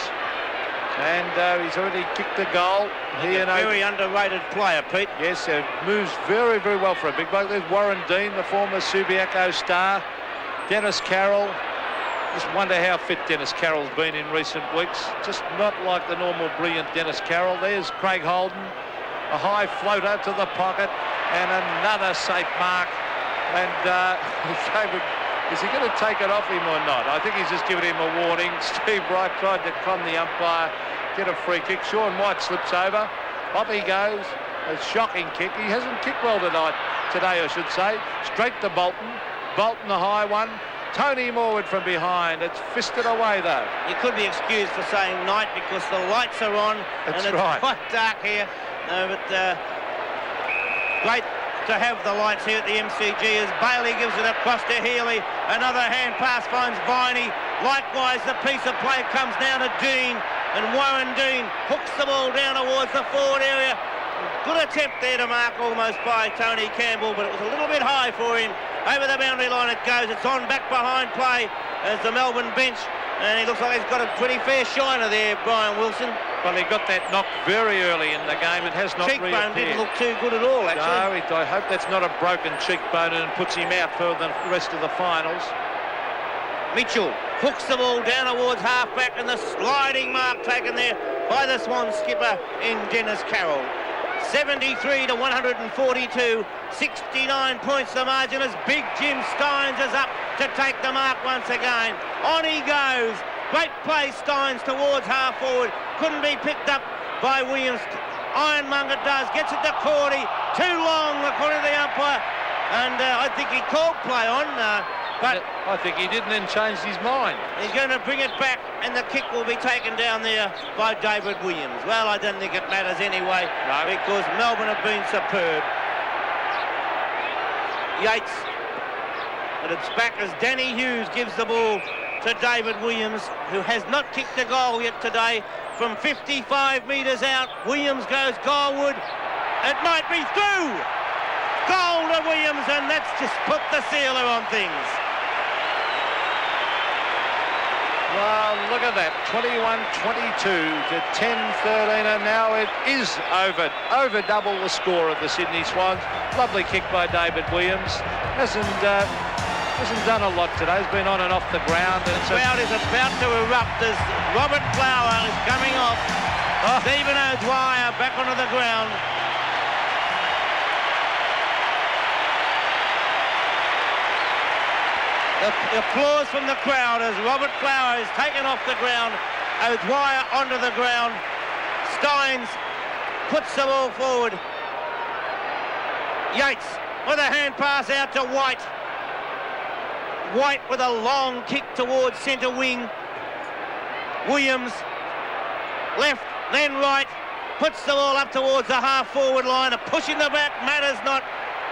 And he's already kicked the goal. He's a very underrated player, Pete. Yes, moves very, very well for a big bloke. There's Warren Dean, the former Subiaco star. Dennis Carroll. Just wonder how fit Dennis Carroll's been in recent weeks. Just not like the normal brilliant Dennis Carroll. There's Craig Holden, a high floater to the pocket, and another safe mark. And Is he going to take it off him or not? I think he's just giving him a warning. Steve Bright tried to con the umpire, get a free kick. Sean White slips over. Off he goes. A shocking kick. He hasn't kicked well today, I should say. Straight to Bolton. Bolton the high one. Tony Morwood from behind. It's fisted away though. You could be excused for saying night because the lights are on. That's and it's right. quite dark here. No, but great to have the lights here at the MCG as Bailey gives it across to Healy. Another hand pass finds Viney. Likewise, the piece of play comes down to Dean, and Warren Dean hooks the ball down towards the forward area. Good attempt there to mark almost by Tony Campbell, but it was a little bit high for him. Over the boundary line it goes. It's on back behind play as the Melbourne bench, and he looks like he's got a pretty fair shiner there, Brian Wilson. Well, he got that knock very early in the game. It has not Cheekbone reappeared. didn't look too good at all, actually. No, I hope that's not a broken cheekbone and puts him out for the rest of the finals. Mitchell hooks the ball down towards half-back, and the sliding mark taken there by the Swans skipper in Dennis Carroll. 73 to 142, 69 points the margin as Big Jim Stynes is up to take the mark once again. On he goes. Great play, Stynes towards half forward. Couldn't be picked up by Williams. Ironmonger does. Gets it to Cordy. Too long, according to the umpire. And I think he called play on. But I think he did and then changed his mind. He's going to bring it back, and the kick will be taken down there by David Williams. Well, I don't think it matters anyway, because Melbourne have been superb. Yeats, but it's back as Danny Hughes gives the ball to David Williams, who has not kicked a goal yet today. From 55 metres out, Williams goes goalward. It might be through. Goal to Williams, and that's just put the sealer on things. Well, look at that, 21-22 to 10-13, and now it is over double the score of the Sydney Swans. Lovely kick by David Williams. Hasn't done a lot today. He's been on and off the ground. And the crowd is about to erupt as Robert Flower is coming off. Stephen O'Dwyer back onto the ground. The applause from the crowd as Robert Flower is taken off the ground. O'Dwyer onto the ground. Stynes puts the ball forward. Yeats with a hand pass out to White. White with a long kick towards centre wing. Williams left, then right. Puts the ball up towards the half-forward line. A push in the back matters not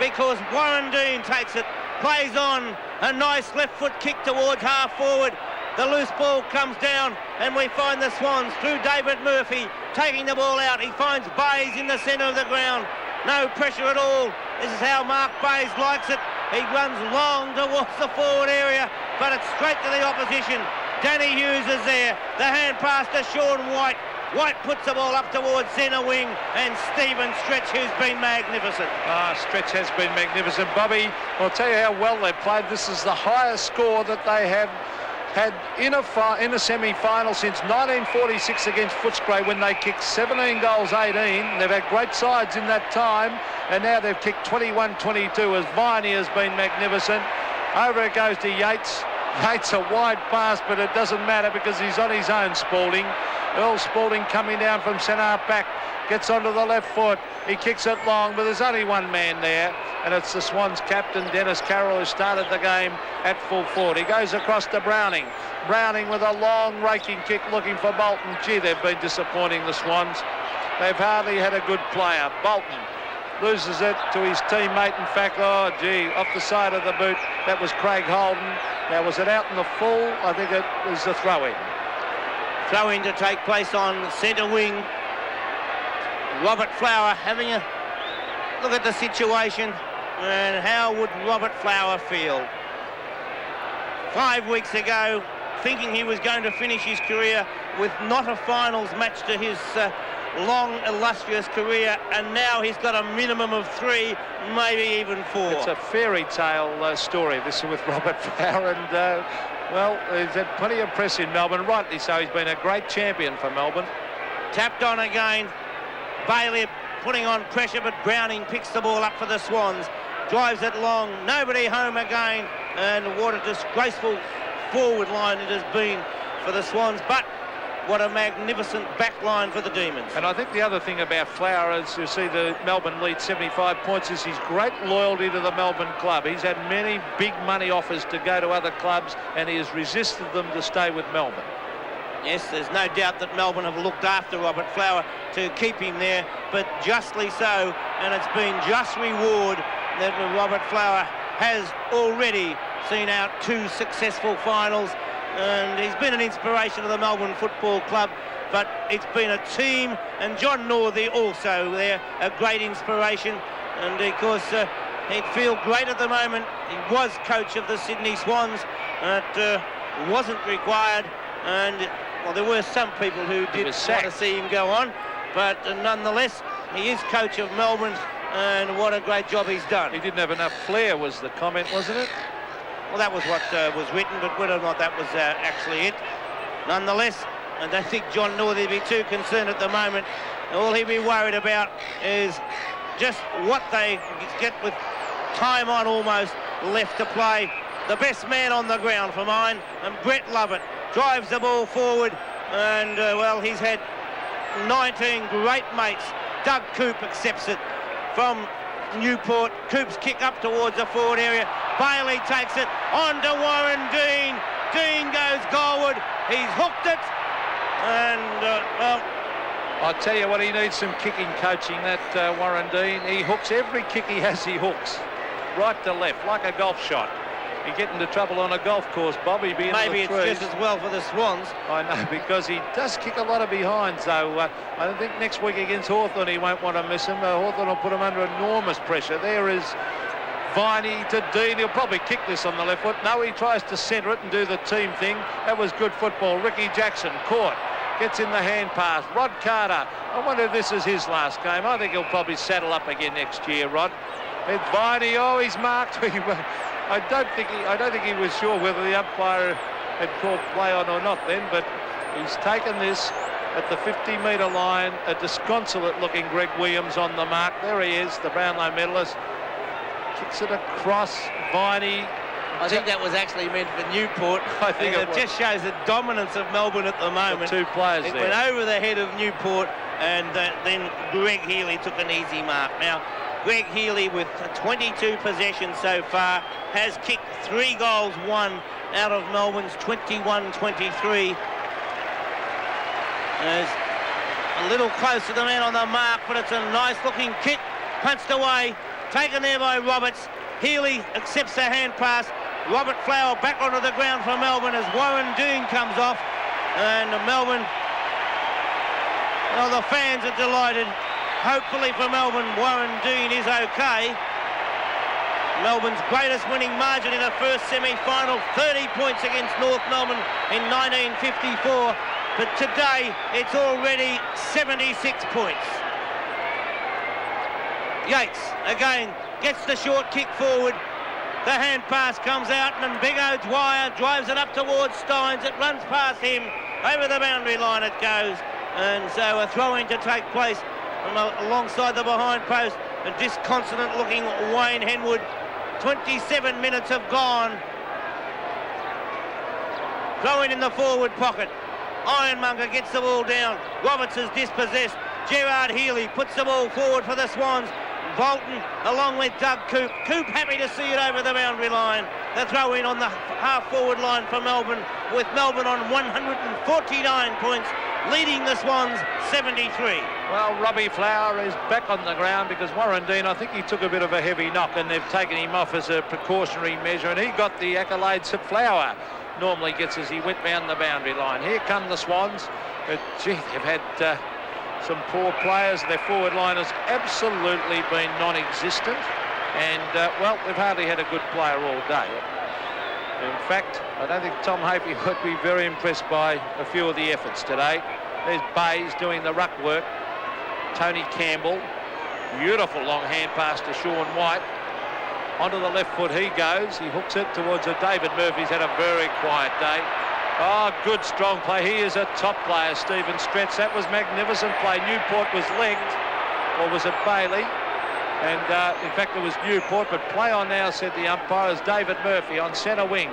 because Warren Dean takes it. Plays on. A nice left foot kick towards half forward. The loose ball comes down and we find the Swans through David Murphy taking the ball out. He finds Bayes in the centre of the ground. No pressure at all. This is how Mark Bayes likes it. He runs long towards the forward area, but it's straight to the opposition. Danny Hughes is there. The hand pass to Sean White. White puts the ball up towards centre wing, and Stephen Stretch, who's been magnificent. Stretch has been magnificent. Bobby, I'll tell you how well they've played. This is the highest score that they have had in a semi-final since 1946 against Footscray when they kicked 17 goals, 18. They've had great sides in that time, and now they've kicked 21-22 as Viney has been magnificent. Over it goes to Yeats. Yeats a wide pass, but it doesn't matter because he's on his own, Spalding. Earl Spalding coming down from centre back, gets onto the left foot. He kicks it long, but there's only one man there, and it's the Swans captain, Dennis Carroll, who started the game at full forward. He goes across to Browning. Browning with a long raking kick looking for Bolton. Gee, they've been disappointing, the Swans. They've hardly had a good player. Bolton loses it to his teammate. In fact, oh, gee, off the side of the boot, that was Craig Holden. Now, was it out in the full? I think it was a throw-in. Throw-in to take place on centre wing. Robert Flower having a look at the situation, and how would Robert Flower feel? 5 weeks ago, thinking he was going to finish his career with not a finals match to his long, illustrious career, and now he's got a minimum of 3, maybe even 4. It's a fairy tale story, this with Robert Flower, and well, he's had plenty of press in Melbourne, rightly so. He's been a great champion for Melbourne. Tapped on again. Bailey putting on pressure, but Browning picks the ball up for the Swans. Drives it long. Nobody home again. and what a disgraceful forward line it has been for the Swans, but what a magnificent back line for the Demons. And I think the other thing about Flower is, you see the Melbourne lead 75 points, is his great loyalty to the Melbourne club. He's had many big money offers to go to other clubs, and he has resisted them to stay with Melbourne. Yes, there's no doubt that Melbourne have looked after Robert Flower to keep him there, but justly so, and it's been just reward that Robert Flower has already seen out 2 successful finals, and he's been an inspiration to the Melbourne Football Club, but it's been a team, and John Northey also there, a great inspiration, and of course he'd feel great at the moment. He was coach of the Sydney Swans, it wasn't required, and well, there were some people who did want to see him go on, but nonetheless, he is coach of Melbourne, and what a great job he's done. He didn't have enough flair, was the comment, wasn't it? Well, that was what was written, but whether or not that was actually it. Nonetheless, I don't think John Northey would be too concerned at the moment. All he'd be worried about is just what they get with time on almost left to play. The best man on the ground for mine, and Brett Lovett drives the ball forward, and well, he's had 19 great mates. Doug Coop accepts it from Newport. Coop's kick up towards the forward area. Bailey takes it on to Warren Dean. Dean goes goalward. He's hooked it, and well, I'll tell you what, he needs some kicking coaching, that Warren Dean. He hooks every kick he has, he hooks right to left like a golf shot. He'd get into trouble on a golf course, Bob. He'd be in the trees. Maybe it's just as well for the Swans. I know, because he does kick a lot of behinds, though. I think next week against Hawthorn he won't want to miss him. Hawthorn will put him under enormous pressure. There is Viney to Dean. He'll probably kick this on the left foot. No, he tries to centre it and do the team thing. That was good football. Ricky Jackson caught. Gets in the hand pass. Rod Carter. I wonder if this is his last game. I think he'll probably saddle up again next year, Rod. It's Viney. Oh, he's marked. I don't think he was sure whether the umpire had called play on or not then, but he's taken this at the 50-metre line. A disconsolate-looking Greg Williams on the mark. There he is, the Brownlow medalist. Kicks it across. Viney. I think that was actually meant for Newport. I think it just shows the dominance of Melbourne at the moment. The 2 players it there. Went over the head of Newport, and then Greg Healy took an easy mark. Now, Greg Healy, with 22 possessions so far, has kicked 3 goals, 1 out of Melbourne's 21-23. Is a little close to the man on the mark, but it's a nice-looking kick. Punched away, taken there by Roberts. Healy accepts the hand pass. Robert Flower back onto the ground for Melbourne as Warren Dean comes off. And Melbourne, well, the fans are delighted. Hopefully for Melbourne, Warren Dean is okay. Melbourne's greatest winning margin in a first semi-final, 30 points against North Melbourne in 1954. But today, it's already 76 points. Yates, again, gets the short kick forward. The hand pass comes out, and Big O'Dwyer drives it up towards Stynes. It runs past him. Over the boundary line it goes. And so a throw-in to take place alongside the behind post. A disconsolate-looking Wayne Henwood. 27 minutes have gone. Throw-in in the forward pocket. Ironmonger gets the ball down. Roberts is dispossessed. Gerard Healy puts the ball forward for the Swans. Bolton along with Doug Coop. Coop happy to see it over the boundary line. The throw in on the half-forward line for Melbourne, with Melbourne on 149 points, leading the Swans 73. Well, Robbie Flower is back on the ground because Warren Dean, I think he took a bit of a heavy knock and they've taken him off as a precautionary measure, and he got the accolades that Flower normally gets as he went round the boundary line. Here come the Swans. But, gee, they've had some poor players. Their forward line has absolutely been non-existent, and well, they've hardly had a good player all day. In fact, I don't think Tom Hafey would be very impressed by a few of the efforts today. There's Bays doing the ruck work. Tony Campbell, beautiful long hand pass to Sean White. Onto the left foot he goes. He hooks it towards David Murphy's had a very quiet day. Oh, good strong play. He is a top player, Stephen Stretz. That was magnificent play. Newport was legged, or was it Bailey? And in fact, it was Newport, but play on now, said the umpire, is David Murphy on centre wing.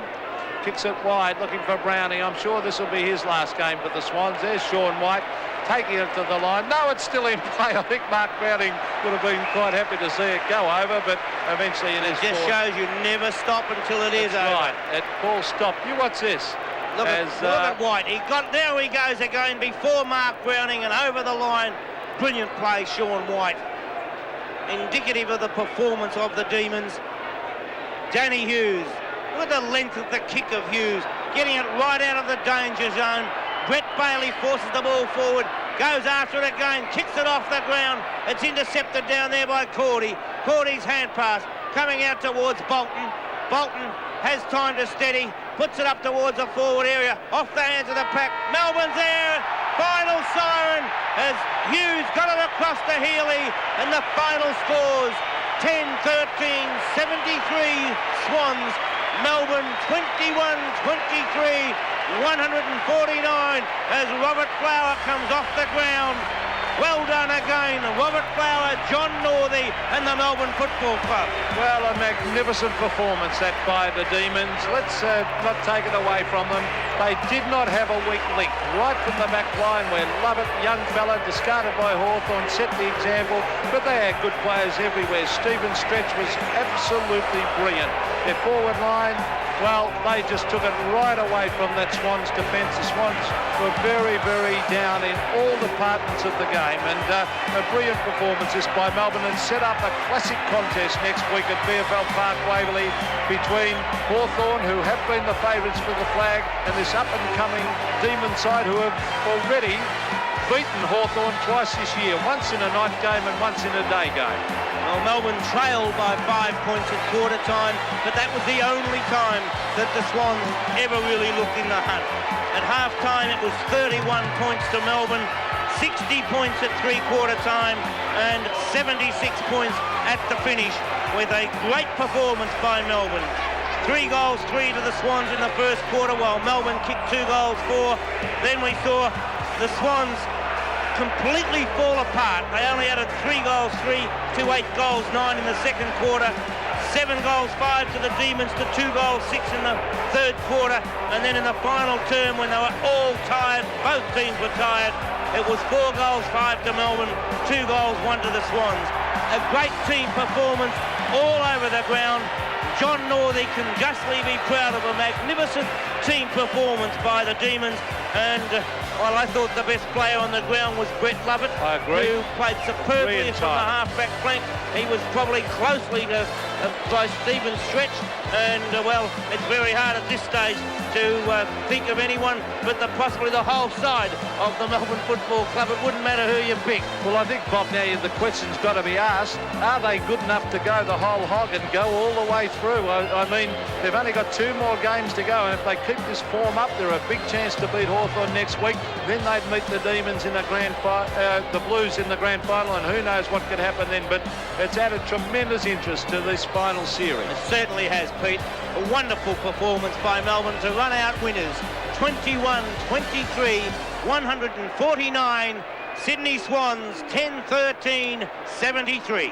Kicks it wide, looking for Browning. I'm sure this will be his last game for the Swans. There's Sean White taking it to the line. No, it's still in play. I think Mark Browning would have been quite happy to see it go over, but eventually it is. It just shows you never stop until it is over. Right, that ball stopped. You watch this. Look at White. There he goes again before Mark Browning and over the line. Brilliant play, Sean White. Indicative of the performance of the Demons. Danny Hughes. Look at the length of the kick of Hughes. Getting it right out of the danger zone. Brett Bailey forces the ball forward. Goes after it again. Kicks it off the ground. It's intercepted down there by Cordy. Cordy's hand pass coming out towards Bolton. Bolton has time to steady. Puts it up towards the forward area. Off the hands of the pack. Melbourne's there. Final siren as Hughes got it across to Healy. And the final scores 10-13, 73 Swans. Melbourne 21-23, 149 as Robert Flower comes off the ground. Well done again, Robert Flower, John Northey and the Melbourne Football Club. Well, a magnificent performance that by the Demons. Let's not take it away from them. They did not have a weak link. Right from the back line where Lovett, young fella, discarded by Hawthorn, set the example. But they had good players everywhere. Stephen Stretch was absolutely brilliant. Their forward line, well, they just took it right away from that Swans defence. The Swans were very, very down in all departments of the game. And a brilliant performance this by Melbourne, and set up a classic contest next week at VFL Park Waverley between Hawthorn, who have been the favourites for the flag, and this up-and-coming Demon side who have already beaten Hawthorn twice this year, once in a night game and once in a day game. Well, Melbourne trailed by 5 points at quarter time, but that was the only time that the Swans ever really looked in the hunt. At half-time, it was 31 points to Melbourne, 60 points at three-quarter time, and 76 points at the finish, with a great performance by Melbourne. 3 goals, 3 to the Swans in the first quarter, while Melbourne kicked 2 goals, 4. Then we saw the Swans completely fall apart. They only added 3 goals, 3 to 8 goals, 9 in the second quarter. 7 goals, 5 to the Demons to 2 goals, 6 in the third quarter. And then in the final term, when they were all tired, both teams were tired, it was 4 goals, 5 to Melbourne, 2 goals, 1 to the Swans. A great team performance all over the ground. John Northey can justly be proud of a magnificent team performance by the Demons. And well, I thought the best player on the ground was Brett Lovett. I agree. Who played superbly from the half-back flank. He was probably closely to by Stephen Stretch. And well, it's very hard at this stage to think of anyone but possibly the whole side of the Melbourne Football Club. It wouldn't matter who you pick. Well, I think, Bob, now the question's got to be asked, are they good enough to go the whole hog and go all the way through? I mean, they've only got 2 more games to go, and if they keep this form up, they're a big chance to beat Hawthorn next week. Then they'd meet the Demons in the the Blues in the grand final, and who knows what could happen then. But it's added tremendous interest to this final series. It certainly has, Pete. A wonderful performance by Melbourne to run out winners. 21-23, 149. Sydney Swans 10-13, 73.